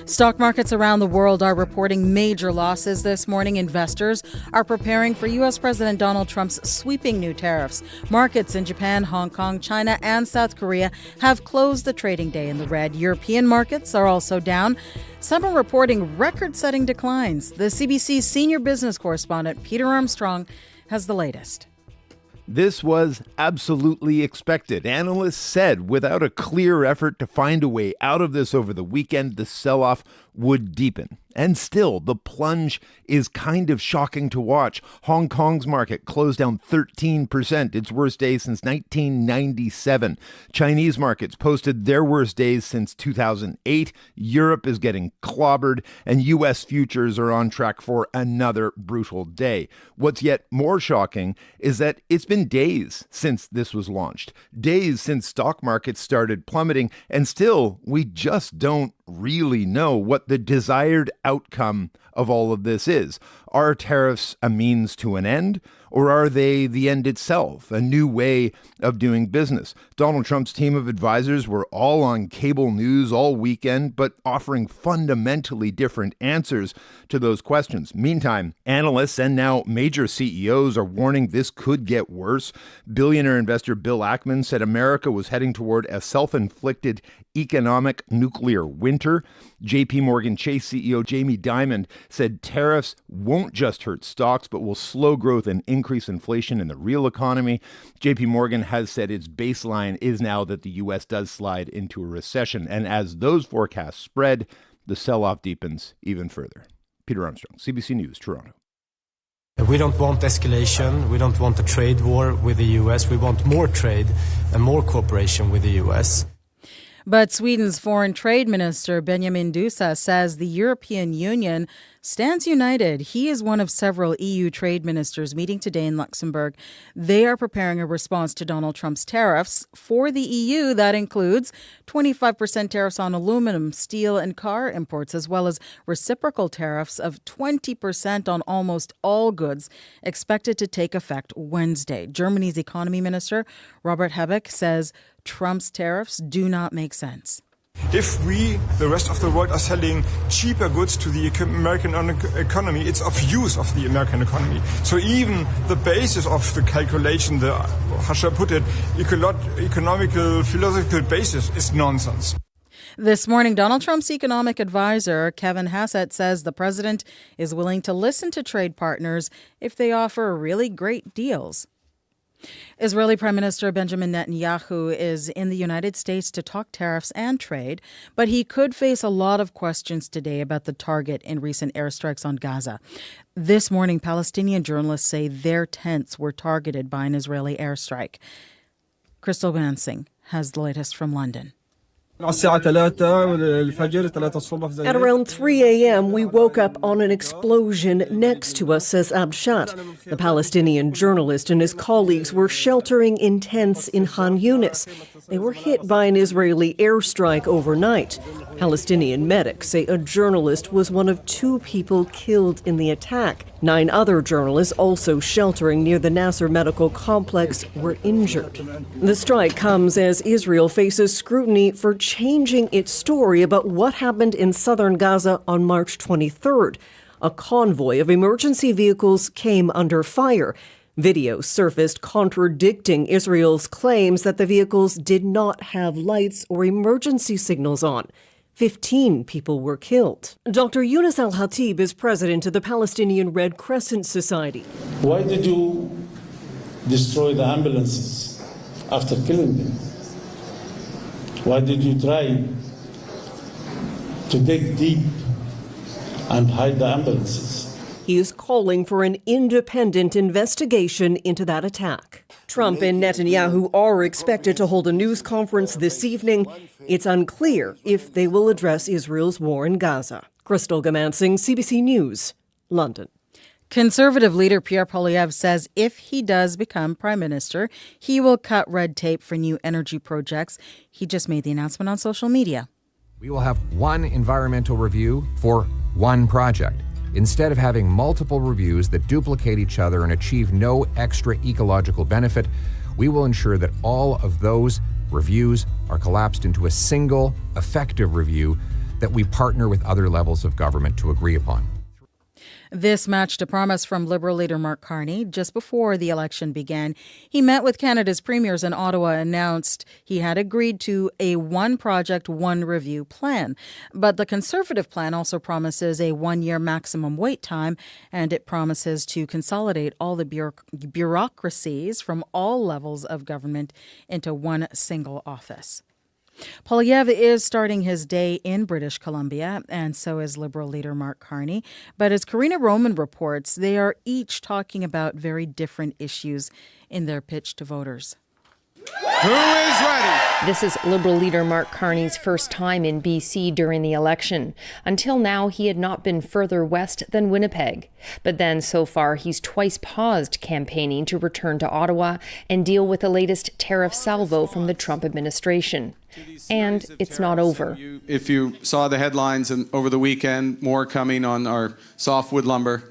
Stock markets around the world are reporting major losses this morning. Investors are preparing for U.S. President Donald Trump's sweeping new tariffs. Markets in Japan, Hong Kong, China, and South Korea have closed the trading day in the red. European markets are also down. Some are reporting record-setting declines. The CBC's senior business correspondent, Peter Armstrong, has the latest. This was absolutely expected. Analysts said without a clear effort to find a way out of this over the weekend, the sell-off would deepen. And still, the plunge is kind of shocking to watch. Hong Kong's market closed down 13%, its worst day since 1997. Chinese markets posted their worst days since 2008. Europe is getting clobbered, and U.S. futures are on track for another brutal day. What's yet more shocking is that it's been days since this was launched, days since stock markets started plummeting, and still, we just don't really know what the desired outcome of all of this is. Are tariffs a means to an end, or are they the end itself, a new way of doing business? Donald Trump's team of advisors were all on cable news all weekend, but offering fundamentally different answers to those questions. Meantime, analysts and now major CEOs are warning this could get worse. Billionaire investor Bill Ackman said America was heading toward a self-inflicted economic nuclear winter. JP Morgan Chase CEO Jamie Dimon said tariffs won't just hurt stocks, but will slow growth and increase inflation in the real economy. JP Morgan has said its baseline is now that the U.S. does slide into a recession. And as those forecasts spread, the sell-off deepens even further. Peter Armstrong, CBC News, Toronto. We don't want escalation. We don't want a trade war with the U.S. We want more trade and more cooperation with the U.S. But Sweden's foreign trade minister, Benjamin Dusa, says the European Union stands united. He is one of several EU trade ministers meeting today in Luxembourg. They are preparing a response to Donald Trump's tariffs. For the EU, that includes 25% tariffs on aluminum, steel, and car imports, as well as reciprocal tariffs of 20% on almost all goods, expected to take effect Wednesday. Germany's economy minister, Robert Habeck, says Trump's tariffs do not make sense. If we, the rest of the world, are selling cheaper goods to the American economy, it's of use of the American economy. So even the basis of the calculation, the, how shall I put it, economical, philosophical basis is nonsense. This morning, Donald Trump's economic advisor, Kevin Hassett, says the president is willing to listen to trade partners if they offer really great deals. Israeli Prime Minister Benjamin Netanyahu is in the United States to talk tariffs and trade, but he could face a lot of questions today about the target in recent airstrikes on Gaza. This morning, Palestinian journalists say their tents were targeted by an Israeli airstrike. Crystal Bansing has the latest from London. At around 3 a.m., we woke up on an explosion next to us, says Abshat. The Palestinian journalist and his colleagues were sheltering in tents in Khan Yunis. They were hit by an Israeli airstrike overnight. Palestinian medics say a journalist was one of 2 people killed in the attack. 9 other journalists, also sheltering near the Nasser Medical Complex, were injured. The strike comes as Israel faces scrutiny for changing its story about what happened in southern Gaza on March 23rd. A convoy of emergency vehicles came under fire. Videos surfaced contradicting Israel's claims that the vehicles did not have lights or emergency signals on. 15 people were killed. Dr. Yunus Al-Hatib is president of the Palestinian Red Crescent Society. Why did you destroy the ambulances after killing them? Why did you try to dig deep and hide the ambulances? He is calling for an independent investigation into that attack. Trump and Netanyahu are expected to hold a news conference this evening. It's unclear if they will address Israel's war in Gaza. Crystal Gamansing, CBC News, London. Conservative leader Pierre Poilievre says if he does become prime minister, he will cut red tape for new energy projects. He just made the announcement on social media. We will have one environmental review for one project. Instead of having multiple reviews that duplicate each other and achieve no extra ecological benefit, we will ensure that all of those reviews are collapsed into a single, effective review that we partner with other levels of government to agree upon. This matched a promise from Liberal leader Mark Carney. Just before the election began, he met with Canada's premiers in Ottawa and announced he had agreed to a one project, one review plan. But the Conservative plan also promises a 1-year maximum wait time, and it promises to consolidate all the bureaucracies from all levels of government into one single office. Poilievre is starting his day in British Columbia, and so is Liberal leader Mark Carney. But as Karina Roman reports, they are each talking about very different issues in their pitch to voters. Who is ready? This is Liberal leader Mark Carney's first time in BC during the election. Until now, he had not been further west than Winnipeg. But then, so far, he's twice paused campaigning to return to Ottawa and deal with the latest tariff salvo from the Trump administration. And it's not over. If you saw the headlines over the weekend, more coming on our softwood lumber.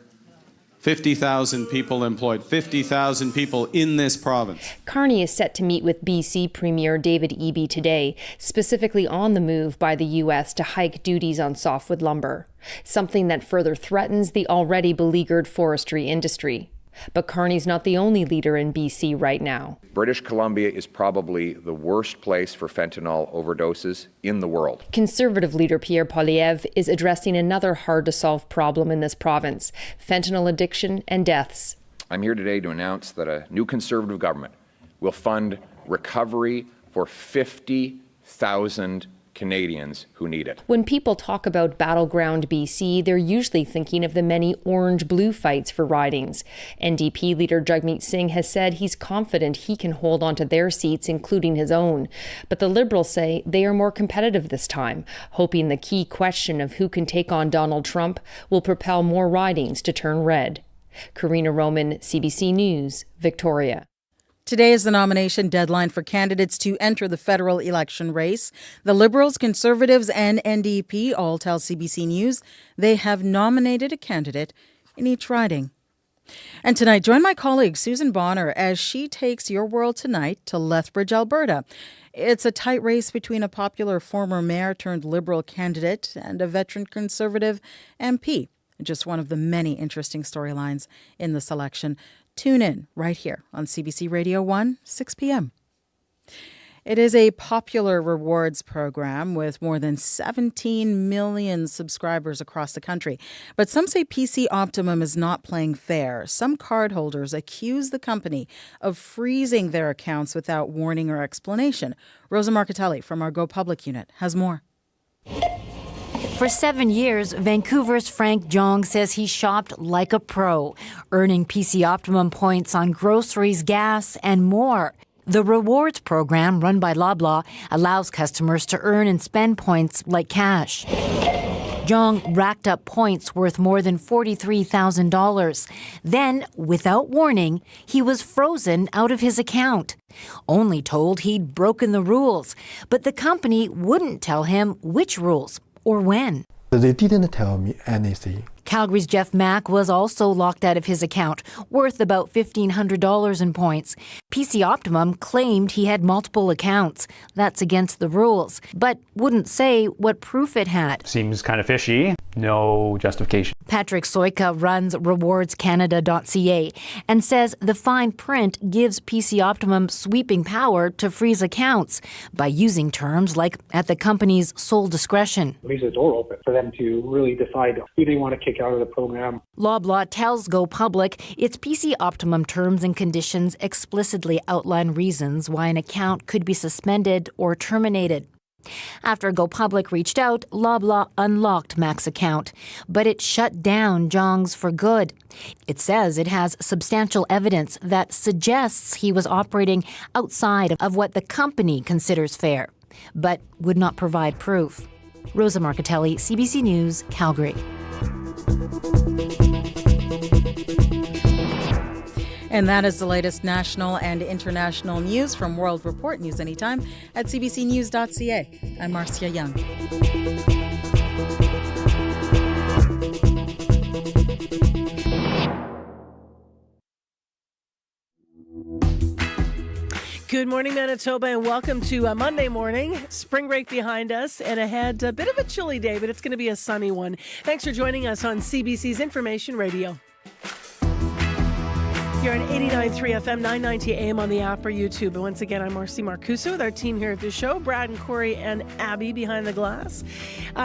50,000 people employed, 50,000 people in this province. Carney is set to meet with BC Premier David Eby today, specifically on the move by the U.S. to hike duties on softwood lumber, something that further threatens the already beleaguered forestry industry. But Carney's not the only leader in BC right now. British Columbia is probably the worst place for fentanyl overdoses in the world. Conservative leader Pierre Poilievre is addressing another hard-to-solve problem in this province, fentanyl addiction and deaths. I'm here today to announce that a new Conservative government will fund recovery for 50,000 Canadians who need it. When people talk about battleground BC, they're usually thinking of the many orange-blue fights for ridings. NDP leader Jagmeet Singh has said he's confident he can hold on to their seats, including his own. But the Liberals say they are more competitive this time, hoping the key question of who can take on Donald Trump will propel more ridings to turn red. Karina Roman, CBC News, Victoria. Today is the nomination deadline for candidates to enter the federal election race. The Liberals, Conservatives, and NDP all tell CBC News they have nominated a candidate in each riding. And tonight, join my colleague Susan Bonner as she takes Your World Tonight to Lethbridge, Alberta. It's a tight race between a popular former mayor turned Liberal candidate and a veteran Conservative MP. Just one of the many interesting storylines in this election. Tune in right here on CBC Radio 1, 6 p.m. It is a popular rewards program with more than 17 million subscribers across the country. But some say PC Optimum is not playing fair. Some cardholders accuse the company of freezing their accounts without warning or explanation. Rosa Marcatelli from our Go Public unit has more. For 7 years, Vancouver's Frank Jong says he shopped like a pro, earning PC Optimum points on groceries, gas, and more. The rewards program, run by Loblaw, allows customers to earn and spend points like cash. Jong racked up points worth more than $43,000. Then, without warning, he was frozen out of his account. Only told he'd broken the rules, but the company wouldn't tell him which rules or when. They didn't tell me anything. Calgary's Jeff Mack was also locked out of his account, worth about $1,500 in points. PC Optimum claimed he had multiple accounts. That's against the rules, but wouldn't say what proof it had. Seems kind of fishy. No justification. Patrick Soika runs rewardscanada.ca and says the fine print gives PC Optimum sweeping power to freeze accounts by using terms like at the company's sole discretion. Leaves the door open for them to really decide who they want to kick out of the program. Loblaw tells Go Public its PC Optimum terms and conditions explicitly outline reasons why an account could be suspended or terminated. After Go Public reached out, Loblaw unlocked Mac's account, but it shut down Jong's for good. It says it has substantial evidence that suggests he was operating outside of what the company considers fair, but would not provide proof. Rosa Marcatelli, CBC News, Calgary. And that is the latest national and international news from World Report. News anytime at cbcnews.ca. I'm Marcia Young. Good morning, Manitoba, and welcome to Monday morning. Spring break behind us, and ahead a bit of a chilly day, but it's going to be a sunny one. Thanks for joining us on CBC's Information Radio. You're on 89.3 FM, 990 AM on the app or YouTube. And once again, I'm Marcy Marcuso with our team here at the show, Brad and Corey and Abby behind the glass.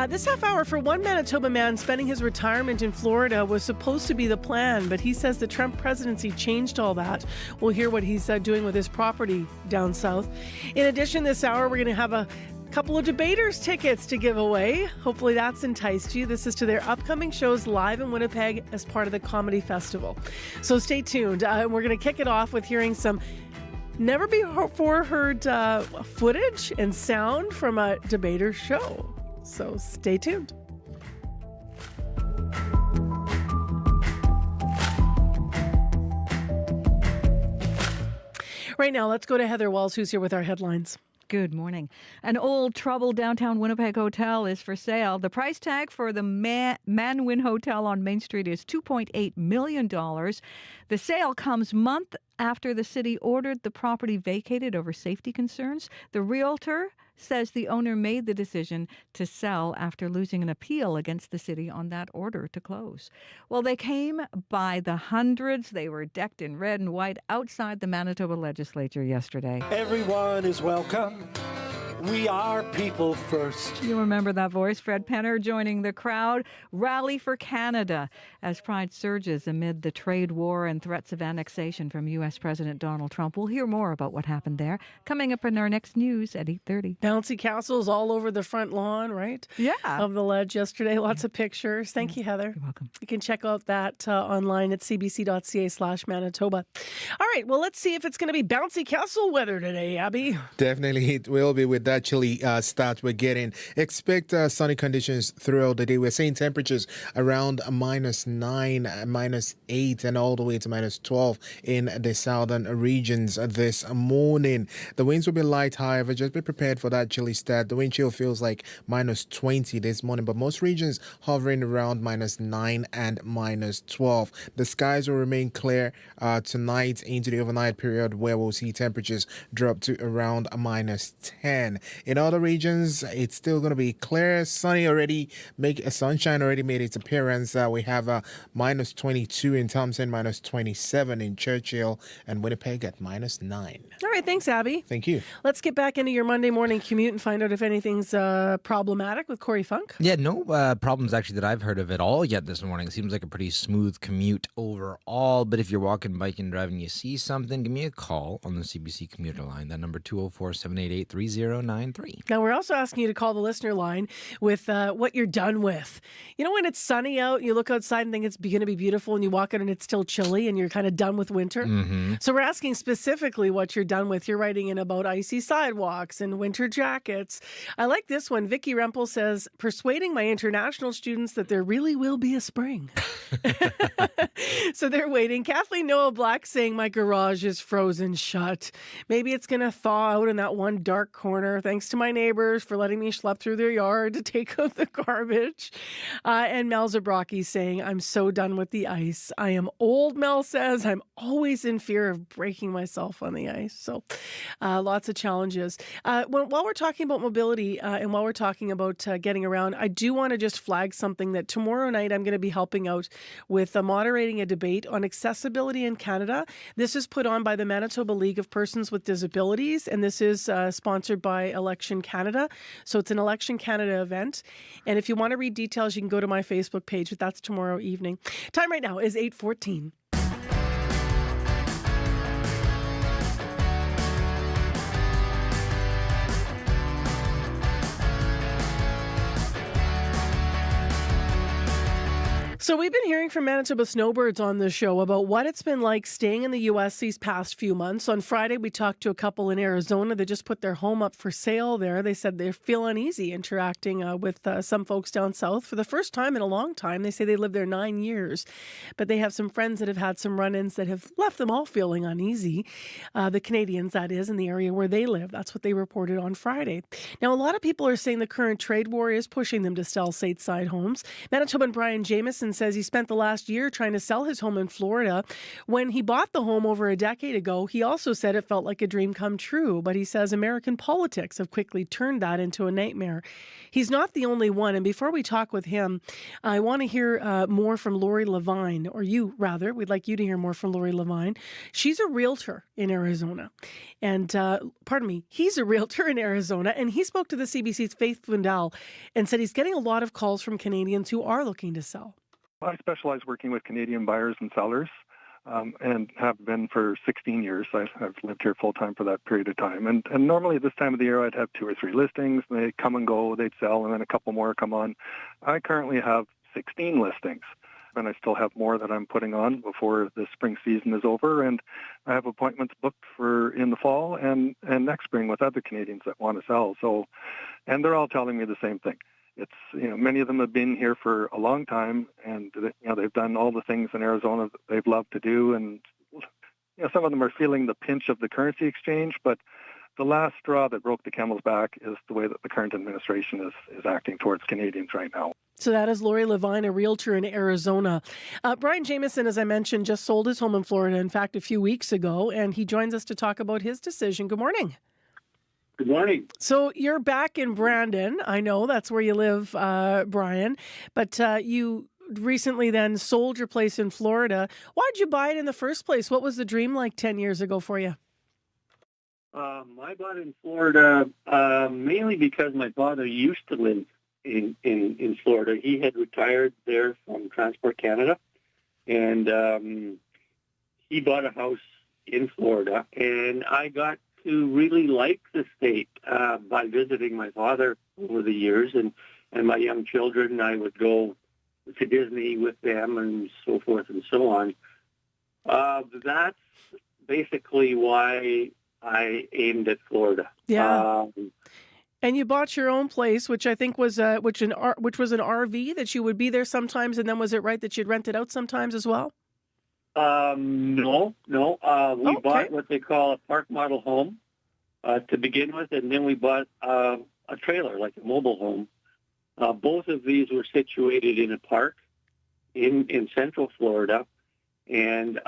This half hour for one Manitoba man spending his retirement in Florida was supposed to be the plan, but he says the Trump presidency changed all that. We'll hear what he's doing with his property down south. In addition, this hour, we're going to have a couple of debaters tickets to give away. Hopefully that's enticed you. This is to their upcoming shows live in Winnipeg as part of the Comedy Festival. So stay tuned. We're going to kick it off with hearing some never before heard footage and sound from a debater show. So stay tuned. Right now, let's go to Heather Walls, who's here with our headlines. Good morning. An old trouble downtown Winnipeg hotel is for sale. The price tag for the Manwin Hotel on Main Street is $2.8 million. The sale comes month after the city ordered the property vacated over safety concerns. The realtor says the owner made the decision to sell after losing an appeal against the city on that order to close. Well, they came by the hundreds. They were decked in red and white outside the Manitoba legislature yesterday. Everyone is welcome. We are people first. You remember that voice, Fred Penner joining the crowd. Rally for Canada as pride surges amid the trade war and threats of annexation from U.S. President Donald Trump. We'll hear more about what happened there coming up in our next news at 8:30. Bouncy castles all over the front lawn, right? Yeah. Of the ledge yesterday. Lots of pictures. Thank you, Heather. You're welcome. You can check out that online at cbc.ca/Manitoba. All right, well, let's see if it's going to be bouncy castle weather today, Abby. Definitely it will be with that chilly start we're getting. Expect sunny conditions throughout the day. We're seeing temperatures around -9, -8, and all the way to -12 in the southern regions this morning. The winds will be light, however. Just be prepared for that chilly start. The wind chill feels like -20 this morning, but most regions hovering around -9 and -12. The skies will remain clear tonight into the overnight period, where we'll see temperatures drop to around -10. In other regions, it's still going to be clear, sunny already. Sunshine already made its appearance. We have -22 in Thompson, -27 in Churchill, and Winnipeg at -9. All right, thanks, Abby. Thank you. Let's get back into your Monday morning commute and find out if anything's problematic with Corey Funk. Yeah, no problems actually that I've heard of at all yet this morning. It seems like a pretty smooth commute overall, but if you're walking, biking, driving, you see something, give me a call on the CBC commuter line. That number 204-788-3093. Now, we're also asking you to call the listener line with what you're done with. You know, when it's sunny out, you look outside and think it's going to be beautiful, and you walk out and it's still chilly and you're kind of done with winter. Mm-hmm. So we're asking specifically what you're done with. You're writing in about icy sidewalks and winter jackets. I like this one. Vicky Rempel says, persuading my international students that there really will be a spring. So they're waiting. Kathleen Noah Black saying, my garage is frozen shut. Maybe it's going to thaw out in that one dark corner. Thanks to my neighbors for letting me schlep through their yard to take out the garbage. And Mel Zabrocki saying, I'm so done with the ice. I am old, Mel says. I'm always in fear of breaking myself on the ice. So lots of challenges. While we're talking about mobility and while we're talking about getting around, I do want to just flag something that tomorrow night I'm going to be helping out with moderating a debate on accessibility in Canada. This is put on by the Manitoba League of Persons with Disabilities, and this is sponsored by Election Canada. So it's an Election Canada event. And if you want to read details, you can go to my Facebook page, but that's tomorrow evening. Time right now is 8:14. So we've been hearing from Manitoba Snowbirds on this show about what it's been like staying in the U.S. these past few months. On Friday, we talked to a couple in Arizona that just put their home up for sale there. They said they feel uneasy interacting with some folks down south for the first time in a long time. They say they lived there 9 years, but they have some friends that have had some run-ins that have left them all feeling uneasy. The Canadians, that is, in the area where they live. That's what they reported on Friday. Now, a lot of people are saying the current trade war is pushing them to sell stateside homes. Manitoban Brian Jamieson says he spent the last year trying to sell his home in Florida. When he bought the home over a decade ago, he also said it felt like a dream come true, but he says American politics have quickly turned that into a nightmare. He's not the only one, and before we talk with him, I want to hear more from Lori Levine, or you, rather. We'd like you to hear more from Lori Levine. She's a realtor in Arizona, and he's a realtor in Arizona, and he spoke to the CBC's Faith Fundal and said he's getting a lot of calls from Canadians who are looking to sell. I specialize working with Canadian buyers and sellers and have been for 16 years. I've lived here full-time for that period of time. And normally this time of the year, I'd have 2 or 3 listings. They come and go, they'd sell, and then a couple more come on. I currently have 16 listings, and I still have more that I'm putting on before the spring season is over. And I have appointments booked for in the fall and next spring with other Canadians that want to sell. So, and they're all telling me the same thing. It's, many of them have been here for a long time, and, they've done all the things in Arizona that they've loved to do. And, some of them are feeling the pinch of the currency exchange, but the last straw that broke the camel's back is the way that the current administration is acting towards Canadians right now. So that is Lori Levine, a realtor in Arizona. Brian Jamieson, as I mentioned, just sold his home in Florida, in fact, a few weeks ago, and he joins us to talk about his decision. Good morning. Good morning. So you're back in Brandon. I know that's where you live, Brian, but you recently then sold your place in Florida. Why'd you buy it in the first place? What was the dream like 10 years ago for you? I bought in Florida mainly because my father used to live in Florida. He had retired there from Transport Canada, and he bought a house in Florida, and I got to really like the state by visiting my father over the years, and my young children. I would go to Disney with them and so forth and so on. That's basically why I aimed at Florida. Yeah. And you bought your own place, which I think was which was an RV that you would be there sometimes, and then was it right that you'd rent it out sometimes as well? No. We bought what they call a park model home to begin with, and then we bought a trailer, like a mobile home. Both of these were situated in a park in Central Florida, and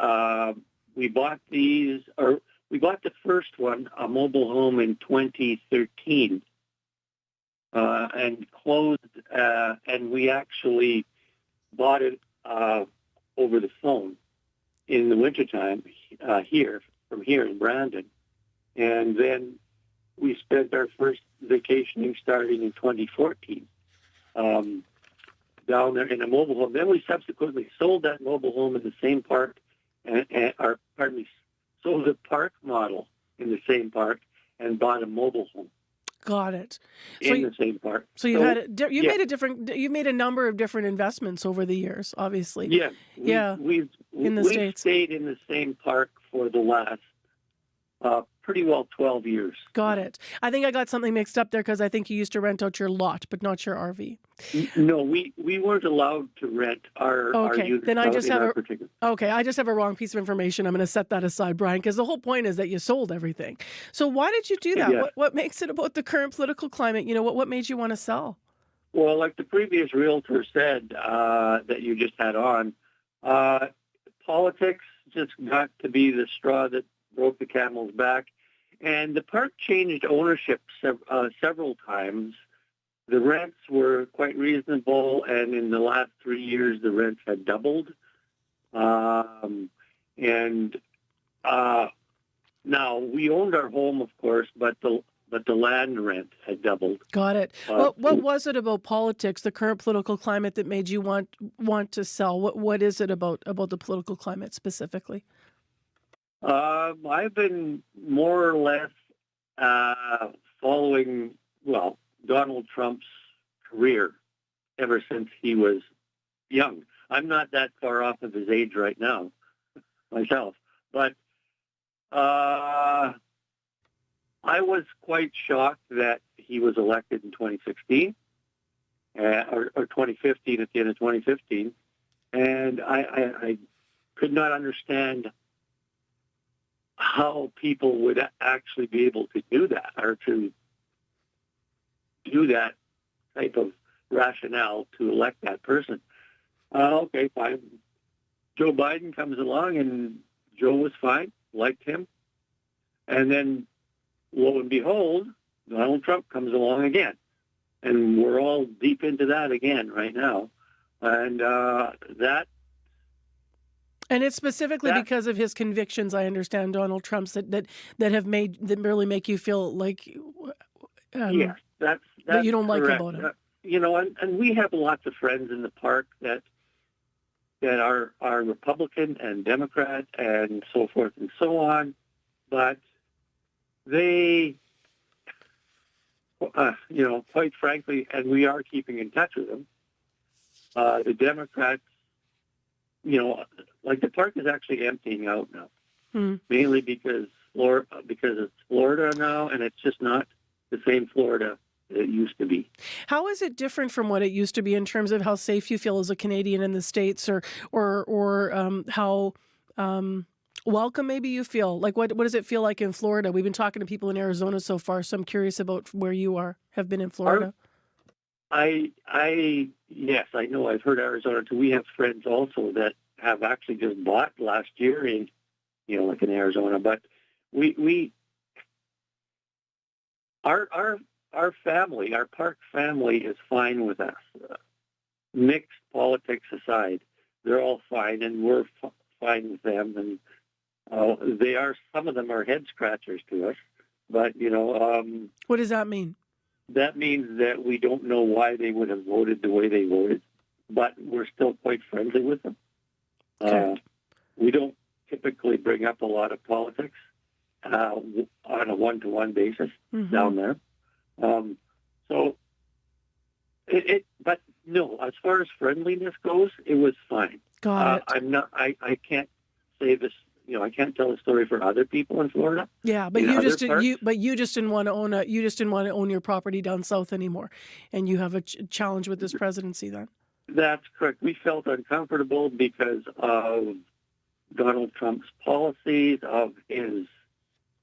we bought these, or we bought the first one, a mobile home, in 2013, and closed, and we actually bought it over the phone in the wintertime from here in Brandon. And then we spent our first vacationing starting in 2014 down there in a mobile home. Then we subsequently sold that mobile home in the same park, sold the park model in the same park and bought a mobile home. Got it. In the same park. So you've made a number of different investments over the years, obviously. Yeah. We've stayed in the same park for the last pretty well 12 years. Got it. I think I got something mixed up there because I think you used to rent out your lot, but not your RV. No, we weren't allowed to rent our unit. Then I just have I just have a wrong piece of information. I'm going to set that aside, Brian, because the whole point is that you sold everything. So why did you do that? Yeah. What makes it about the current political climate? What made you want to sell? Well, like the previous realtor said that you just had on, politics just got to be the straw that broke the camel's back. And the park changed ownership several times. The rents were quite reasonable, and in the last 3 years, the rents had doubled. Now, we owned our home, of course, but the land rent had doubled. Got it. What was it about politics, the current political climate, that made you want to sell? What is it about the political climate specifically? I've been more or less following, Donald Trump's career ever since he was young. I'm not that far off of his age right now, myself. But I was quite shocked that he was elected in 2016 or 2015, at the end of 2015, and I could not understand how people would actually be able to do that, or to do that type of rationale to elect that person. Okay, fine. Joe Biden comes along, and Joe was fine, liked him. And then, lo and behold, Donald Trump comes along again. And we're all deep into that again right now. And that... And it's specifically because of his convictions, I understand, Donald Trump's, that really make you feel like... yes, that's that you don't correct. Like about him. You know, and we have lots of friends in the park that are Republican and Democrat and so forth and so on, but they, quite frankly, and we are keeping in touch with them, the Democrats, like the park is actually emptying out now, mainly because it's Florida now, and it's just not the same Florida it used to be. How is it different from what it used to be in terms of how safe you feel as a Canadian in the States, or how welcome maybe you feel? Like what does it feel like in Florida? We've been talking to people in Arizona so far, so I'm curious about where you have been in Florida. Yes, I know. I've heard Arizona too. We have friends also that have actually just bought last year in, like in Arizona. But our family, our park family, is fine with us. Mixed politics aside, they're all fine, and we're fine with them. And some of them are head scratchers to us. But what does that mean? That means that we don't know why they would have voted the way they voted, but we're still quite friendly with them. Okay. We don't typically bring up a lot of politics on a one-to-one basis down there. But no, as far as friendliness goes, it was fine. Got it. I can't say this. I can't tell a story for other people in Florida. Yeah, but you just didn't want to own your property down south anymore, and you have a challenge with this presidency then. That's correct. We felt uncomfortable because of Donald Trump's policies, of his,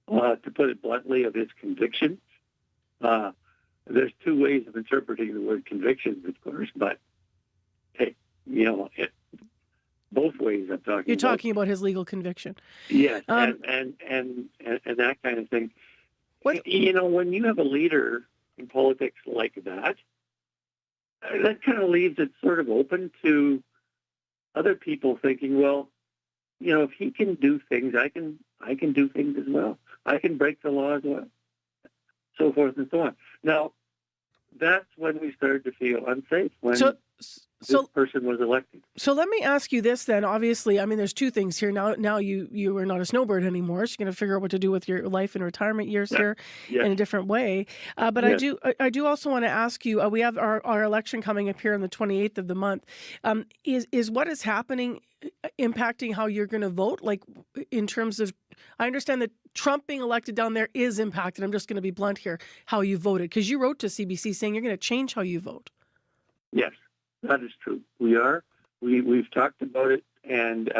to put it bluntly, of his convictions. There's two ways of interpreting the word convictions, of course, but hey, both ways I'm talking about. You're talking about his legal conviction. Yes, and that kind of thing. When you have a leader in politics like that, that kind of leaves it sort of open to other people thinking, well, if he can do things, I can do things as well. I can break the law as well, so forth and so on. Now, that's when we started to feel unsafe, when this person was elected. So let me ask you this then. Obviously, I mean, there's two things here. Now you are not a snowbird anymore, so you're going to figure out what to do with your life and retirement years here in a different way. But I do also want to ask you, we have our election coming up here on the 28th of the month. Is what is happening impacting how you're going to vote? Like in terms of, I understand that Trump being elected down there is impacted. I'm just going to be blunt here, how you voted, because you wrote to CBC saying you're going to change how you vote. Yes. That is true. We are. We've talked about it, and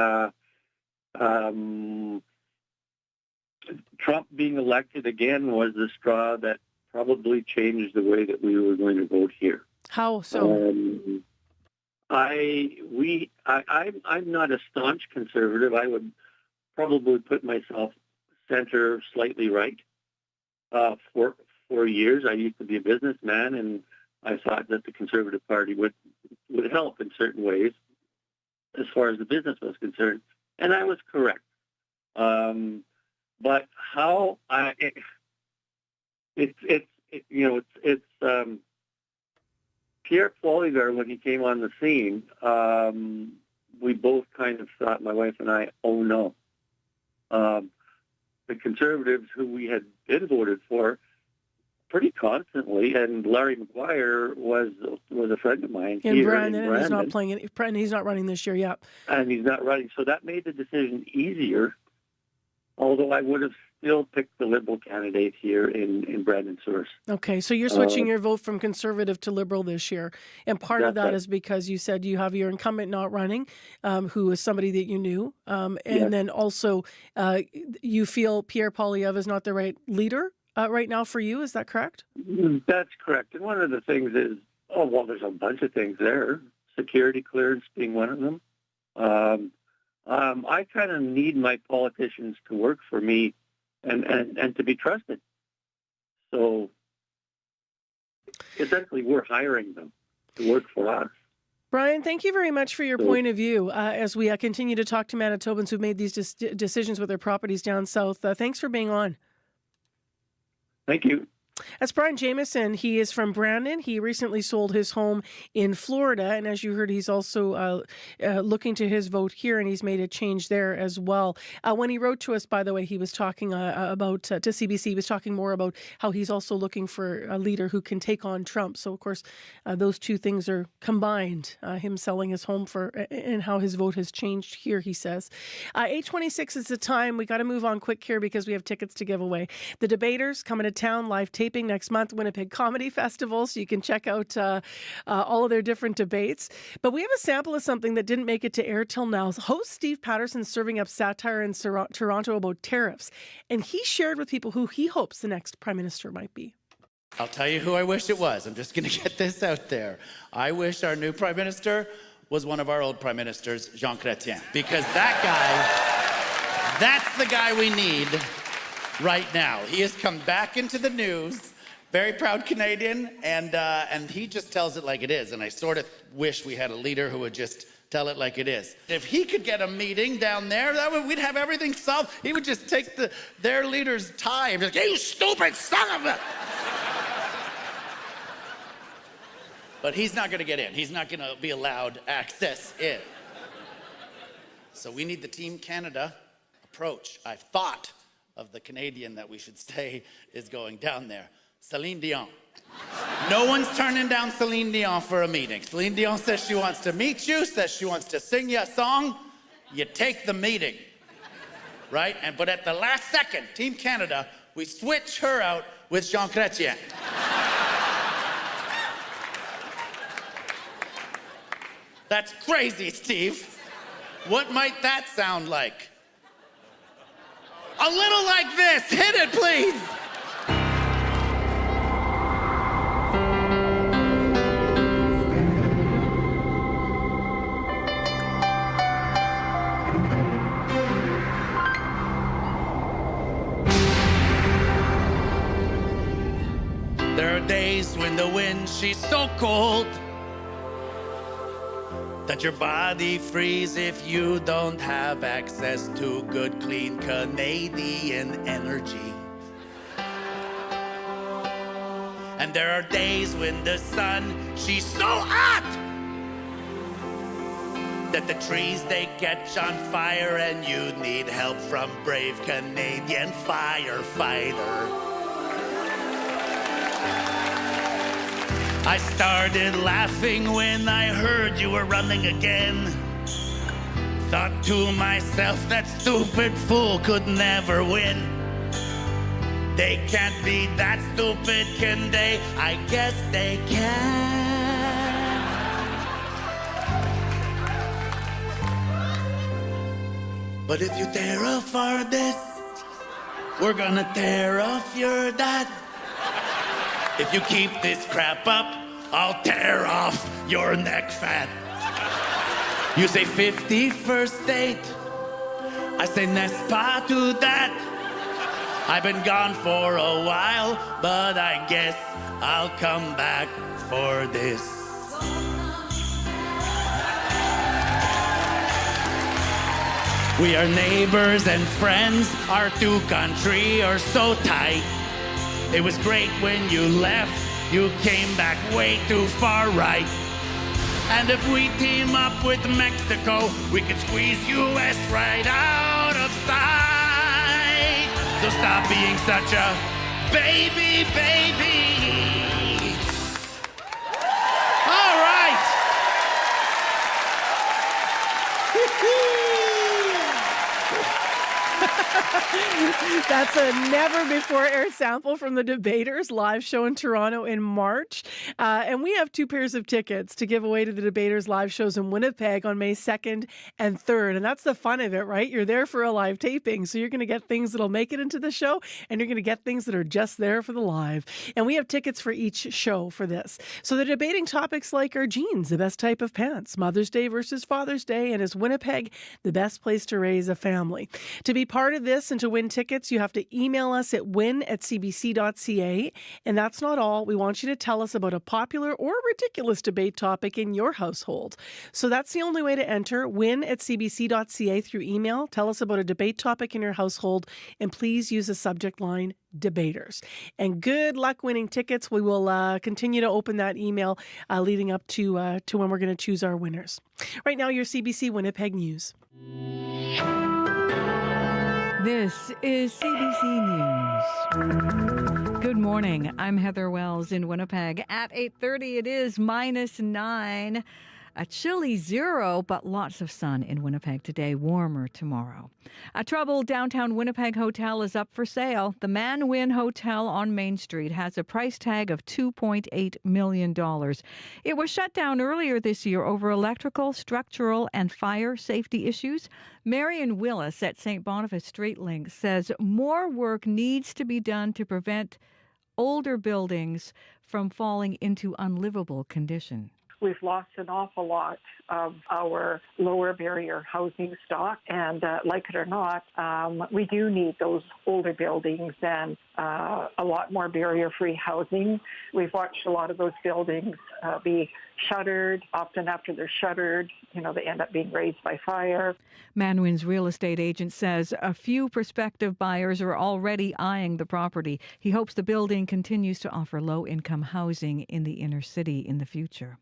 Trump being elected again was the straw that probably changed the way that we were going to vote here. How so? I'm not a staunch conservative. I would probably put myself center, slightly right. For years, I used to be a businessman, and I thought that the Conservative Party would help in certain ways as far as the business was concerned, and I was correct. But how Pierre Poilievre, when he came on the scene, we both kind of thought, my wife and I, oh no. The Conservatives who we had been voted for pretty constantly. And Larry McGuire was a friend of mine in here Brandon, in and he's not Brandon. playing it. And he's not running this year. Yeah, And he's not running. So that made the decision easier, although I would have still picked the Liberal candidate here in Brandon Source. Okay, so you're switching your vote from Conservative to Liberal this year. And part of that is because you said you have your incumbent not running, who is somebody that you knew. And then also you feel Pierre Poilievre is not the right leader right now for you. Is that correct? That's correct. And one of the things is, there's a bunch of things there. Security clearance being one of them. I kind of need my politicians to work for me and to be trusted. So essentially, we're hiring them to work for us. Brian, thank you very much for your point of view as we continue to talk to Manitobans who've made these decisions with their properties down south. Thanks for being on. Thank you. That's Brian Jamieson. He is from Brandon. He recently sold his home in Florida. And as you heard, he's also looking to his vote here, and he's made a change there as well. When he wrote to us, by the way, he was talking about, to CBC, he was talking more about how he's also looking for a leader who can take on Trump. So, of course, those two things are combined, him selling his home and how his vote has changed here, he says. 8:26 is the time. We got to move on quick here because we have tickets to give away. The Debaters coming to town, live taping next month, Winnipeg Comedy Festival, so you can check out all of their different debates. But we have a sample of something that didn't make it to air till now. Host Steve Patterson serving up satire in Toronto about tariffs, and he shared with people who he hopes the next Prime Minister might be. I'll tell you who I wish it was. I'm just going to get this out there. I wish our new Prime Minister was one of our old Prime Ministers, Jean Chrétien, because that's the guy we need right now. He has come back into the news, very proud Canadian, and he just tells it like it is. And I sort of wish we had a leader who would just tell it like it is. If he could get a meeting down there, we'd have everything solved. He would just take their leader's tie and be like, "You stupid son of a..." But he's not going to get in. He's not going to be allowed access in. So we need the Team Canada approach. I've thought of the Canadian that we should say is going down there. Celine Dion. No one's turning down Celine Dion for a meeting. Celine Dion says she wants to meet you, says she wants to sing you a song. You take the meeting, right? But at the last second, Team Canada, we switch her out with Jean Chrétien. That's crazy, Steve. What might that sound like? A little like this. Hit it, please. There are days when the wind, she's so cold that your body freezes if you don't have access to good, clean Canadian energy. And there are days when the sun, she's so hot that the trees, they catch on fire and you need help from brave Canadian firefighter. I started laughing when I heard you were running again. Thought to myself, that stupid fool could never win. They can't be that stupid, can they? I guess they can. But if you tear off our this, we're gonna tear off your that. If you keep this crap up, I'll tear off your neck fat. You say 51st date, I say n'est pas tout that. I've been gone for a while, but I guess I'll come back for this. We are neighbors and friends, our two countries are so tight. It was great when you left, you came back way too far right. And if we team up with Mexico, we could squeeze US right out of sight. So stop being such a baby, baby. All right. That's a never-before-aired sample from the Debaters live show in Toronto in March. And we have 2 pairs of tickets to give away to the Debaters live shows in Winnipeg on May 2nd and 3rd. And that's the fun of it, right? You're there for a live taping, so you're going to get things that'll make it into the show, and you're going to get things that are just there for the live. And we have tickets for each show for this. So they're debating topics like, are jeans the best type of pants? Mother's Day versus Father's Day, and is Winnipeg the best place to raise a family? To be part of this and to win tickets, you have to email us at win@cbc.ca. And that's not all. We want you to tell us about a popular or ridiculous debate topic in your household. So that's the only way to enter. Win@cbc.ca through email. Tell us about a debate topic in your household, and please use the subject line Debaters. And good luck winning tickets. We will continue to open that email leading up to when we're going to choose our winners. Right now, your CBC Winnipeg News. This is CBC News. Good morning. I'm Heather Wells in Winnipeg. At 8:30, it is -9. A chilly 0, but lots of sun in Winnipeg today, warmer tomorrow. A troubled downtown Winnipeg hotel is up for sale. The Man Win Hotel on Main Street has a price tag of $2.8 million. It was shut down earlier this year over electrical, structural, and fire safety issues. Marion Willis at St. Boniface Street Link says more work needs to be done to prevent older buildings from falling into unlivable condition. We've lost an awful lot of our lower barrier housing stock, and like it or not, we do need those older buildings and a lot more barrier-free housing. We've watched a lot of those buildings be shuttered. Often after they're shuttered, they end up being razed by fire. Manwin's real estate agent says a few prospective buyers are already eyeing the property. He hopes the building continues to offer low-income housing in the inner city in the future.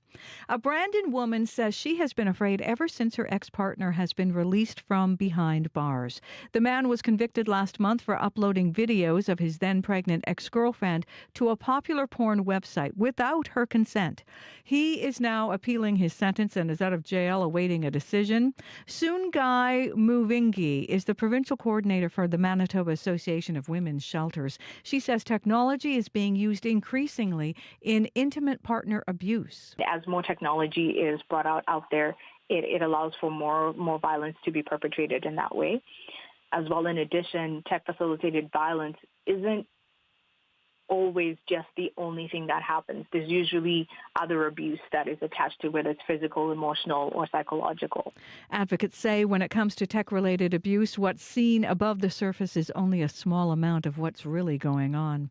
A Brandon woman says she has been afraid ever since her ex-partner has been released from behind bars. The man was convicted last month for uploading videos of his then-pregnant ex-girlfriend to a popular porn website without her consent. He is now appealing his sentence and is out of jail awaiting a decision. Sungai Muvingi is the provincial coordinator for the Manitoba Association of Women's Shelters. She says technology is being used increasingly in intimate partner abuse. As more technology is brought out there, it allows for more violence to be perpetrated in that way. As well, in addition, tech-facilitated violence isn't always just the only thing that happens. There's usually other abuse that is attached to it, whether it's physical, emotional, or psychological. Advocates say when it comes to tech-related abuse, what's seen above the surface is only a small amount of what's really going on.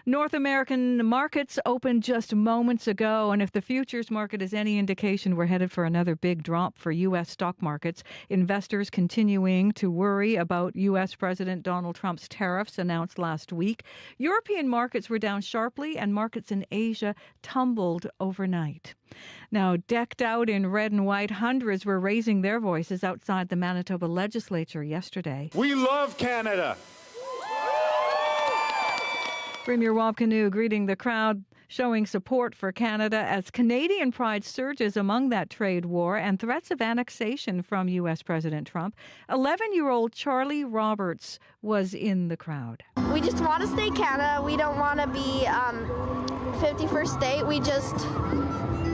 North American markets opened just moments ago, and if the futures market is any indication, we're headed for another big drop for U.S. stock markets. Investors continuing to worry about U.S. President Donald Trump's tariffs announced last week. European markets were down sharply, and markets in Asia tumbled overnight. Now, decked out in red and white, hundreds were raising their voices outside the Manitoba legislature yesterday. We love Canada. Premier Rob Canoe greeting the crowd, showing support for Canada as Canadian pride surges among that trade war and threats of annexation from U.S. President Trump. 11-year-old Charlie Roberts was in the crowd. We just want to stay Canada. We don't want to be 51st state.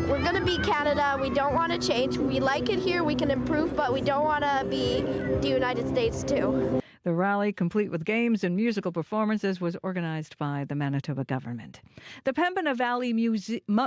We're going to be Canada. We don't want to change. We like it here. We can improve, but we don't want to be the United States too. The rally, complete with games and musical performances, was organized by the Manitoba government. The Pembina Valley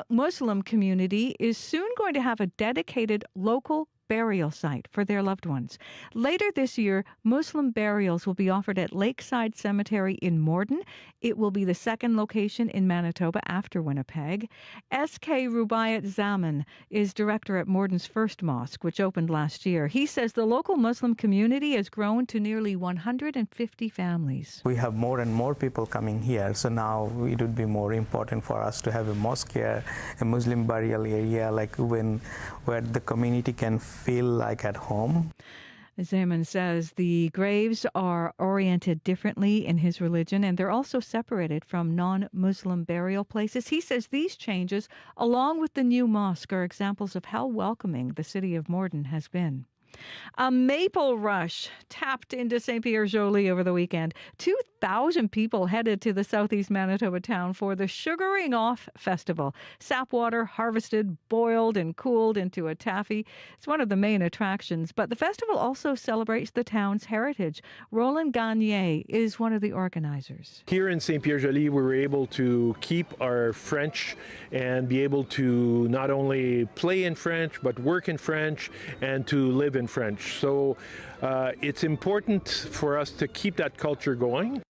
Muslim community is soon going to have a dedicated local burial site for their loved ones. Later this year, Muslim burials will be offered at Lakeside Cemetery in Morden. It will be the second location in Manitoba after Winnipeg. S.K. Rubayat Zaman is director at Morden's first mosque, which opened last year. He says the local Muslim community has grown to nearly 150 families. We have more and more people coming here, so now it would be more important for us to have a mosque here, a Muslim burial area, where the community can feel like at home. Zeman says the graves are oriented differently in his religion, and they're also separated from non-Muslim burial places. He says these changes, along with the new mosque, are examples of how welcoming the city of Morden has been. A maple rush tapped into St. Pierre-Joli over the weekend. 2,000 people headed to the southeast Manitoba town for the Sugaring Off Festival. Sap water harvested, boiled, and cooled into a taffy. It's one of the main attractions, but the festival also celebrates the town's heritage. Roland Gagné is one of the organizers. Here in St. Pierre-Joli, we were able to keep our French and be able to not only play in French, but work in French and to live in French. So it's important for us to keep that culture going.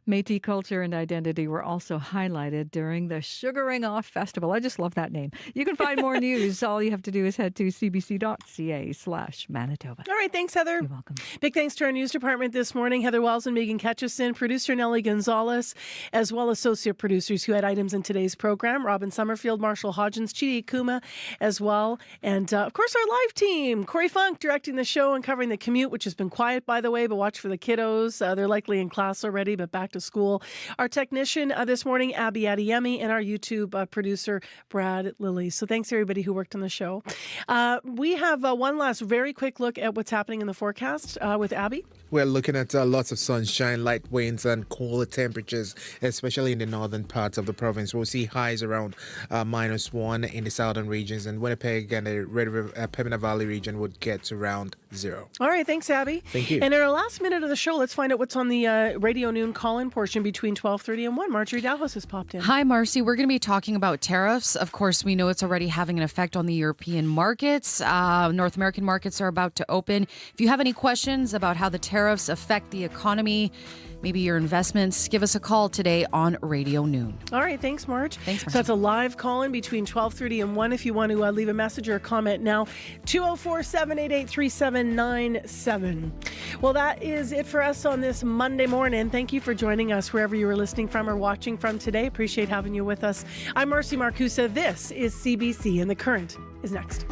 Métis culture and identity were also highlighted during the Sugaring Off Festival. I just love that name. You can find more news. All you have to do is head to cbc.ca/Manitoba. All right. Thanks, Heather. You're welcome. Big thanks to our news department this morning. Heather Wells and Megan Ketchison, producer Nellie Gonzalez, as well as associate producers who had items in today's program. Robin Summerfield, Marshall Hodgins, Chidi Kuma as well. And, of course, our live team. Corey Funk directing the show and covering the commute, which has been quiet, by the way, but watch for the kiddos. They're likely in class already, but back to school. Our technician this morning, Abby Adeyemi, and our YouTube producer, Brad Lilly. So thanks, everybody who worked on the show. We have one last very quick look at what's happening in the forecast with Abby. We're looking at lots of sunshine, light winds, and cooler temperatures, especially in the northern parts of the province. We'll see highs around -1 in the southern regions, and Winnipeg and the Red River, Pembina Valley region would get to around 0. All right, thanks, Abby. Thank you. And in our last minute of the show, let's find out what's on the Radio Noon call-in portion between 12:30 and 1. Marjorie Dallas has popped in. Hi, Marcy. We're going to be talking about tariffs. Of course, we know it's already having an effect on the European markets. North American markets are about to open. If you have any questions about how the tariffs affect the economy, maybe your investments, give us a call today on Radio Noon. All right, thanks, Marge. Thanks, Marge. So that's a live call-in between 12:30 and 1 if you want to leave a message or a comment now. 204-788-3797. Well, that is it for us on this Monday morning. Thank you for joining us wherever you were listening from or watching from today. Appreciate having you with us. I'm Marcy Marcusa. This is CBC, and The Current is next.